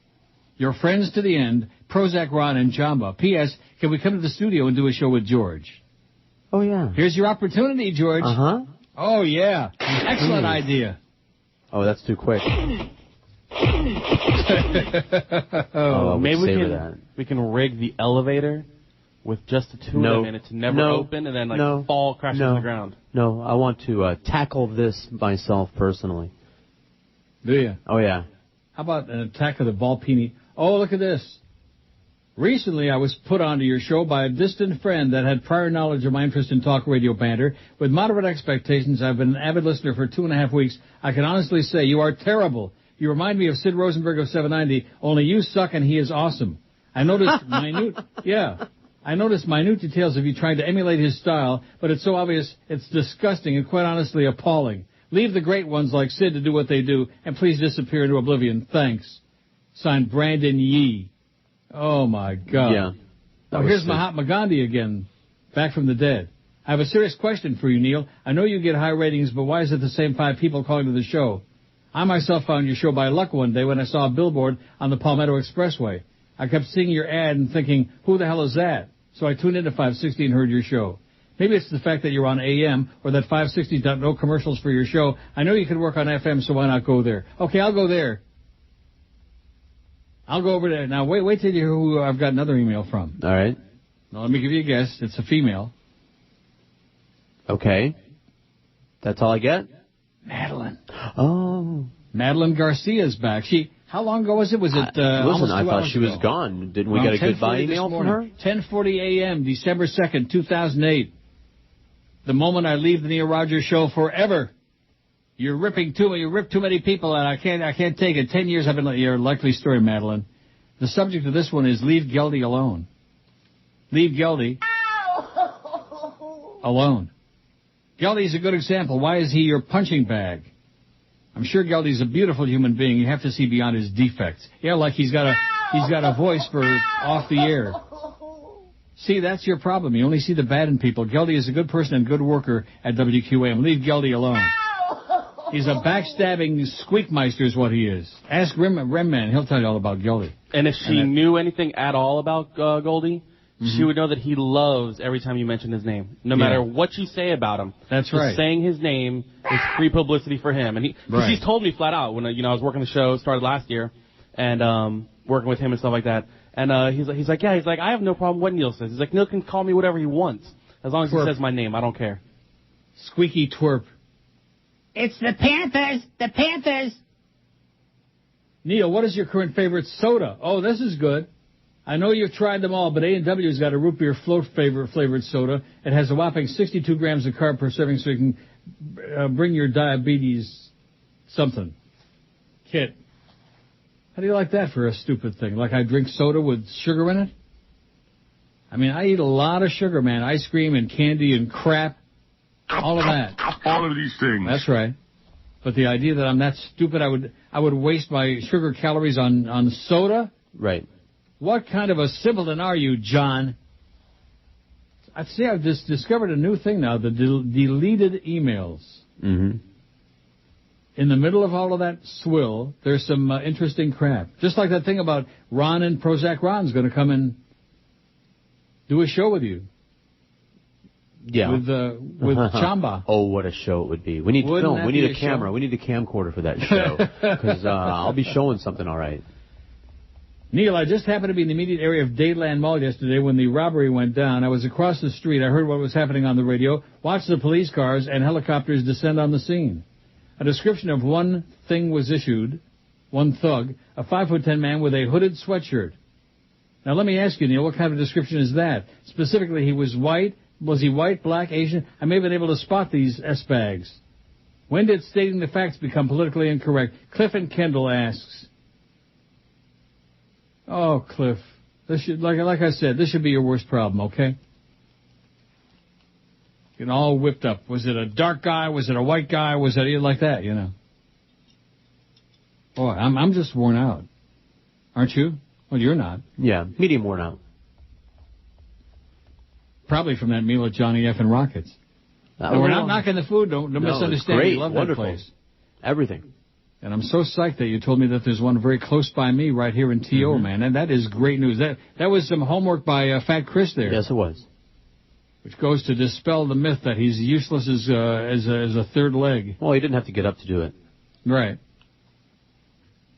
Your friends to the end, Prozac Ron and Jamba. P.S. Can we come to the studio and do a show with George? Oh, yeah. Here's your opportunity, George. Uh-huh. Oh, yeah. Excellent idea. Oh, that's too quick. Maybe we can rig the elevator with just the two of them, and it's never open, and then crashes to the ground. No, I want to tackle this myself personally. Do you? Oh, yeah. How about an attack of the Volpini? Oh, look at this. Recently, I was put onto your show by a distant friend that had prior knowledge of my interest in talk radio banter. With moderate expectations, I've been an avid listener for 2.5 weeks. I can honestly say you are terrible. You remind me of Sid Rosenberg of 790, only you suck and he is awesome. I noticed minute details of you trying to emulate his style, but it's so obvious it's disgusting and quite honestly appalling. Leave the great ones like Sid to do what they do, and please disappear into oblivion. Thanks. Signed, Brandon Yee. Oh, my God. Yeah. Oh, here's Mahatma Gandhi again, back from the dead. I have a serious question for you, Neil. I know you get high ratings, but why is it the same 5 people calling to the show? I myself found your show by luck one day when I saw a billboard on the Palmetto Expressway. I kept seeing your ad and thinking, who the hell is that? So I tuned into 560 and heard your show. Maybe it's the fact that you're on AM or that 560's got no commercials for your show. I know you can work on FM, so why not go there? Okay, I'll go there. I'll go over there. Now, wait till you hear who I've got another email from. All right. Now, let me give you a guess. It's a female. Okay. That's all I get? Madeline. Oh. Madeline Garcia's back. How long ago was it? Was it listen, I thought she was gone. Didn't we get a goodbye email from her? 10:40 a.m., December 2nd, 2008. The moment I leave the Neil Rogers show forever. You rip too many people, and I can't take it. 10 years I've been your likely story, Madeline. The subject of this one is leave Geldy alone. Leave Geldy alone. Geldy's a good example. Why is he your punching bag? I'm sure Geldy's a beautiful human being. You have to see beyond his defects. Yeah, like he's got a voice for off the air. See, that's your problem. You only see the bad in people. Geldy is a good person and good worker at WQAM. Leave Geldy alone. He's a backstabbing squeakmeister is what he is. Ask Remman. He'll tell you all about Geldy. And if she knew anything at all about Goldie, she would know that he loves every time you mention his name. No matter what you say about him. That's right. Just saying his name is free publicity for him. And he's told me flat out when I was working the show, started last year, and working with him and stuff like that. And he's like, I have no problem what Neil says. He's like, Neil can call me whatever he wants. As long as he says my name, I don't care. Squeaky twerp. It's the Panthers! The Panthers! Neil, what is your current favorite soda? Oh, this is good. I know you've tried them all, but A&W's got a root beer float flavored soda. It has a whopping 62 grams of carb per serving, so you can bring your diabetes something. Kit. How do you like that for a stupid thing? Like I drink soda with sugar in it? I mean, I eat a lot of sugar, man. Ice cream and candy and crap. All of that. All of these things. That's right. But the idea that I'm that stupid, I would waste my sugar calories on soda? Right. What kind of a simpleton are you, John? I've just discovered a new thing now, the deleted emails. Mm-hmm. In the middle of all of that swill, there's some interesting crap. Just like that thing about Ron and Prozac Ron's going to come and do a show with you. Yeah. With Chamba. Oh, what a show it would be. We need film. We need a camera. Show? We need a camcorder for that show. Because I'll be showing something all right. Neil, I just happened to be in the immediate area of Dayland Mall yesterday when the robbery went down. I was across the street. I heard what was happening on the radio, watched the police cars and helicopters descend on the scene. A description of one thing was issued, one thug, a 5'10" man with a hooded sweatshirt. Now let me ask you, Neil, what kind of description is that? Specifically, he was white. Was he white, black, Asian? I may have been able to spot these S-bags. When did stating the facts become politically incorrect? Cliff and Kendall asks. Oh, Cliff. This should, like I said, this should be your worst problem, okay? Getting all whipped up. Was it a dark guy? Was it a white guy? Was it like that, you know? Boy, I'm just worn out. Aren't you? Well, you're not. Yeah, medium worn out. Probably from that meal at Johnny F. and Rockets. We're not knocking the food. Don't misunderstand. Great. We love Wonderful. that place. Everything. And I'm so psyched that you told me that there's one very close by me right here in T.O., man. And that is great news. That was some homework by Fat Chris there. Yes, it was. Which goes to dispel the myth that he's useless as a third leg. Well, he didn't have to get up to do it. Right.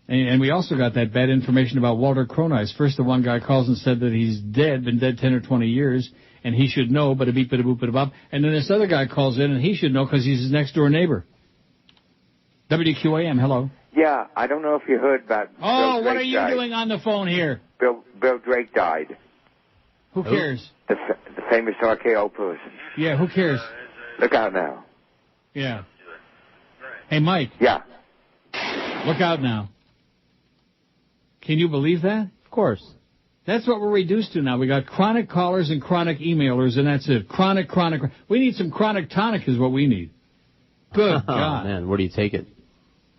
And we also got that bad information about Walter Cronkite. First, the one guy calls and said that he's dead, been dead 10 or 20 years, and he should know, but a beep, but a boop, but a bop. And then this other guy calls in, and he should know because he's his next-door neighbor. WQAM, hello. Yeah, I don't know if you heard about. Oh, what are you doing on the phone here? Bill Drake died. Who cares? The famous RKO person. Yeah, who cares? Look out now. Yeah. Hey, Mike. Yeah. Look out now. Can you believe that? Of course. That's what we're reduced to now. We got chronic callers and chronic emailers, and that's it. Chronic. We need some chronic tonic is what we need. Good God. Oh, man, where do you take it?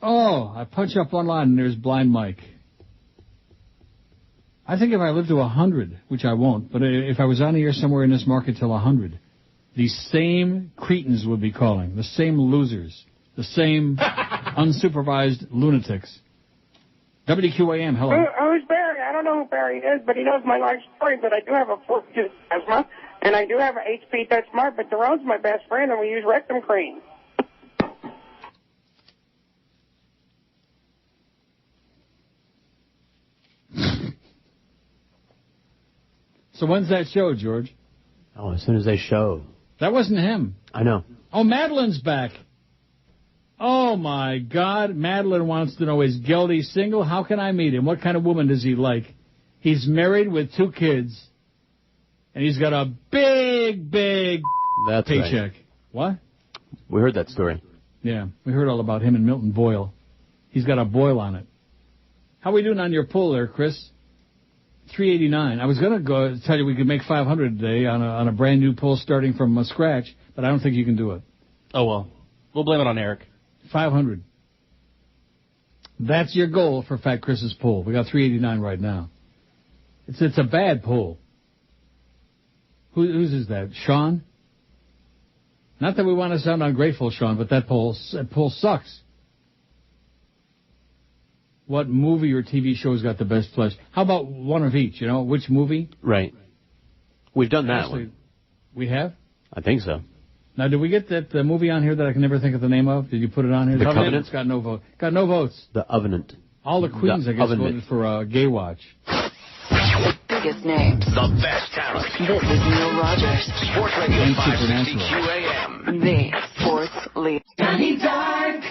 Oh, I punch up one line, and there's Blind Mike. I think if I live to 100, which I won't, but if I was on the air somewhere in this market till 100, these same cretins would be calling, the same losers, the same unsupervised lunatics. WQAM, hello. Who's Barry? I don't know who Barry is, but he knows my life story, but I do have a 4-tooth asthma, and I do have an HP Touch Smart, but Daron's my best friend, and we use rectum cream. So when's that show, George? Oh, as soon as they show. That wasn't him. I know. Oh, Madeline's back. Oh, my God. Madeline wants to know, is Geldy single? How can I meet him? What kind of woman does he like? He's married with 2 kids, and he's got a big That's paycheck. Right. What? We heard that story. Yeah, we heard all about him and Milton Boyle. He's got a boil on it. How we doing on your pool there, Chris? 389. I was going to go tell you we could make 500 today on a brand new poll starting from scratch, but I don't think you can do it. Oh, well. We'll blame it on Eric. 500. That's your goal for Fat Chris's poll. We got 389 right now. It's a bad poll. Whose is that? Sean? Not that we want to sound ungrateful, Sean, but that poll sucks. What movie or TV show's got the best flesh? How about one of each, you know? Which movie? Right. We've done that one. We have? I think so. Now, did we get that movie on here that I can never think of the name of? Did you put it on here? The Covenant? It's got no vote. Got no votes. The Ovenant. All the queens, I guess, voted for Gay Watch. The biggest names. The best talent. This is Neil Rogers. Sports Radio 560 QAM. The sports leader. Johnny Dark.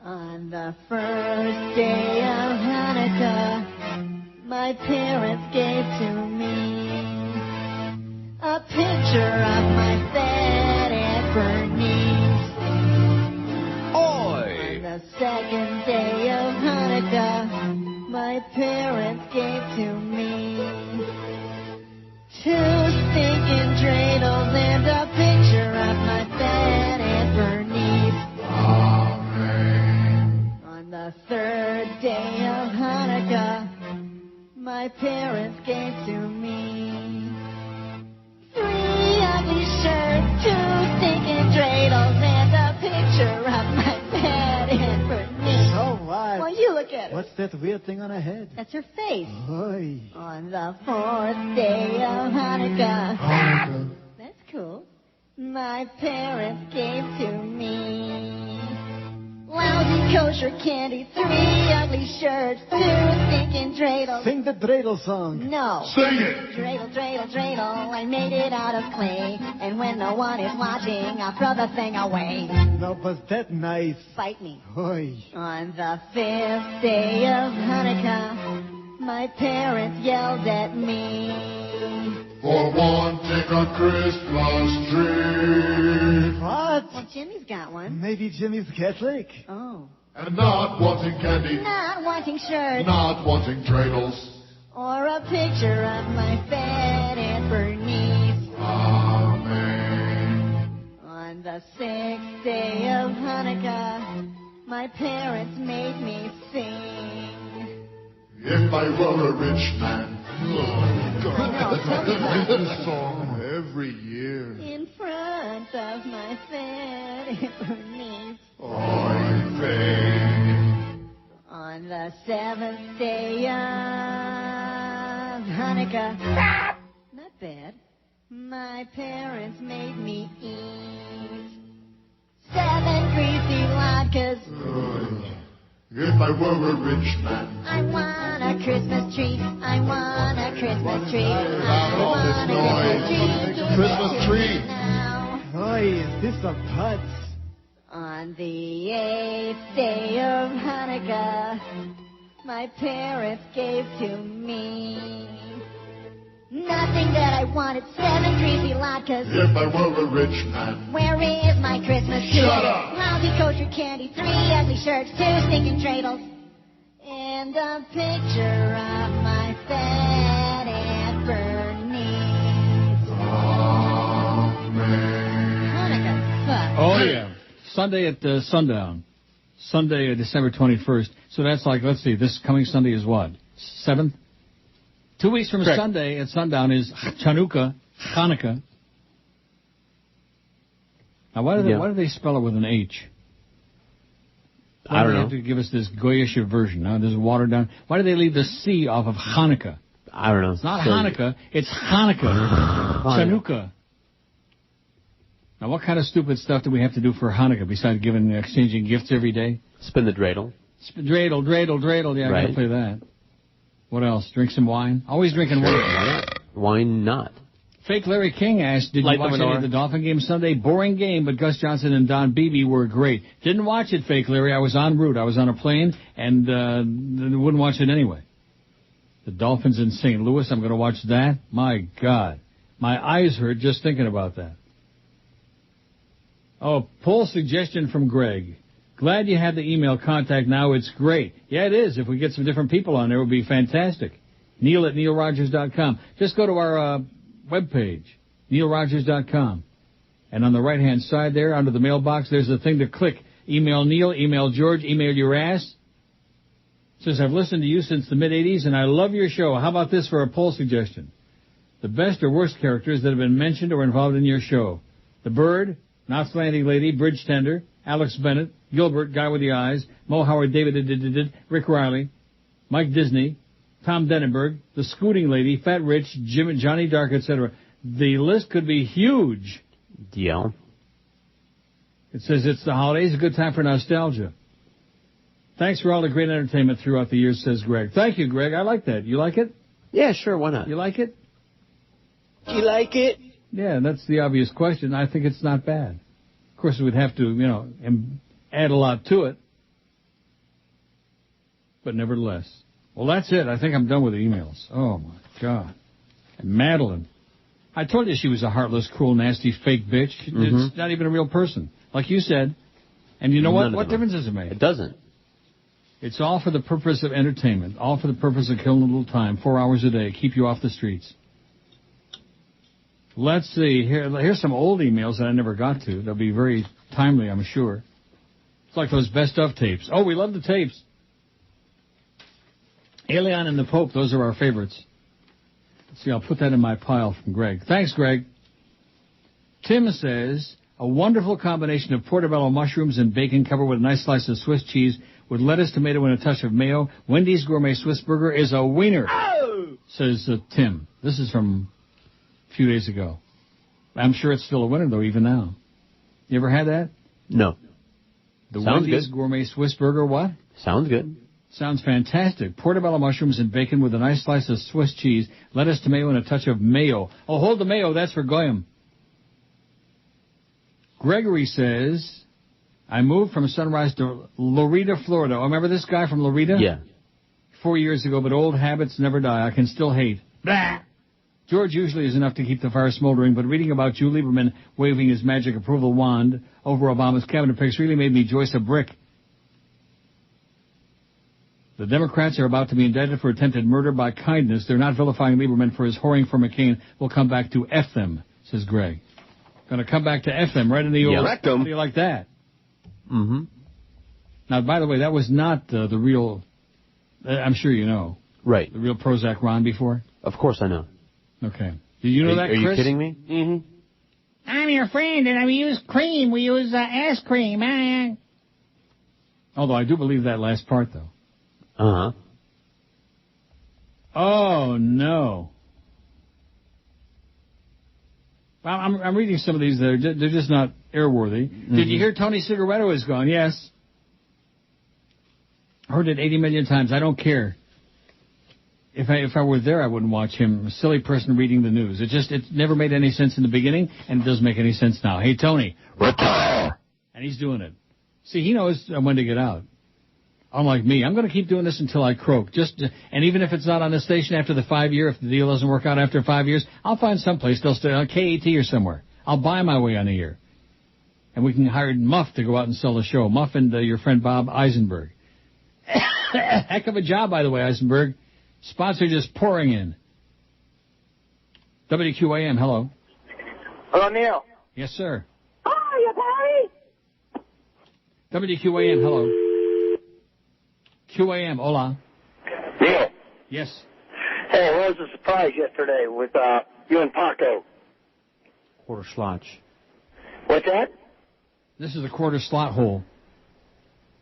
On the first day of Hanukkah, my parents gave to me a picture of my fat Aunt Bernice. Oi! On the second day of Hanukkah, my parents gave to me 2 stinking dreidels and a picture of my fat Aunt Bernice. On the third day of Hanukkah, my parents gave to me 3 ugly shirts, 2 stinking dreidels, and a picture of my fat Aunt Bernice. Oh, what? Well, you look at her. What's that weird thing on her head? That's her face. Oy. On the 4th day of Hanukkah. That's cool. My parents gave to me lousy kosher candy, 3 ugly shirts, 2 stinking dreidels. Sing the dreidel song. No. Sing it. Dreidel, dreidel, dreidel, I made it out of clay. And when no one is watching, I throw the thing away. No, was that nice? Bite me. Oy. On the 5th day of Hanukkah, my parents yelled at me for wanting a Christmas tree. What? Well, Jimmy's got one. Maybe Jimmy's Catholic. Oh. And not wanting candy. Not wanting shirts. Not wanting dreidels. Or a picture of my fat Aunt Bernice. Amen. On the 6th day of Hanukkah, my parents made me sing. If I were a rich man. Oh, God. I sing this song every year. In front of my fat Aunt Bernice. Oy vey. On the 7th day of Hanukkah. Not bad. My parents made me eat 7 greasy latkes. If I were a rich man. I want want a Christmas tree. I want a Christmas tree. I want a Christmas tree. Oi, is this a putz? On the 8th day of Hanukkah, my parents gave to me nothing that I wanted, 7 creepy latkes. If I were a rich man. Where is my Christmas tree? Shut up! Lousy kosher candy, 3 ugly shirts, 2 stinking dreidels, and a picture of my fat Aunt Bernice. Hanukkah sucks. Oh, yeah. Sunday at sundown. Sunday, December 21st. So that's like, let's see, this coming Sunday is what? 7th? 2 weeks from Correct. Sunday at sundown is Chanukah, Hanukkah. Now, why do they spell it with an H? I don't know. They have to give us this goyish version. Now, there's watered down. Why do they leave the C off of Hanukkah? I don't know. It's not Hanukkah. It's Hanukkah. Chanukah. Now, what kind of stupid stuff do we have to do for Hanukkah besides exchanging gifts every day? Spin the dreidel. Dreidel. Yeah, I gotta play that. What else? Drink some wine? Always drinking wine. Why not? Fake Larry King asked, did you watch any of the Dolphin game Sunday? Boring game, but Gus Johnson and Don Beebe were great. Didn't watch it, Fake Larry. I was en route. I was on a plane, and wouldn't watch it anyway. The Dolphins in St. Louis, I'm going to watch that. My God. My eyes hurt just thinking about that. Oh, poll suggestion from Greg. Glad you had the email contact now. It's great. Yeah, it is. If we get some different people on there, it would be fantastic. Neil at neilrogers.com. Just go to our webpage, neilrogers.com. And on the right-hand side there, under the mailbox, there's a thing to click. Email Neil, email George, email your ass. It says, I've listened to you since the mid-'80s, and I love your show. How about this for a poll suggestion? The best or worst characters that have been mentioned or involved in your show. The Bird, Knots Landing Lady, Bridge Tender, Alex Bennett, Gilbert, Guy with the Eyes, Mo Howard, David, Rick Riley, Mike Disney, Tom Denenberg, The Scooting Lady, Fat Rich, Jim, Johnny Dark, etc. The list could be huge. Yeah. It says it's the holidays, a good time for nostalgia. Thanks for all the great entertainment throughout the years, says Greg. Thank you, Greg. I like that. You like it? Yeah, sure. Why not? You like it? You like it? Yeah, that's the obvious question. I think it's not bad. Of course, we'd have to, add a lot to it. But nevertheless. Well, that's it. I think I'm done with the emails. Oh, my God. And Madeline. I told you she was a heartless, cruel, nasty, fake bitch. It's not even a real person. Like you said. And you know what? What difference does it make? It doesn't. It's all for the purpose of entertainment. All for the purpose of killing a little time. 4 hours a day. Keep you off the streets. Let's see. Here's some old emails that I never got to. They'll be very timely, I'm sure. It's like those best of tapes. Oh, we love the tapes. Alien and the Pope, those are our favorites. Let's see, I'll put that in my pile from Greg. Thanks, Greg. Tim says, a wonderful combination of portobello mushrooms and bacon covered with a nice slice of Swiss cheese with lettuce, tomato, and a touch of mayo. Wendy's Gourmet Swiss Burger is a wiener, says Tim. This is from a few days ago. I'm sure it's still a winner, though, even now. You ever had that? No. The Sounds Wendy's good. Gourmet Swiss Burger, what? Sounds good. Sounds fantastic. Portobello mushrooms and bacon with a nice slice of Swiss cheese, lettuce, tomato, and a touch of mayo. Oh, hold the mayo. That's for Goyam. Gregory says, I moved from Sunrise to Loretta, Florida. Oh, remember this guy from Loretta? Yeah. 4 years ago, but old habits never die. I can still hate. Blah! George usually is enough to keep the fire smoldering, but reading about Joe Lieberman waving his magic approval wand over Obama's cabinet picks really made me joist a brick. The Democrats are about to be indicted for attempted murder by kindness. They're not vilifying Lieberman for his whoring for McCain. We'll come back to F them, says Greg. Going to come back to F them right in the old rectum. How do you like that? Mm-hmm. Now, by the way, that was not the real, I'm sure you know. Right. The real Prozac Ron before? Of course I know. Okay. Did you know that, Chris? Are you kidding me? Mm-hmm. I'm your friend, and we use cream. We use ass cream. Although I do believe that last part, though. Uh-huh. Oh, no. Well, I'm reading some of these. They're just not airworthy. Mm-hmm. Did you hear Tony Cicarello is gone? Yes. Heard it 80 million times. I don't care. If I were there, I wouldn't watch him. A silly person reading the news. It never made any sense in the beginning, and it doesn't make any sense now. Hey, Tony, retire! And he's doing it. See, he knows when to get out. Unlike me, I'm going to keep doing this until I croak. And even if it's not on the station after the 5 year, if the deal doesn't work out after 5 years, I'll find someplace. They'll stay on KAT or somewhere. I'll buy my way on a year. And we can hire Muff to go out and sell the show. Muff and your friend Bob Eisenberg. Heck of a job, by the way, Eisenberg. Sponsor just pouring in. WQAM, hello. Hello, Neil. Yes, sir. Hi, Barry. WQAM, hello. QAM, hola. Neil. Yes. Hey, what was a surprise yesterday with you and Paco? Quarter slotch. What's that? This is a quarter slot hole.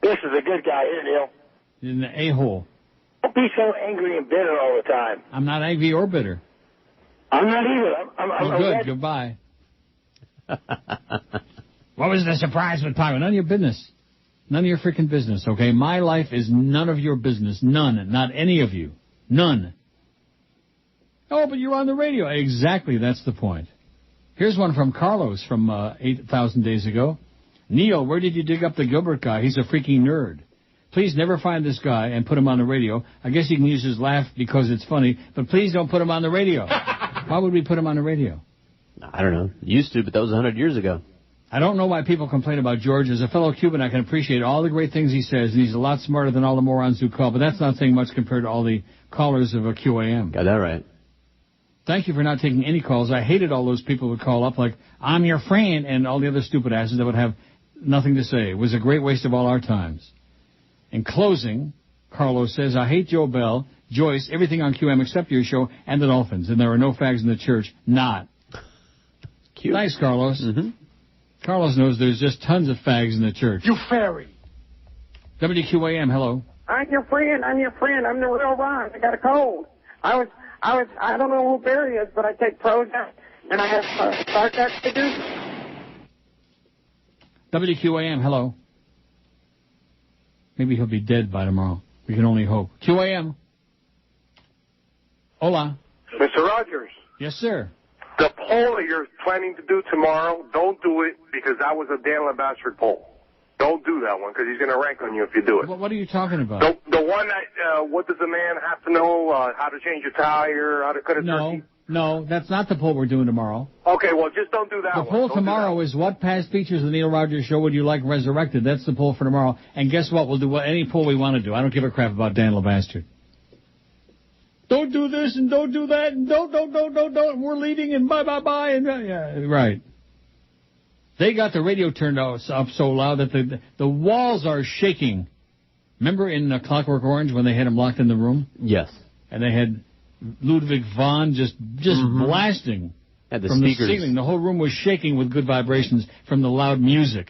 This is a good guy here, Neil. In the A-hole. Don't be so angry and bitter all the time. I'm not angry or bitter. I'm not either. I'm good. Goodbye. What was the surprise with Paco? None of your business. None of your freaking business, okay? My life is none of your business. None. Not any of you. None. Oh, but you're on the radio. Exactly. That's the point. Here's one from Carlos from 8,000 days ago. Neil, where did you dig up the Gilbert guy? He's a freaking nerd. Please never find this guy and put him on the radio. I guess you can use his laugh because it's funny, but please don't put him on the radio. Why would we put him on the radio? I don't know. Used to, but that was 100 years ago. I don't know why people complain about George. As a fellow Cuban, I can appreciate all the great things he says, and he's a lot smarter than all the morons who call, but that's not saying much compared to all the callers of a QAM. Got that right. Thank you for not taking any calls. I hated all those people who would call up like, I'm your friend, and all the other stupid asses that would have nothing to say. It was a great waste of all our times. In closing, Carlos says, I hate Joe Bell, Joyce, everything on QM except your show, and the Dolphins, and there are no fags in the church. Not. Cute. Nice, Carlos. Mm-hmm. Carlos knows there's just tons of fags in the church. You fairy. WQAM, hello. I'm your friend. I'm the real Ron. I got a cold. I don't know who Barry is, but I take Prozac, and I have Sartak to do. WQAM, hello. Maybe he'll be dead by tomorrow. We can only hope. QAM. Hola. Mr. Rogers. Yes, sir. The poll that you're planning to do tomorrow, don't do it because that was a Dan LeBastard poll. Don't do that one because he's going to rank on you if you do it. What are you talking about? The one that, what does a man have to know, how to change a tire, how to cut a turkey? No, that's not the poll we're doing tomorrow. Okay, well, just don't do that one. The poll tomorrow is what past features of the Neil Rogers Show would you like resurrected? That's the poll for tomorrow. And guess what? We'll do any poll we want to do. I don't give a crap about Dan LeBastard. Don't do this and don't do that and don't. We're leaving and bye. And yeah, right. They got the radio turned up so loud that the walls are shaking. Remember in Clockwork Orange when they had him locked in the room? Yes. And they had Ludwig von just blasting from the ceiling. The whole room was shaking with good vibrations from the loud music.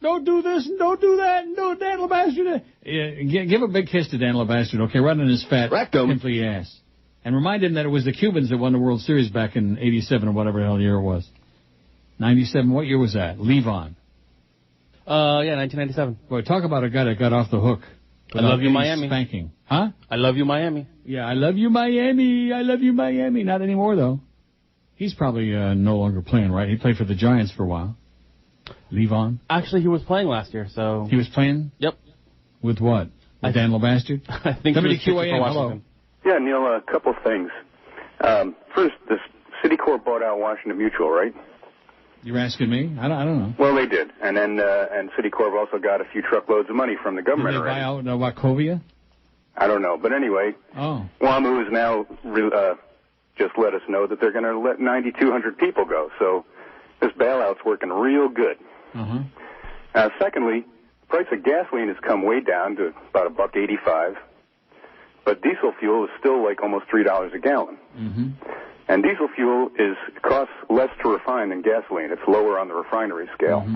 Don't do this and don't do that and don't Dan LeBastard. Give a big kiss to Dan LeBastard, okay, right on his fat, pimply ass. And remind him that it was the Cubans that won the World Series back in 87 or whatever the hell year it was. 97, what year was that? Levon. Yeah, 1997. Boy, talk about a guy that got off the hook. I love you, Miami. Spanking. Huh? I love you, Miami. Yeah, I love you, Miami. I love you, Miami. Not anymore, though. He's probably no longer playing, right? He played for the Giants for a while. Levon? Actually, he was playing last year, so... He was playing? Yep. With what? With Dan LeBastard? I think WQAM, hello. Yeah, Neil, a couple of things. First, this Citicorp bought out Washington Mutual, right? You're asking me? I don't know. Well, they did. And then and Citicorp also got a few truckloads of money from the government already. Did they buy out Wachovia? I don't know. But anyway, WAMU has now just let us know that they're going to let 9,200 people go. So this bailout's working real good. Secondly, the price of gasoline has come way down to about $1.85. But diesel fuel is still like almost $3 a gallon. And diesel fuel costs less to refine than gasoline. It's lower on the refinery scale.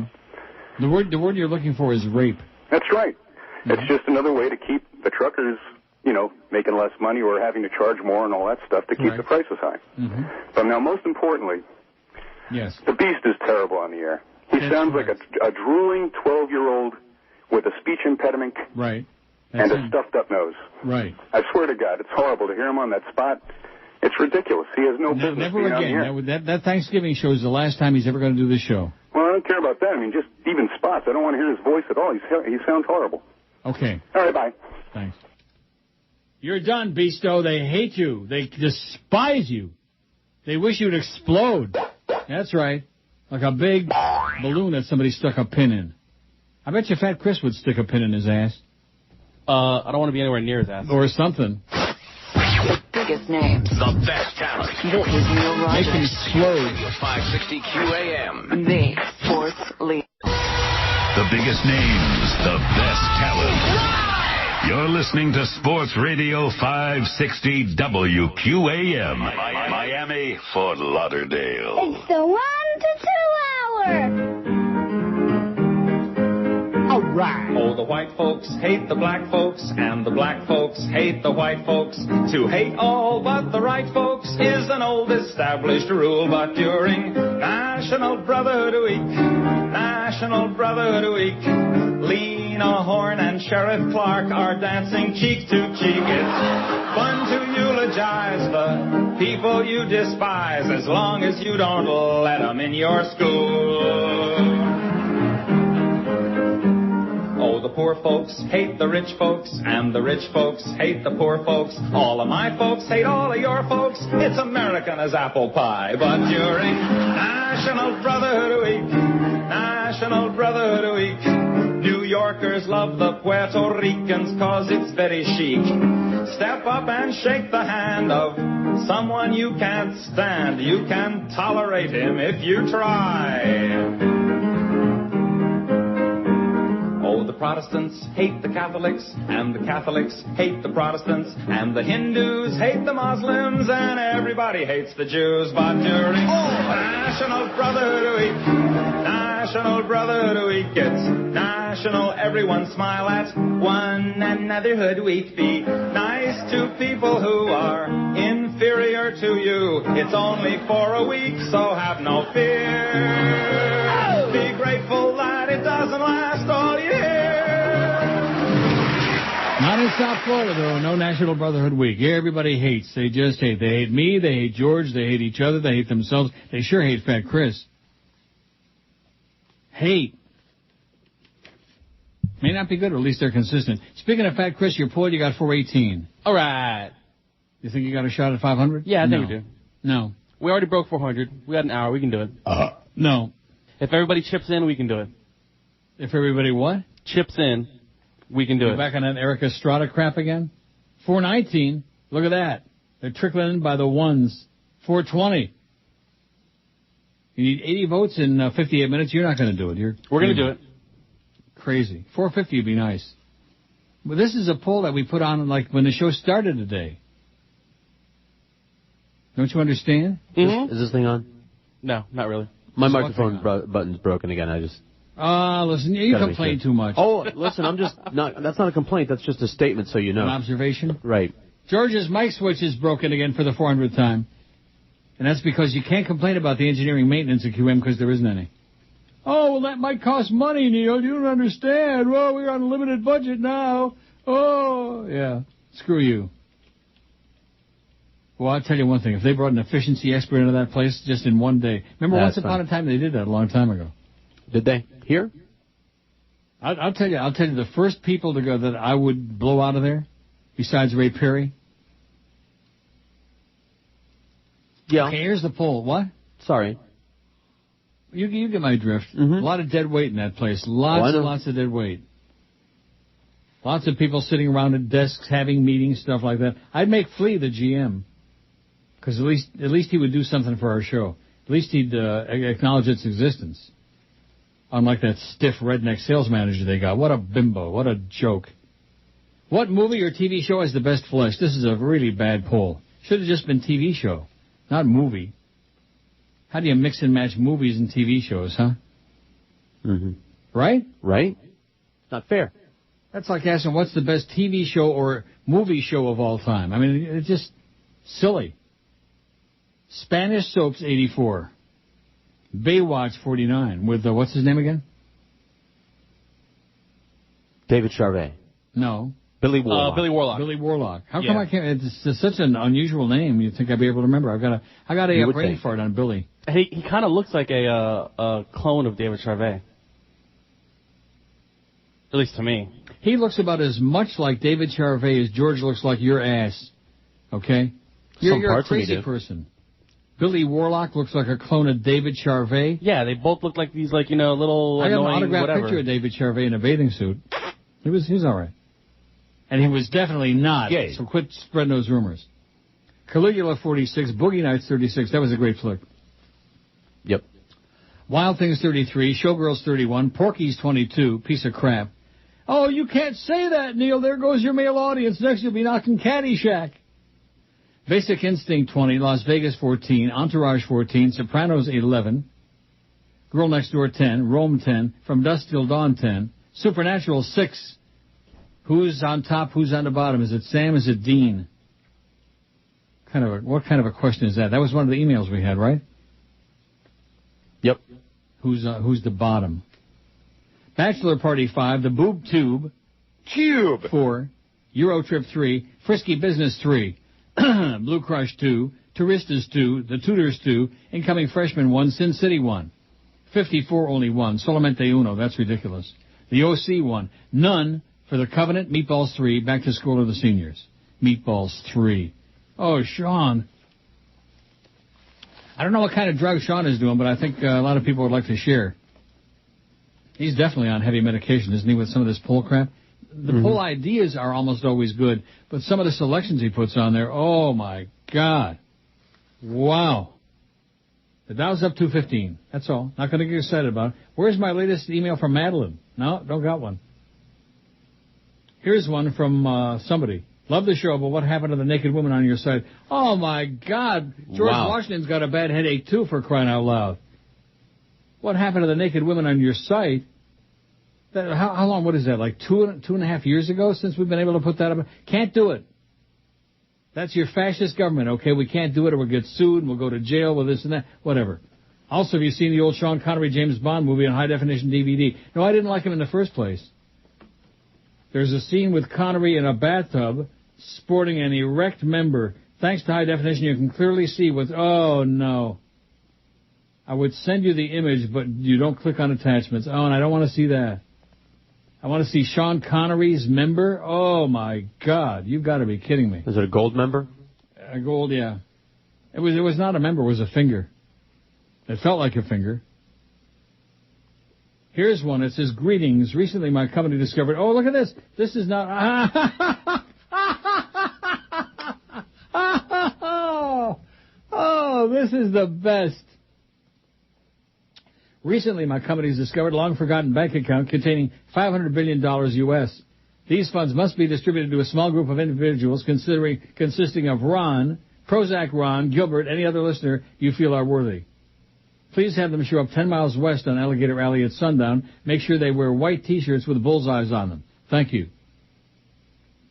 The word you're looking for is rape. That's right. It's just another way to keep the truckers, making less money or having to charge more and all that stuff to keep the prices high. But now, most importantly, yes, the beast is terrible on the air. He sounds like a drooling 12-year-old with a speech impediment. Right. and a stuffed-up nose. Right. I swear to God, it's horrible to hear him on that spot. It's ridiculous. He has no business Never being again. on here. That Thanksgiving show is the last time he's ever going to do this show. Well, I don't care about that. I mean, just even spots. I don't want to hear his voice at all. He sounds horrible. Okay. All right, bye. Thanks. You're done, Beasto. They hate you. They despise you. They wish you'd explode. That's right. Like a big balloon that somebody stuck a pin in. I bet you Fat Chris would stick a pin in his ass. I don't want to be anywhere near his ass. Or something. The biggest names. The best talent. This is Neil Rogers. Make him explode. 560 QAM. The sports leader. The biggest names, the best talent. You're listening to Sports Radio 560 WQAM. Miami, Fort Lauderdale. It's the 1 to 2 hour. All right. Oh, the white folks hate the black folks, and the black folks hate the white folks. To hate all but the right folks is an old established rule, but during National Brotherhood Week, Lena Horne and Sheriff Clark are dancing cheek to cheek. It's fun to eulogize the people you despise, as long as you don't let them in your school. Oh, the poor folks hate the rich folks, and the rich folks hate the poor folks. All of my folks hate all of your folks. It's American as apple pie. But during National Brotherhood Week, New Yorkers love the Puerto Ricans 'cause it's very chic. Step up and shake the hand of someone you can't stand. You can tolerate him if you try. Oh, the Protestants hate the Catholics, and the Catholics hate the Protestants, and the Hindus hate the Muslims, and everybody hates the Jews. But during National Brotherhood Week, it's national, everyone smile at one another hood week. Be nice to people who are inferior to you. It's only for a week, so have no fear. Be grateful that it doesn't last all year. Not in South Florida, though. No National Brotherhood Week. Everybody hates. They just hate. They hate me. They hate George. They hate each other. They hate themselves. They sure hate Fat Chris. Hate. May not be good, or at least they're consistent. Speaking of Fat Chris, you're pulled. You got 418. All right. You think you got a shot at 500? Yeah, I think we do. No. We already broke 400. We got an hour. We can do it. No. If everybody chips in, we can do it. If everybody what? Chips in, we can do You're it. back on that Eric Estrada crap again? 419. Look at that. They're trickling in by the ones. 420. You need 80 votes in 58 minutes. You're not going to do it. We're going to do it. Crazy. 450 would be nice. But this is a poll that we put on like when the show started today. Don't you understand? Mm-hmm. Is this thing on? No, not really. My microphone button's broken again. I just... listen, you complain too much. Oh, listen, I'm just not... That's not a complaint. That's just a statement, so you know. An observation? Right. George's mic switch is broken again for the 400th time. And that's because you can't complain about the engineering maintenance at QM because there isn't any. Oh, well, that might cost money, Neil. You don't understand. Well, we're on a limited budget now. Oh, yeah. Screw you. Well, I'll tell you one thing. If they brought an efficiency expert into that place just in one day. Remember, once upon a time they did that a long time ago. Did they? Here? I'll tell you the first people to go that I would blow out of there, besides Ray Perry. Yeah. Okay, here's the poll. What? Sorry. You get my drift. Mm-hmm. A lot of dead weight in that place. Lots and lots of dead weight. Lots of people sitting around at desks having meetings, stuff like that. I'd make Flea the GM. Because at least he would do something for our show. At least he'd acknowledge its existence. Unlike that stiff redneck sales manager they got. What a bimbo. What a joke. What movie or TV show has the best flesh? This is a really bad poll. Should have just been TV show, not movie. How do you mix and match movies and TV shows, huh? Mm-hmm. Right? Right. Not fair. That's like asking what's the best TV show or movie show of all time. I mean, it's just silly. Spanish Soaps, 84. Baywatch, 49. With, what's his name again? David Charvet. No. Billy Warlock. Billy Warlock. Billy Warlock. How come I can't? It's such an unusual name. You'd think I'd be able to remember. I got a brain fart on Billy. He kind of looks like a clone of David Charvet. At least to me. He looks about as much like David Charvet as George looks like your ass. Okay? You're a crazy person. Billy Warlock looks like a clone of David Charvet. Yeah, they both look like these, little I got annoying an autographed whatever. picture of David Charvet in a bathing suit. He was all right. And he was definitely not. Yay. So quit spreading those rumors. Caligula 46, Boogie Nights 36. That was a great flick. Yep. Wild Things 33, Showgirls 31, Porky's 22, piece of crap. Oh, you can't say that, Neil. There goes your male audience. Next you'll be knocking Caddyshack. Basic Instinct 20, Las Vegas 14, Entourage 14, Sopranos 11, Girl Next Door 10, Rome 10, From Dusk Till Dawn 10, Supernatural 6. Who's on top, who's on the bottom? Is it Sam, is it Dean? What kind of a question is that? That was one of the emails we had, right? Yep. Who's the bottom? Bachelor Party 5, The Boob Tube 4, Euro Trip 3, Frisky Business 3, Blue Crush 2, Touristas 2, The Tutors 2, Incoming Freshman 1, Sin City 1, 54 only 1, Solamente Uno, that's ridiculous. The OC 1, none for The Covenant, Meatballs 3, Back to School of the Seniors. Meatballs 3. Oh, Sean. I don't know what kind of drug Sean is doing, but I think a lot of people would like to share. He's definitely on heavy medication, isn't he, with some of this poll crap? The poll ideas are almost always good, but some of the selections he puts on there, oh, my God. Wow. The Dow's up 215. That's all. Not going to get excited about it. Where's my latest email from Madeline? No, don't got one. Here's one from somebody. Love the show, but what happened to the naked woman on your site? Oh, my God. George Washington's got a bad headache, too, for crying out loud. What happened to the naked women on your site? How long, what is that, like 2.5 years ago since we've been able to put that up? Can't do it. That's your fascist government, okay? We can't do it or we'll get sued and we'll go to jail with this and that, whatever. Also, have you seen the old Sean Connery James Bond movie on high-definition DVD? No, I didn't like him in the first place. There's a scene with Connery in a bathtub sporting an erect member. Thanks to high definition, you can clearly see oh, no. I would send you the image, but you don't click on attachments. Oh, and I don't want to see that. I want to see Sean Connery's member. Oh, my God. You've got to be kidding me. Is it a gold member? A gold, yeah. It was not a member. It was a finger. It felt like a finger. Here's one. It says, greetings. Recently, my company discovered... Oh, look at this. This is not... Oh, this is the best. Recently, my company has discovered a long-forgotten bank account containing $500 billion U.S. These funds must be distributed to a small group of individuals consisting of Ron, Prozac Ron, Gilbert, any other listener you feel are worthy. Please have them show up 10 miles west on Alligator Alley at sundown. Make sure they wear white T-shirts with bullseyes on them. Thank you.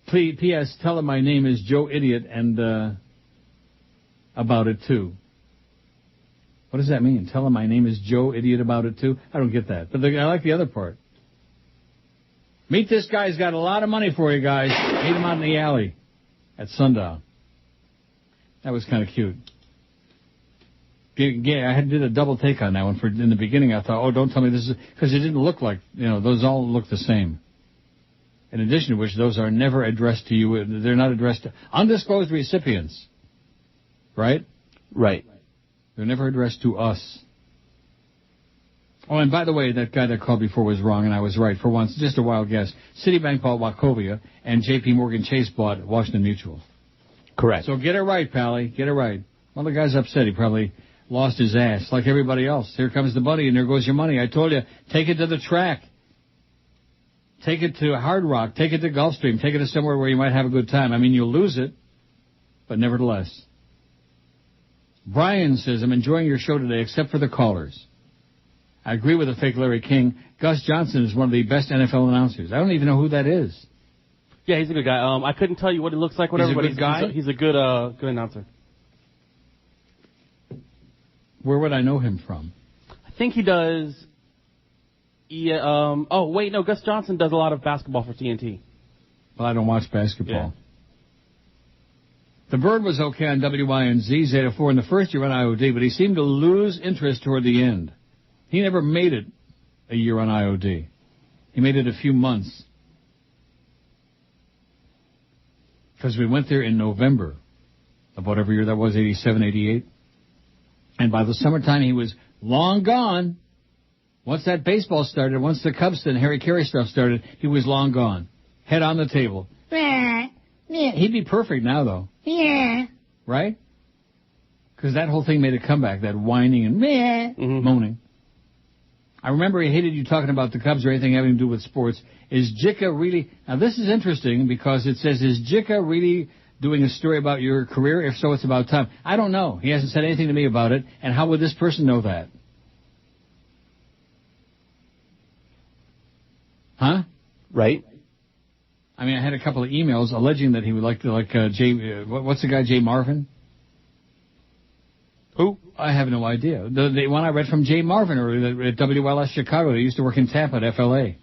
P.S. Tell them my name is Joe Idiot and about it, too. What does that mean? Tell him my name is Joe Idiot about it, too? I don't get that. But I like the other part. Meet this guy. He's got a lot of money for you guys. Meet him out in the alley at sundown. That was kind of cute. Yeah, I did a double take on that one. In the beginning, I thought, don't tell me this is... Because it didn't look like, those all look the same. In addition to which, those are never addressed to you. They're not addressed to undisclosed recipients. Right? Right. They're never addressed to us. Oh, and by the way, that guy that called before was wrong, and I was right. For once, just a wild guess. Citibank bought Wachovia, and J.P. Morgan Chase bought Washington Mutual. Correct. So get it right, Pally. Get it right. Well, the guy's upset. He probably lost his ass, like everybody else. Here comes the buddy, and there goes your money. I told you, take it to the track. Take it to Hard Rock. Take it to Gulfstream. Take it to somewhere where you might have a good time. I mean, you'll lose it, but nevertheless. Brian says, I'm enjoying your show today, except for the callers. I agree with the fake Larry King. Gus Johnson is one of the best NFL announcers. I don't even know who that is. Yeah, he's a good guy. I couldn't tell you what he looks like, whatever. He's a good guy? He's a good announcer. Where would I know him from? I think he does... Gus Johnson does a lot of basketball for TNT. Well, I don't watch basketball. Yeah. The Bird was okay on WYNZ, Zeta 4 in the first year on IOD, but he seemed to lose interest toward the end. He never made it a year on IOD. He made it a few months. Because we went there in November of whatever year that was, 87, 88. And by the summertime, he was long gone. Once that baseball started, once the Cubs and Harry Carey stuff started, he was long gone. Head on the table. Yeah. He'd be perfect now, though. Yeah. Right? Because that whole thing made a comeback, that whining and moaning. I remember he hated you talking about the Cubs or anything having to do with sports. Is Jicka really... Now, this is interesting because it says, is Jicka really doing a story about your career? If so, it's about time. I don't know. He hasn't said anything to me about it. And how would this person know that? Huh? Right. I mean, I had a couple of emails alleging that he would like Jay... what's the guy, Jay Marvin? Who? I have no idea. The one I read from Jay Marvin earlier at WLS Chicago. They used to work in Tampa at FLA.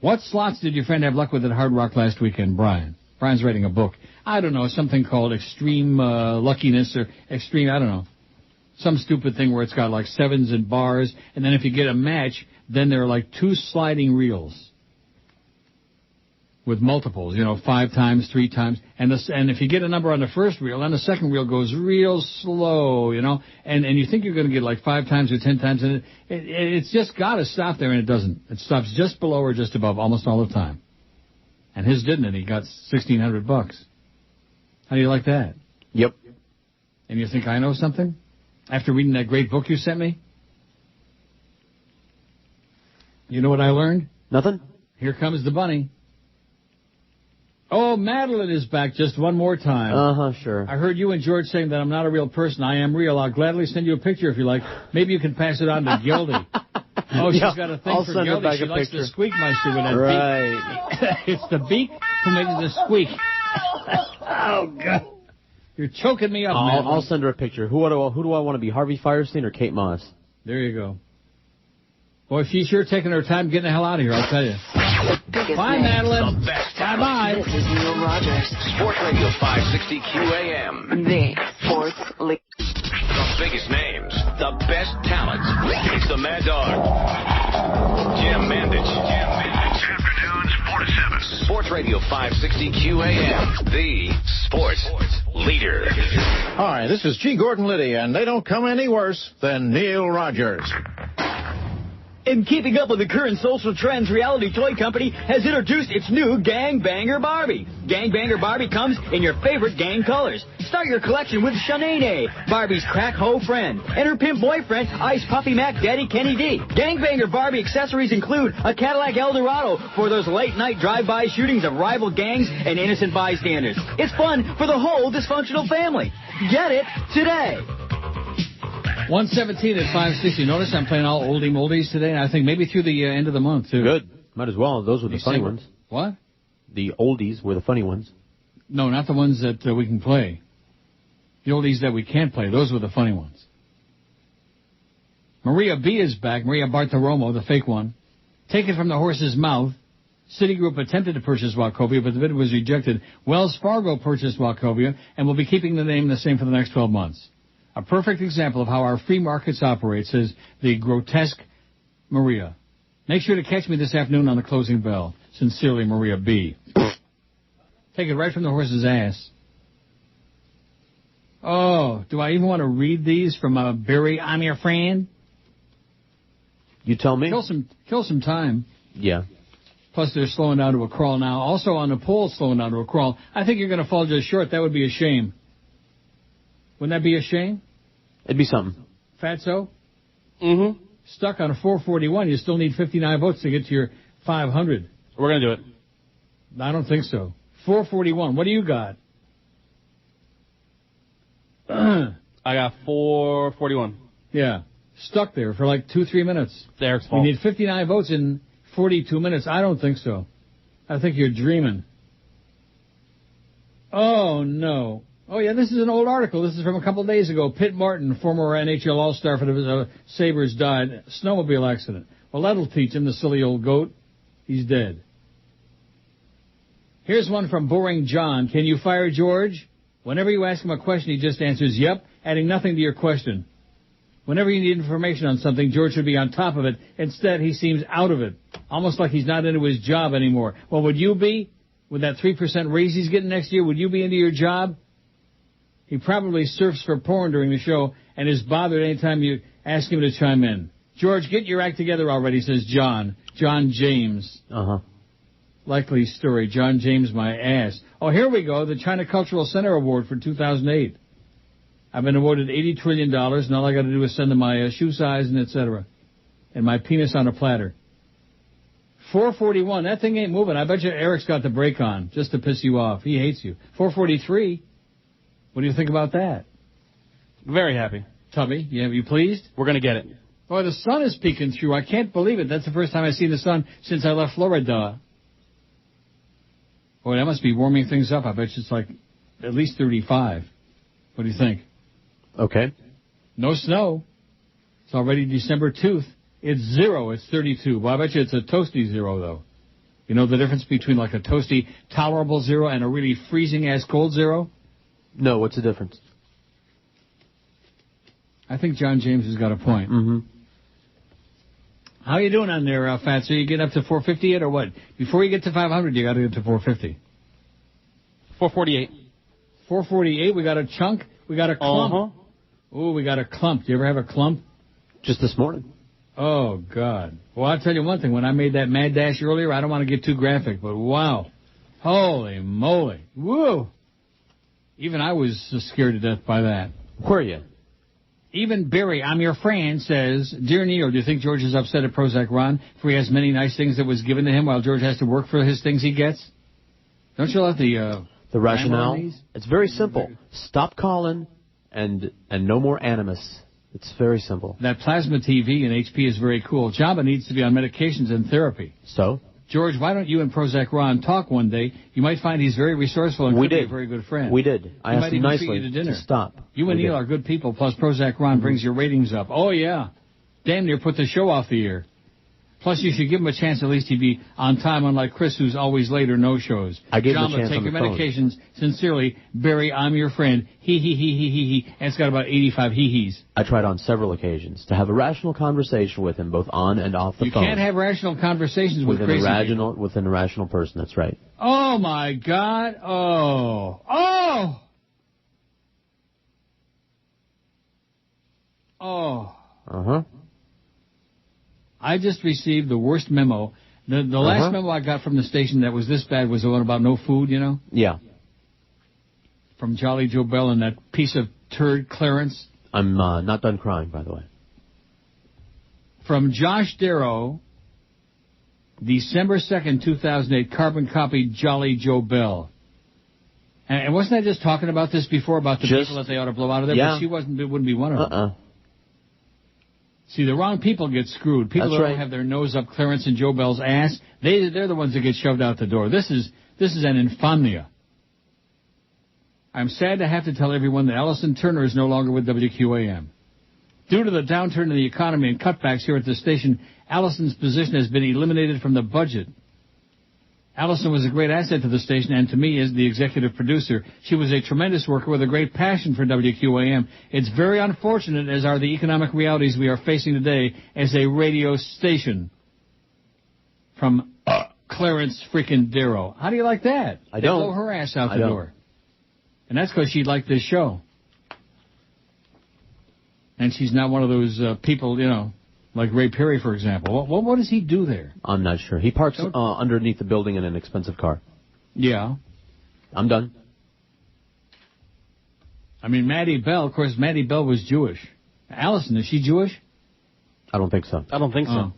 What slots did your friend have luck with at Hard Rock last weekend, Brian? Brian's writing a book. I don't know, something called Extreme Luckiness or Extreme, I don't know. Some stupid thing where it's got like sevens and bars, and then if you get a match, then there are like 2 sliding reels. With multiples, 5 times, 3 times, and if you get a number on the first reel, then the second reel goes real slow, and you think you're going to get like 5 times or 10 times, and it's just got to stop there, and it doesn't. It stops just below or just above almost all the time. And his didn't, and he got $1,600. How do you like that? Yep. And you think I know something? After reading that great book you sent me? You know what I learned? Nothing. Here comes the bunny. Oh, Madeline is back just one more time. Sure. I heard you and George saying that I'm not a real person. I am real. I'll gladly send you a picture if you like. Maybe you can pass it on to Gildy. Oh, she's got a thing for Gildy. She likes the Squeakmeister with that beak. It's the beak who makes the squeak. Oh, God. You're choking me up, man. I'll send her a picture. Who do I want to be, Harvey Firestein or Kate Moss? There you go. Boy, she's sure taking her time getting the hell out of here, I'll tell you. Bye, Madeline. The best. Bye-bye. This is Neil Rogers. Sports Radio 560 QAM. The Sports League. The biggest names. The best talents. It's the Mad Dog. Jim Mandich. Afternoons 4 to 7. Sports Radio 560 QAM. The sports leader. Hi, this is G. Gordon Liddy, and they don't come any worse than Neil Rogers. In keeping up with the current social trends, Reality Toy Company has introduced its new Gang Banger Barbie. Gang Banger Barbie comes in your favorite gang colors. Start your collection with Shanae, Barbie's crack hoe friend, and her pimp boyfriend, Ice Puffy Mac Daddy Kenny D. Gang Banger Barbie accessories include a Cadillac Eldorado for those late-night drive-by shootings of rival gangs and innocent bystanders. It's fun for the whole dysfunctional family. Get it today. 117 at 560. Notice I'm playing all oldie moldies today, and I think maybe through the end of the month, too. Good. Might as well. Those were the funny ones. What? The oldies were the funny ones. No, not the ones that we can play. The oldies that we can't play. Those were the funny ones. Maria B. is back. Maria Bartiromo, the fake one. Taken from the horse's mouth. Citigroup attempted to purchase Wachovia, but the bid was rejected. Wells Fargo purchased Wachovia and will be keeping the name the same for the next 12 months. A perfect example of how our free markets operate, says the grotesque Maria. Make sure to catch me this afternoon on the closing bell. Sincerely, Maria B. Take it right from the horse's ass. Oh, do I even want to read these from Barry, I'm your friend? You tell me. Kill some time. Yeah. Plus, they're slowing down to a crawl now. Also on the pole, slowing down to a crawl. I think you're going to fall just short. That would be a shame. Wouldn't that be a shame? It'd be something. Fatso? Mm-hmm. Stuck on a 441. You still need 59 votes to get to your 500. We're going to do it. I don't think so. 441. What do you got? I got 441. Yeah. Stuck there for like 2-3 minutes. It's Eric's fault. We need 59 votes in 42 minutes. I don't think so. I think you're dreaming. Oh, no. Oh, yeah, this is an old article. This is from a couple of days ago. Pitt Martin, former NHL All-Star for the Sabres, died. Snowmobile accident. Well, that'll teach him, the silly old goat. He's dead. Here's one from Boring John. Can you fire George? Whenever you ask him a question, he just answers, yep, adding nothing to your question. Whenever you need information on something, George should be on top of it. Instead, he seems out of it, almost like he's not into his job anymore. Well, would you be? With that 3% raise he's getting next year, would you be into your job? He probably surfs for porn during the show and is bothered anytime you ask him to chime in. George, get your act together already, says John. John James. Uh-huh. Likely story. John James, my ass. Oh, here we go. The China Cultural Center Award for 2008. I've been awarded $80 trillion, and all I got to do is send them my shoe size and et cetera. And my penis on a platter. 441. That thing ain't moving. I bet you Eric's got the brake on just to piss you off. He hates you. 443. What do you think about that? Very happy. Tubby, you pleased? We're going to get it. Boy, the sun is peeking through. I can't believe it. That's the first time I've seen the sun since I left Florida. Boy, that must be warming things up. I bet you it's like at least 35. What do you think? Okay. No snow. It's already December 2nd. It's 0. It's 32. Well, I bet you it's a toasty 0, though. You know the difference between like a toasty, tolerable 0 and a really freezing-ass cold 0? No, what's the difference? I think John James has got a point. Mm-hmm. How you doing on there, Fats? Are you getting up to 450 yet, or what? Before you get to 500, you got to get to 450. 448. 448. We got a chunk. We got a clump. Uh-huh. Ooh, we got a clump. Do you ever have a clump? Just this morning. Oh, God. Well, I'll tell you one thing. When I made that mad dash earlier, I don't want to get too graphic, but wow. Holy moly. Woo. Even I was scared to death by that. Were you? Even Barry, I'm your friend, says, Dear Neil, do you think George is upset at Prozac Ron for he has many nice things that was given to him while George has to work for his things he gets? Don't you love the rationale? It's very simple. Stop calling and no more animus. It's very simple. That plasma TV and HP is very cool. Jabba needs to be on medications and therapy. So? George, why don't you and Prozac Ron talk one day? You might find he's very resourceful and could be a very good friend. We did. I asked him nicely to stop. You and Neil are good people, plus Prozac Ron brings your ratings up. Oh, yeah. Damn near put the show off the air. Plus, you should give him a chance. At least he'd be on time, unlike Chris, who's always late or no-shows. I gave him a chance take on the your medications. Sincerely, Barry, I'm your friend. He. And it's got about 85 he-he's. I tried on several occasions to have a rational conversation with him, both on and off the phone. You can't have rational conversations with crazy people. With an irrational person, that's right. Oh, my God. Oh. Uh-huh. I just received the worst memo. The last memo I got from the station that was this bad was the one about no food, you know? Yeah. From Jolly Joe Bell and that piece of turd Clarence. I'm not done crying, by the way. From Josh Darrow, December 2nd, 2008, carbon copy Jolly Joe Bell. And wasn't I just talking about this before, about the people that they ought to blow out of there? Yeah. But she wouldn't be one of them. See, the wrong people get screwed. People that don't have their nose up Clarence and Joe Bell's ass, they're the ones that get shoved out the door. This is an infamia. I'm sad to have to tell everyone that Allison Turner is no longer with WQAM. Due to the downturn in the economy and cutbacks here at the station, Allison's position has been eliminated from the budget. Allison was a great asset to the station and to me as the executive producer. She was a tremendous worker with a great passion for WQAM. It's very unfortunate, as are the economic realities we are facing today as a radio station. From Clarence freaking Darrow. How do you like that? I don't. They blow her ass out the door. And that's because she liked this show. And she's not one of those people, you know, like Ray Perry, for example. What does he do there? I'm not sure. He parks underneath the building in an expensive car. Yeah. I'm done. I mean, Maddie Bell, of course, Maddie Bell was Jewish. Allison, is she Jewish? I don't think so. I don't think so.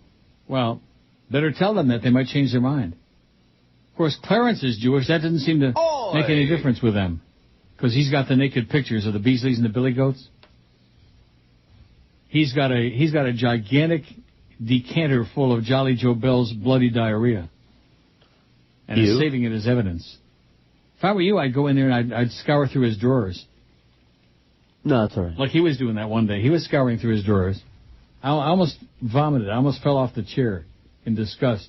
Well, better tell them that. They might change their mind. Of course, Clarence is Jewish. That doesn't seem to make any difference with them. Because he's got the naked pictures of the Beasleys and the Billy Goats. He's got a gigantic decanter full of Jolly Joe Bell's bloody diarrhea. And is saving it as evidence. If I were you, I'd go in there and I'd scour through his drawers. No, that's all right. Like he was doing that one day. He was scouring through his drawers. I almost vomited. I almost fell off the chair in disgust.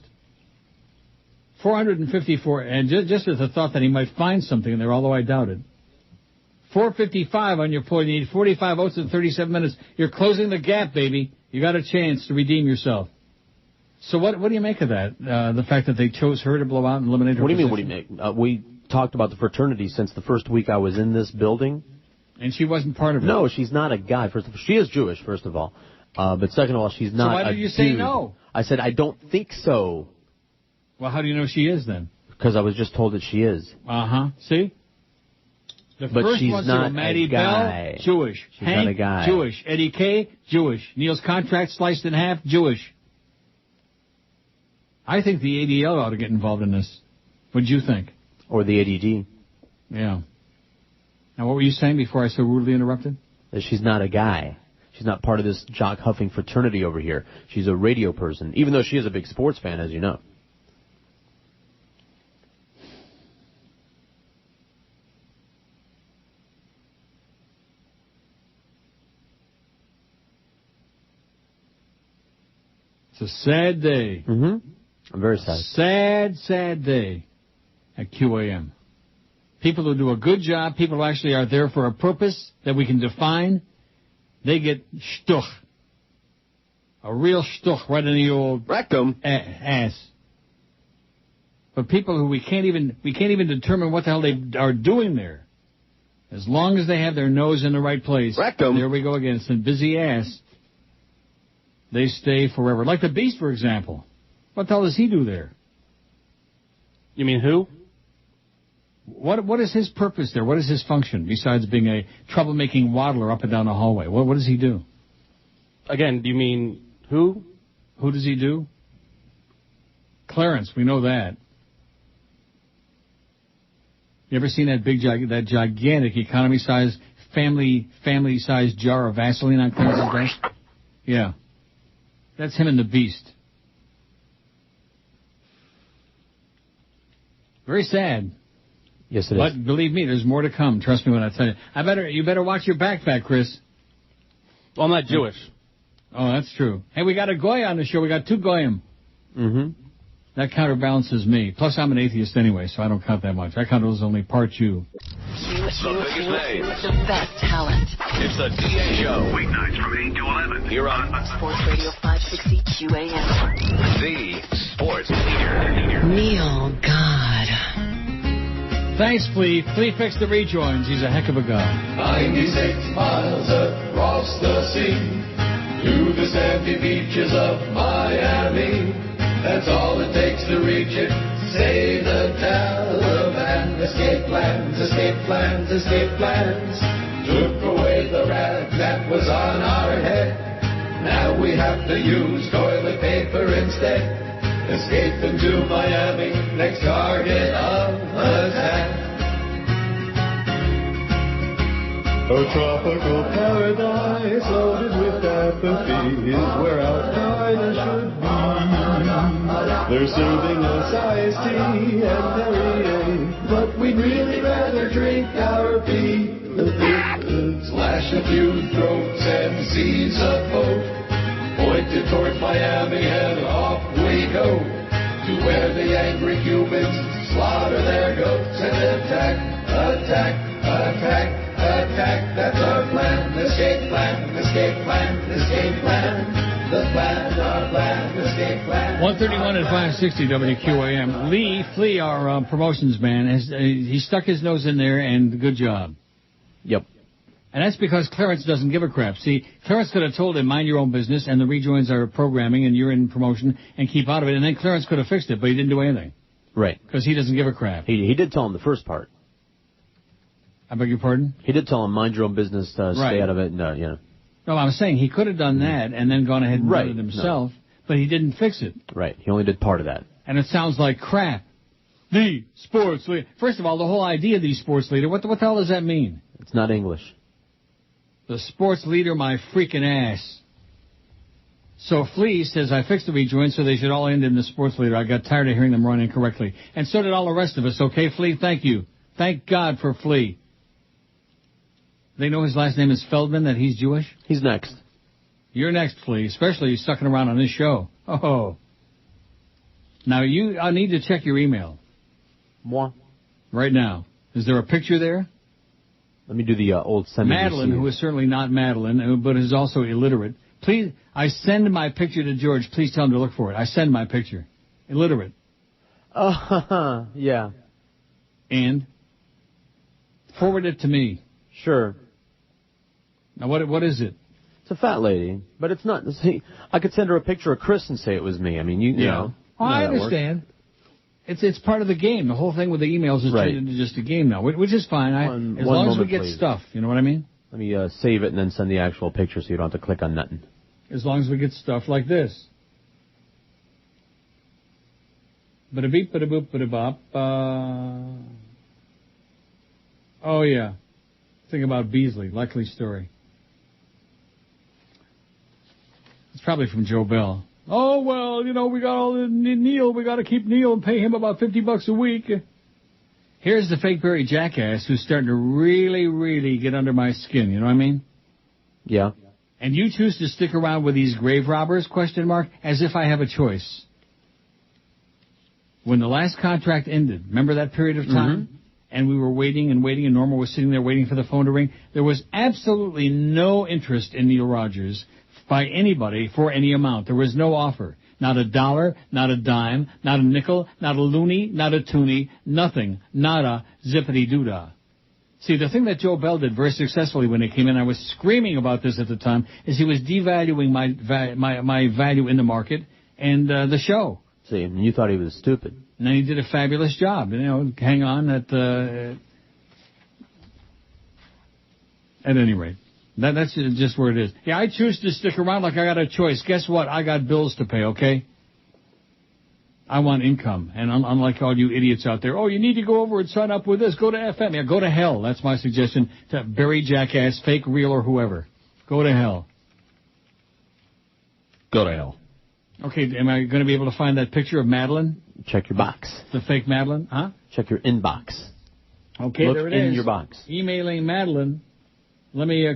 454, and just as a thought that he might find something in there, although I doubt it. 455 on your poll. You need 45 votes in 37 minutes. You're closing the gap, baby. You got a chance to redeem yourself. So what do you make of that? The fact that they chose her to blow out and eliminate her What do you position? mean, what do you make? We talked about the fraternity since the first week I was in this building. And she wasn't part of it? No, she's not a guy. First of all, she is Jewish, first of all. But second of all, she's not a So why did you say no? I said, I don't think so. Well, how do you know she is then? Because I was just told that she is. Uh-huh. See? The But first she's ones not were Maddie a guy. Bell, Jewish. She's Hank, not a guy. Jewish. Eddie K, Jewish. Neil's contract sliced in half, Jewish. I think the ADL ought to get involved in this. What'd you think? Or the ADD. Yeah. Now, what were you saying before I so rudely interrupted? That she's not a guy. She's not part of this jock huffing fraternity over here. She's a radio person, even though she is a big sports fan, as you know. It's a sad day. Mm-hmm. I'm very sad. Sad day at QAM. People who do a good job, people who actually are there for a purpose that we can define, they get shtuch. A real shtuch right in the old rectum ass. But people who we can't even determine what the hell they are doing there. As long as they have their nose in the right place. Rectum. There we go again. It's a busy ass. They stay forever. Like the Beast, for example. What the hell does he do there? You mean who? What is his purpose there? What is his function besides being a troublemaking waddler up and down the hallway? What does he do? Again, do you mean who? Who does he do? Clarence, we know that. You ever seen that that gigantic economy-sized, family-sized jar of Vaseline on Clarence's desk? Yeah. That's him and the Beast. Very sad. Yes, it is. But believe me, there's more to come. Trust me when I tell you. You better watch your backpack, Chris. Well, I'm not Jewish. Oh, that's true. Hey, we got a Goy on the show. We got two Goyim. Mm-hmm. That counterbalances me. Plus, I'm an atheist anyway, so I don't count that much. I count as only part you. The best talent. It's the DA Show. Weeknights from 8 to 11. Here on Sports Radio 560 QAM. The Sports Leader. Neil God. Thanks, Flea. Flea fixed the rejoins. He's a heck of a guy. 96 miles across the sea to the sandy beaches of Miami. That's all it takes to reach it. Say the Taliban. Escape plans, escape plans, escape plans. Took away the rag that was on our head. Now we have to use toilet paper instead. Escaping to Miami, next target of attack. A tropical paradise loaded with apathy is where Al Qaeda should be. They're serving us iced tea and Perrier, but we'd really rather drink our pee. Slash a few throats and seize a boat, pointed towards Miami and off we go to where the angry Cubans slaughter their goats and attack, attack, attack, attack. That's our plan, escape plan, escape plan, escape plan. The plan, our plan, escape plan. 131 at 560 WQAM. Lee Flea, our promotions man, he stuck his nose in there, and good job. Yep. And that's because Clarence doesn't give a crap. See, Clarence could have told him, mind your own business, and the rejoins are programming, and you're in promotion, and keep out of it. And then Clarence could have fixed it, but he didn't do anything. Right. Because he doesn't give a crap. He did tell him the first part. I beg your pardon? He did tell him, mind your own business, stay out of it. No, yeah. No, I'm saying he could have done that and then gone ahead and done it himself, but he didn't fix it. Right. He only did part of that. And it sounds like crap. The sports leader. First of all, the whole idea of the sports leader, what the hell does that mean? It's not English. The sports leader, my freaking ass. So Flea says, I fixed the rejoin, so they should all end in the sports leader. I got tired of hearing them run incorrectly. And so did all the rest of us. Okay, Flea? Thank you. Thank God for Flea. They know his last name is Feldman, that he's Jewish? He's next. You're next, Flea, especially sucking around on this show. Oh. Now, I need to check your email. Moi. Right now. Is there a picture there? Let me do the old send. Madeline, who is certainly not Madeline, but is also illiterate. Please, I send my picture to George. Please tell him to look for it. I send my picture. Illiterate. Yeah. And? Forward it to me. Sure. Now, what is it? It's a fat lady, but it's not. See, I could send her a picture of Chris and say it was me. I mean, you know. Oh, I understand. It's part of the game. The whole thing with the emails is turned into just a game now, which is fine. As long as we get stuff, you know what I mean? Let me save it and then send the actual picture so you don't have to click on nothing. As long as we get stuff like this. Bada beep, bada boop, bada bop. Oh yeah. Thing about Beasley, likely story. It's probably from Joe Bell. Oh, well, we got all the Neil. We got to keep Neil and pay him about $50 a week. Here's the fake Barry jackass who's starting to really, really get under my skin. You know what I mean? Yeah. And you choose to stick around with these grave robbers, ? As if I have a choice. When the last contract ended, remember that period of time? Mm-hmm. And we were waiting, and Norma was sitting there waiting for the phone to ring. There was absolutely no interest in Neil Rogers by anybody for any amount. There was no offer. Not $1, not a dime, not a nickel, not a loony, not a toonie, nothing. Nada, zippity-doo-dah. See, the thing that Joe Bell did very successfully when he came in, I was screaming about this at the time, is he was devaluing my value in the market and the show. See, and you thought he was stupid. And then he did a fabulous job. Hang on at any rate. That's just where it is. Yeah, I choose to stick around like I got a choice. Guess what? I got bills to pay, okay? I want income. And unlike all you idiots out there, you need to go over and sign up with this. Go to FM. Yeah, go to hell. That's my suggestion to Barry Jackass, fake, real, or whoever. Go to hell. Go to hell. Okay, am I going to be able to find that picture of Madeline? Check your box. The fake Madeline? Huh? Check your inbox. Okay, Look there it is. in your box. Emailing Madeline. Let me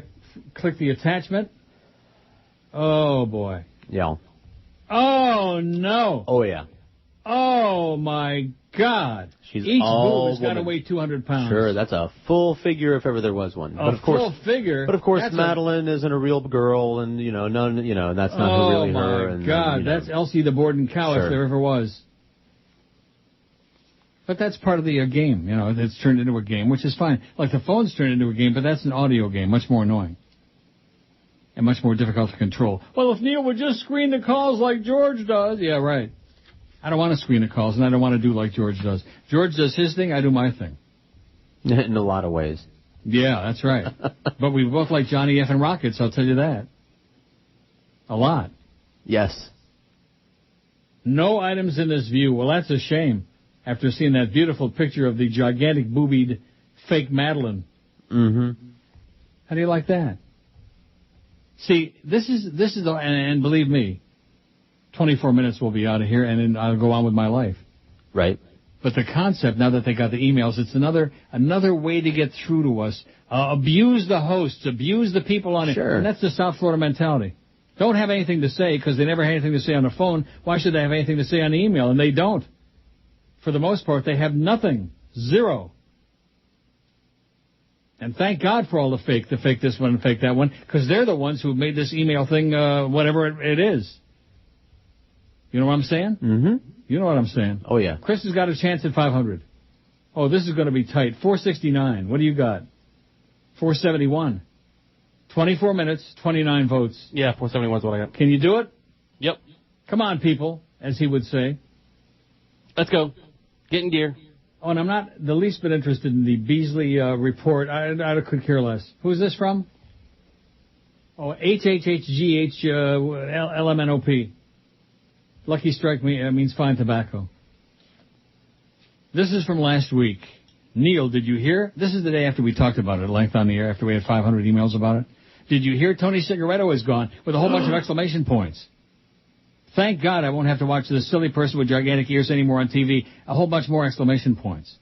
click the attachment. Oh, boy. Yeah. Oh, no. Oh, yeah. Oh, my God. She's Each all boob has got to weigh 200 pounds. Sure, that's a full figure if ever there was one. Full figure? But, of course, Madeline isn't a real girl, and, that's not really her. Oh, my God. That's Elsie the Borden cow if there ever was. But that's part of the game, it's turned into a game, which is fine. Like the phone's turned into a game, but that's an audio game, much more annoying. And much more difficult to control. Well, if Neil would just screen the calls like George does. Yeah, right. I don't want to screen the calls, and I don't want to do like George does. George does his thing, I do my thing. In a lot of ways. Yeah, that's right. But we both like Johnny F. and Rockets, I'll tell you that. A lot. Yes. No items in this view. Well, that's a shame. After seeing that beautiful picture of the gigantic boobied fake Madeline. Mm-hmm. How do you like that? See, this is and believe me, 24 minutes we'll be out of here, and then I'll go on with my life. Right. But the concept, now that they got the emails, it's another way to get through to us. Abuse the hosts, abuse the people on it. Sure. And that's the South Florida mentality. Don't have anything to say because they never had anything to say on the phone. Why should they have anything to say on the email? And they don't. For the most part, they have nothing. Zero. And thank God for all the fake this one and fake that one, because they're the ones who made this email thing, whatever it is. You know what I'm saying? Mm-hmm. You know what I'm saying? Oh, yeah. Chris has got a chance at 500. Oh, this is going to be tight. 469. What do you got? 471. 24 minutes, 29 votes. Yeah, 471 is what I got. Can you do it? Yep. Come on, people, as he would say. Let's go. Get in gear. Oh, and I'm not the least bit interested in the Beasley report. I could care less. Who's this from? Oh, HHHGH LMNOP. Lucky Strike means fine tobacco. This is from last week. Neil, did you hear? This is the day after we talked about it at length on the air, after we had 500 emails about it. Did you hear Tony Cicarello is gone with a whole bunch of exclamation points? Thank God I won't have to watch this silly person with gigantic ears anymore on TV. A whole bunch more exclamation points.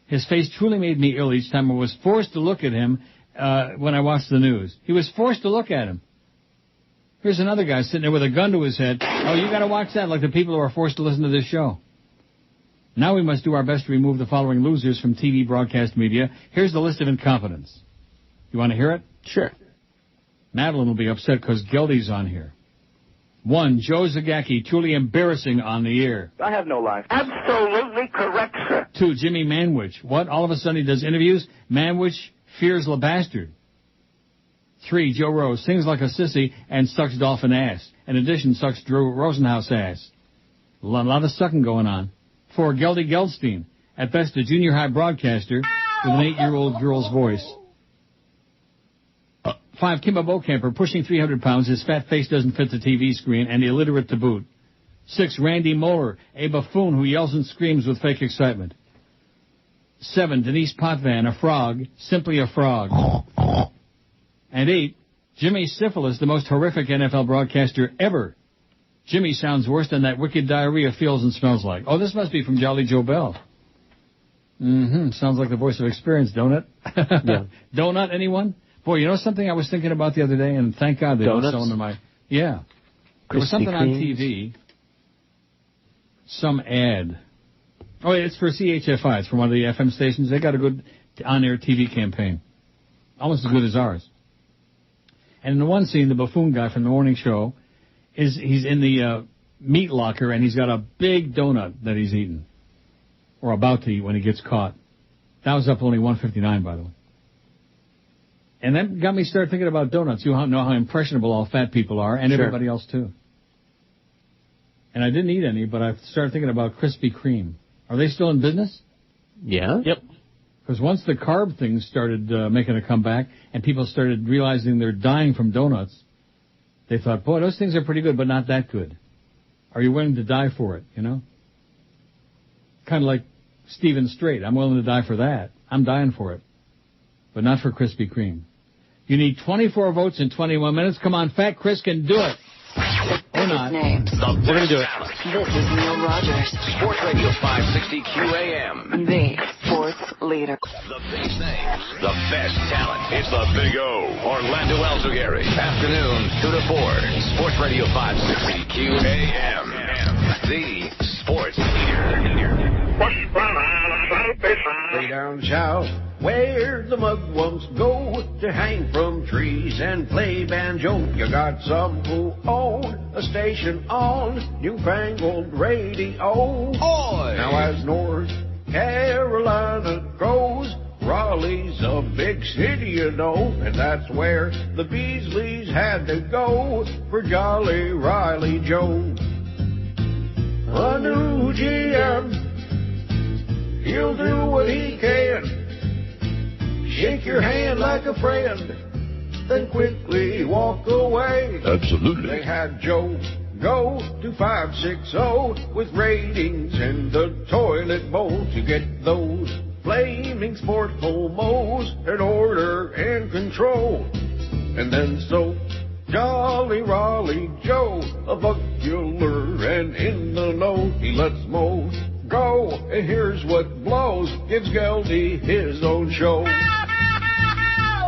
His face truly made me ill each time I was forced to look at him when I watched the news. He was forced to look at him. Here's another guy sitting there with a gun to his head. Oh, you got to watch that, like the people who are forced to listen to this show. Now we must do our best to remove the following losers from TV broadcast media. Here's the list of incompetence. You want to hear it? Sure. Madeline will be upset because Geldy's on here. 1, Joe Zagacki, truly embarrassing on the air. I have no life. Absolutely correct, sir. 2, Jimmy Manwich. What? All of a sudden he does interviews? Manwich fears the bastard. 3, Joe Rose, sings like a sissy and sucks dolphin ass. In addition, sucks Drew Rosenhaus ass. A lot of sucking going on. 4, Geldy Geldstein, at best a junior high broadcaster with an 8-year-old girl's voice. 5, Kimba Bocamper, pushing 300 pounds, his fat face doesn't fit the TV screen, and illiterate to boot. 6, Randy Moeller, a buffoon who yells and screams with fake excitement. 7, Denise Potvin, a frog, simply a frog. And 8, Jimmy Syphilis, the most horrific NFL broadcaster ever. Jimmy sounds worse than that wicked diarrhea feels and smells like. Oh, this must be from Jolly Joe Bell. Sounds like the voice of experience, don't it? Yeah. Donut, anyone? Boy, you know something I was thinking about the other day, and thank God they don't sell them in my... Yeah. There was something on TV. Some ad. Oh, it's for CHFI. It's from one of the FM stations. They got a good on-air TV campaign. Almost as good as ours. And in the one scene, the buffoon guy from the morning show, he's in the meat locker, and he's got a big donut that he's eating. Or about to eat when he gets caught. That was up only 159, by the way. And that got me started thinking about donuts. You know how impressionable all fat people are, and everybody else, too. And I didn't eat any, but I started thinking about Krispy Kreme. Are they still in business? Yeah. Yep. Because once the carb thing started making a comeback, and people started realizing they're dying from donuts, they thought, boy, those things are pretty good, but not that good. Are you willing to die for it, you know? Kind of like Stephen Strait. I'm willing to die for that. I'm dying for it. But not for Krispy Kreme. You need 24 votes in 21 minutes. Come on, Fat Chris can do it. Or not. We're going to do it. This is Neil Rogers. Sports Radio 560 QAM. The sports leader. The big names. The best talent. It's the Big O. Orlando Alzugari. Afternoon, 2 to 4. Sports Radio 560 QAM. The sports leader. Way down south, where the mugwumps go to hang from trees and play banjo. You got some who own a station on newfangled radio. Oi! Now as North Carolina goes, Raleigh's a big city, you know, and that's where the Beasleys had to go for Jolly Riley Joe. A new GM, he'll do what he can. Shake your hand like a friend, then quickly walk away. Absolutely. They had Joe go to 560 with ratings in the toilet bowl to get those flaming sportful mows in order and control. And then so Jolly Raleigh Joe, a buckular and in the know, he lets mow go, and here's what blows, gives Geldy his own show.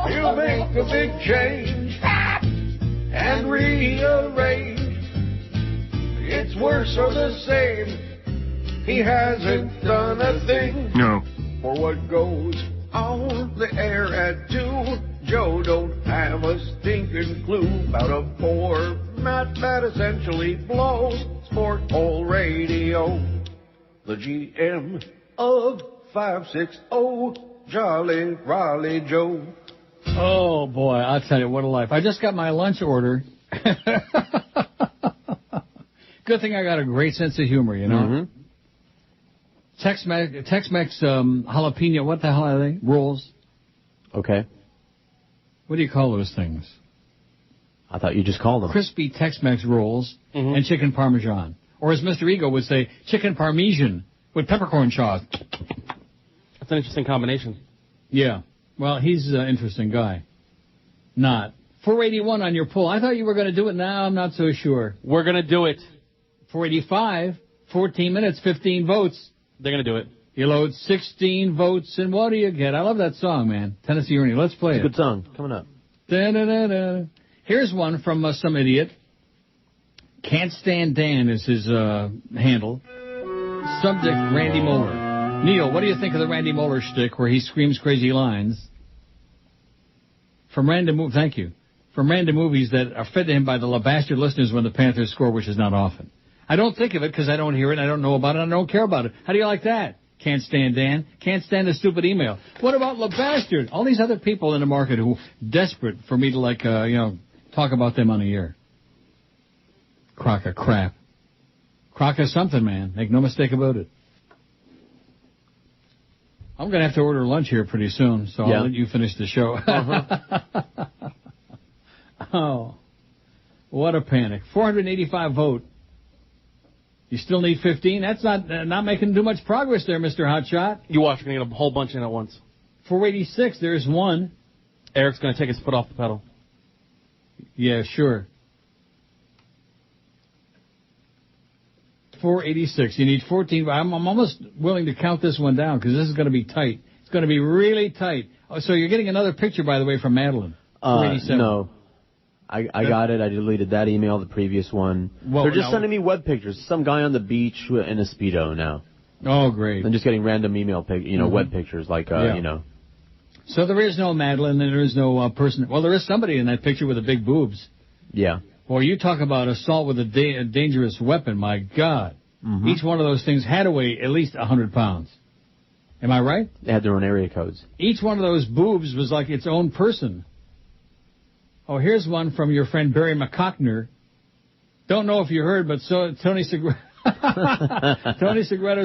He'll make a big change and rearrange. It's worse or the same, he hasn't done a thing. No. For what goes on the air at 2, Joe don't have a stinking clue about a format that essentially blows sport hole radio. The GM of 560, Jolly Raleigh Joe. Oh, boy, I'll tell you, what a life. I just got my lunch order. Good thing I got a great sense of humor, you know. Mm-hmm. Tex-Mex jalapeno, what the hell are they? Rolls. Okay. What do you call those things? I thought you just called them. Crispy Tex-Mex rolls and chicken parmesan. Or as Mr. Ego would say, chicken parmesan with peppercorn sauce. That's an interesting combination. Yeah. Well, he's an interesting guy. Not. 481 on your poll. I thought you were going to do it. Now I'm not so sure. We're going to do it. 485, 14 minutes, 15 votes. They're going to do it. You load 16 votes, and what do you get? I love that song, man. Tennessee Ernie. Let's play it. It's a good song. Coming up. Da-da-da-da. Here's one from some idiot. Can't Stand Dan is his handle. Subject, Randy Moeller. Neil, what do you think of the Randy Moeller shtick where he screams crazy lines? Thank you. From random movies that are fed to him by the bastard listeners when the Panthers score, which is not often. I don't think of it because I don't hear it, I don't know about it, I don't care about it. How do you like that? Can't stand Dan. Can't stand a stupid email. What about LeBastard? All these other people in the market who desperate for me to talk about them on the air. Crock of crap. Crock of something, man. Make no mistake about it. I'm going to have to order lunch here pretty soon, so I'll let you finish the show. Oh, what a panic. 485 vote. You still need 15? That's not making too much progress there, Mr. Hotshot. You watch, we're going to get a whole bunch in at once. 486, there's one. Eric's going to take his foot off the pedal. Yeah, sure. 486. You need 14. I'm almost willing to count this one down because this is going to be tight. It's going to be really tight. Oh, so you're getting another picture, by the way, from Madeline. 487. No. I got it. I deleted that email, the previous one. Well, they're just sending me web pictures. Some guy on the beach in a Speedo now. Oh, great. I'm just getting random email, web pictures So there is no Madeline, and there is no person. Well, there is somebody in that picture with the big boobs. Yeah. Boy, you talk about assault with a dangerous weapon. My God. Mm-hmm. Each one of those things had to weigh at least 100 pounds. Am I right? They had their own area codes. Each one of those boobs was like its own person. Oh, here's one from your friend Barry McCockner. Don't know if you heard, but Tony Segretto's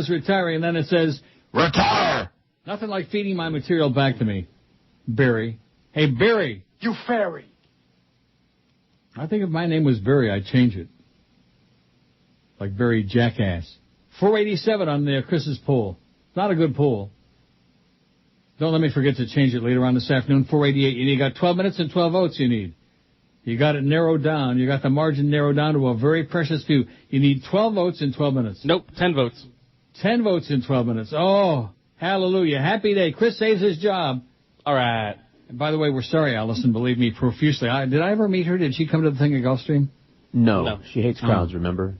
retiring, and then it says, retire! Nothing like feeding my material back to me, Barry. Hey, Barry! You fairy! I think if my name was Barry, I'd change it. Like Barry Jackass. 487 on the Chris's poll. Not a good poll. Don't let me forget to change it later on this afternoon. 488. You got 12 minutes and 12 votes you need. You got it narrowed down. You got the margin narrowed down to a very precious few. You need 12 votes in 12 minutes. Nope, 10 votes. 10 votes in 12 minutes. Oh, hallelujah. Happy day. Chris saves his job. All right. And by the way, we're sorry, Allison. Believe me profusely. Did I ever meet her? Did she come to the thing at Gulfstream? No. She hates crowds, remember?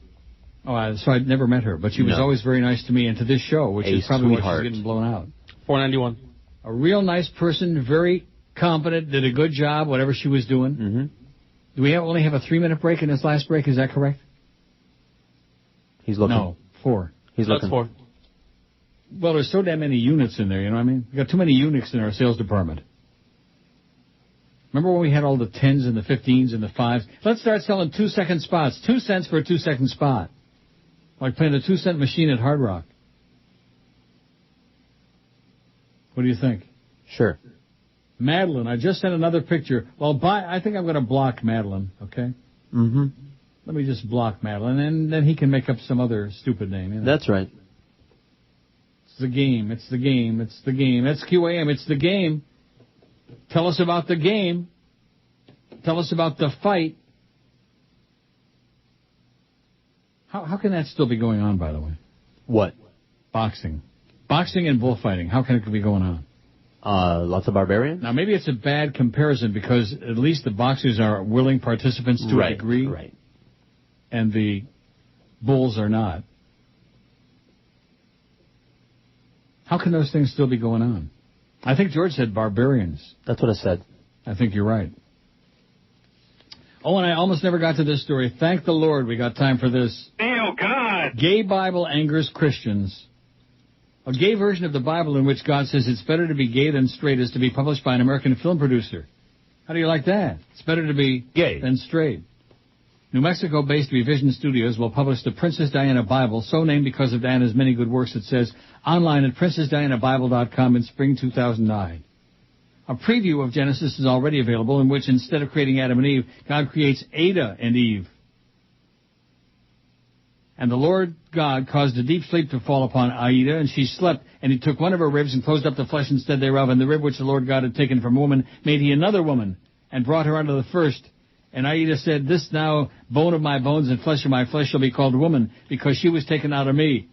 Oh, so I'd never met her. But she was always very nice to me and to this show, which is probably why she's getting blown out. 491. A real nice person, very competent, did a good job, whatever she was doing. Mm-hmm. Do we only have a 3-minute break in this last break? Is that correct? He's looking. No, 4. He's looking. 4. Well, there's so damn many units in there, you know what I mean? We got too many eunuchs in our sales department. Remember when we had all the 10s and the 15s and the 5s? Let's start selling 2-second spots. 2 cents for a 2-second spot. Like playing the 2-cent machine at Hard Rock. What do you think? Sure. Madeline, I just sent another picture. Well, I think I'm going to block Madeline, okay? Mm-hmm. Let me just block Madeline, and then he can make up some other stupid name. You know? That's right. It's the game. It's the game. It's the game. That's QAM. It's the game. Tell us about the game. Tell us about the fight. How can that still be going on, by the way? What? Boxing. Boxing and bullfighting. How can it be going on? Lots of barbarians? Now, maybe it's a bad comparison because at least the boxers are willing participants to a degree. Right. And the bulls are not. How can those things still be going on? I think George said barbarians. That's what I said. I think you're right. Oh, and I almost never got to this story. Thank the Lord we got time for this. Oh, God! Gay Bible angers Christians. A gay version of the Bible in which God says it's better to be gay than straight is to be published by an American film producer. How do you like that? It's better to be gay than straight. New Mexico-based Revision Studios will publish the Princess Diana Bible, so named because of Diana's many good works, it says, online at PrincessDianaBible.com in spring 2009. A preview of Genesis is already available, in which instead of creating Adam and Eve, God creates Ada and Eve. And the Lord God caused a deep sleep to fall upon Aida, and she slept, and he took one of her ribs and closed up the flesh instead thereof, and the rib which the Lord God had taken from woman made he another woman, and brought her unto the first. And Aida said, this now bone of my bones and flesh of my flesh shall be called woman, because she was taken out of me.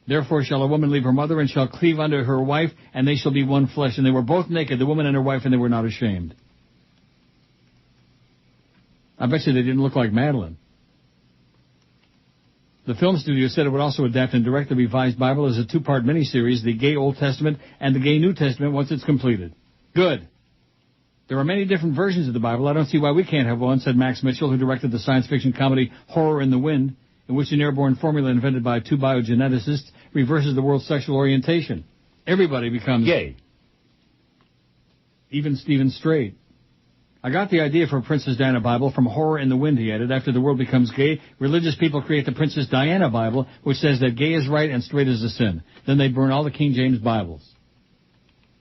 Therefore shall a woman leave her mother, and shall cleave unto her wife, and they shall be one flesh. And they were both naked, the woman and her wife, and they were not ashamed. I bet you they didn't look like Madeline. The film studio said it would also adapt and direct the revised Bible as a two-part miniseries, the Gay Old Testament and the Gay New Testament, once it's completed. Good. There are many different versions of the Bible. I don't see why we can't have one, said Max Mitchell, who directed the science fiction comedy Horror in the Wind, in which an airborne formula invented by two biogeneticists reverses the world's sexual orientation. Everybody becomes gay. Even Stephen Strait. I got the idea for Princess Diana Bible from Horror in the Wind, he added. After the world becomes gay, religious people create the Princess Diana Bible, which says that gay is right and straight is a sin. Then they burn all the King James Bibles.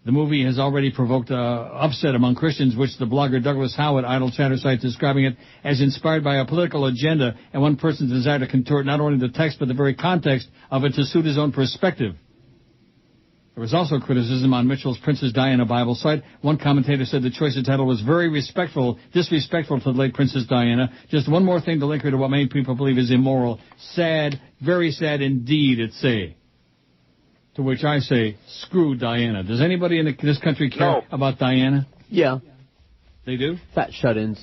The movie has already provoked upset among Christians, which the blogger Douglas Howe at Idle Chatter cites, describing it as inspired by a political agenda and one person's desire to contort not only the text but the very context of it to suit his own perspective. There was also criticism on Mitchell's Princess Diana Bible site. One commentator said the choice of title was very disrespectful to the late Princess Diana. Just one more thing to link her to what many people believe is immoral. Sad, very sad indeed, it say. To which I say, screw Diana. Does anybody in this country care about Diana? Yeah. They do? Fat shut-ins.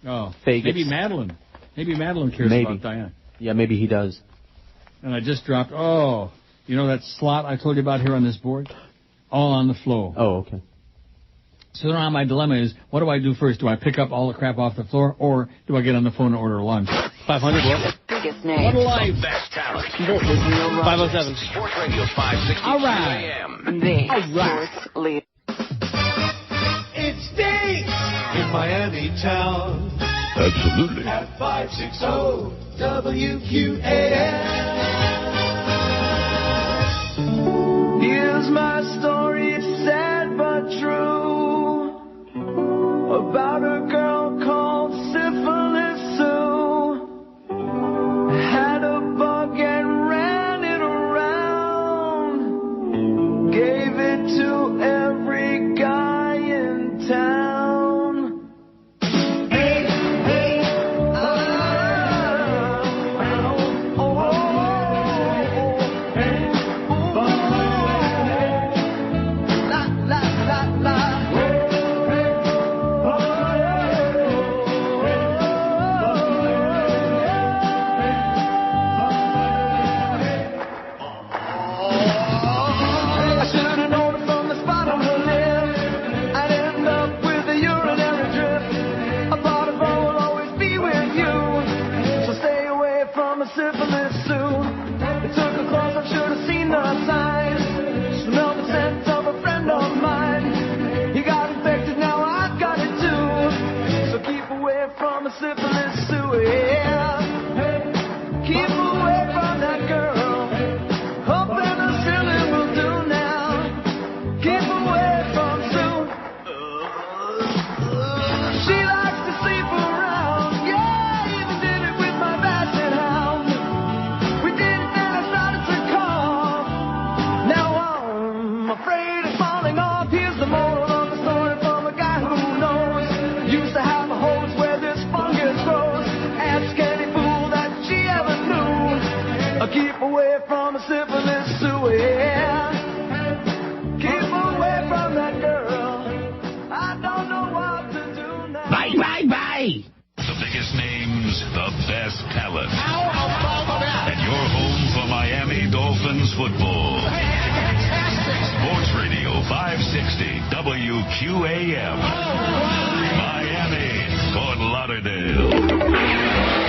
Oh. Faggots. Maybe Madeline. Maybe Madeline cares about Diana. Yeah, maybe he does. And I just dropped, you know that slot I told you about here on this board? All on the floor. Oh, okay. So now my dilemma is, what do I do first? Do I pick up all the crap off the floor, or do I get on the phone and order lunch? 500 what? Biggest name. What a life. The best talent. This is Neil Rogers. 507. Sports Radio 560 All right. AM. The sports leader. It's Dave in Miami town. Absolutely. At 560 WQAM. Here's my story, it's sad but true, about a girl called Syphilis Sue. Had a bug and ran it around, gave it to every guy in town. Hey, hey, Syphilis Sue. It took her close, I should have seen the signs. Smelled the scent of a friend of mine. He got infected, now I've got it too. So keep away from a Syphilis Sue, yeah. Keep away from that girl. Hope penicillin will do now. Keep away from Sue. She likes to sleep around, yeah, even did it with my basset hound. We did it, then I started to cough. Now I'm afraid of falling off. Here's the moral of the story from a guy who knows. Used to have a hose where this fungus grows. Ask any fool that she ever knew. Keep away from a Syphilis Sue, yeah. Keep away from that girl. I don't know what to do now. Bye, bye, bye. The biggest names, the best talent. And your home for Miami Dolphins football. Sports Radio 560 WQAM. Miami, Fort Lauderdale.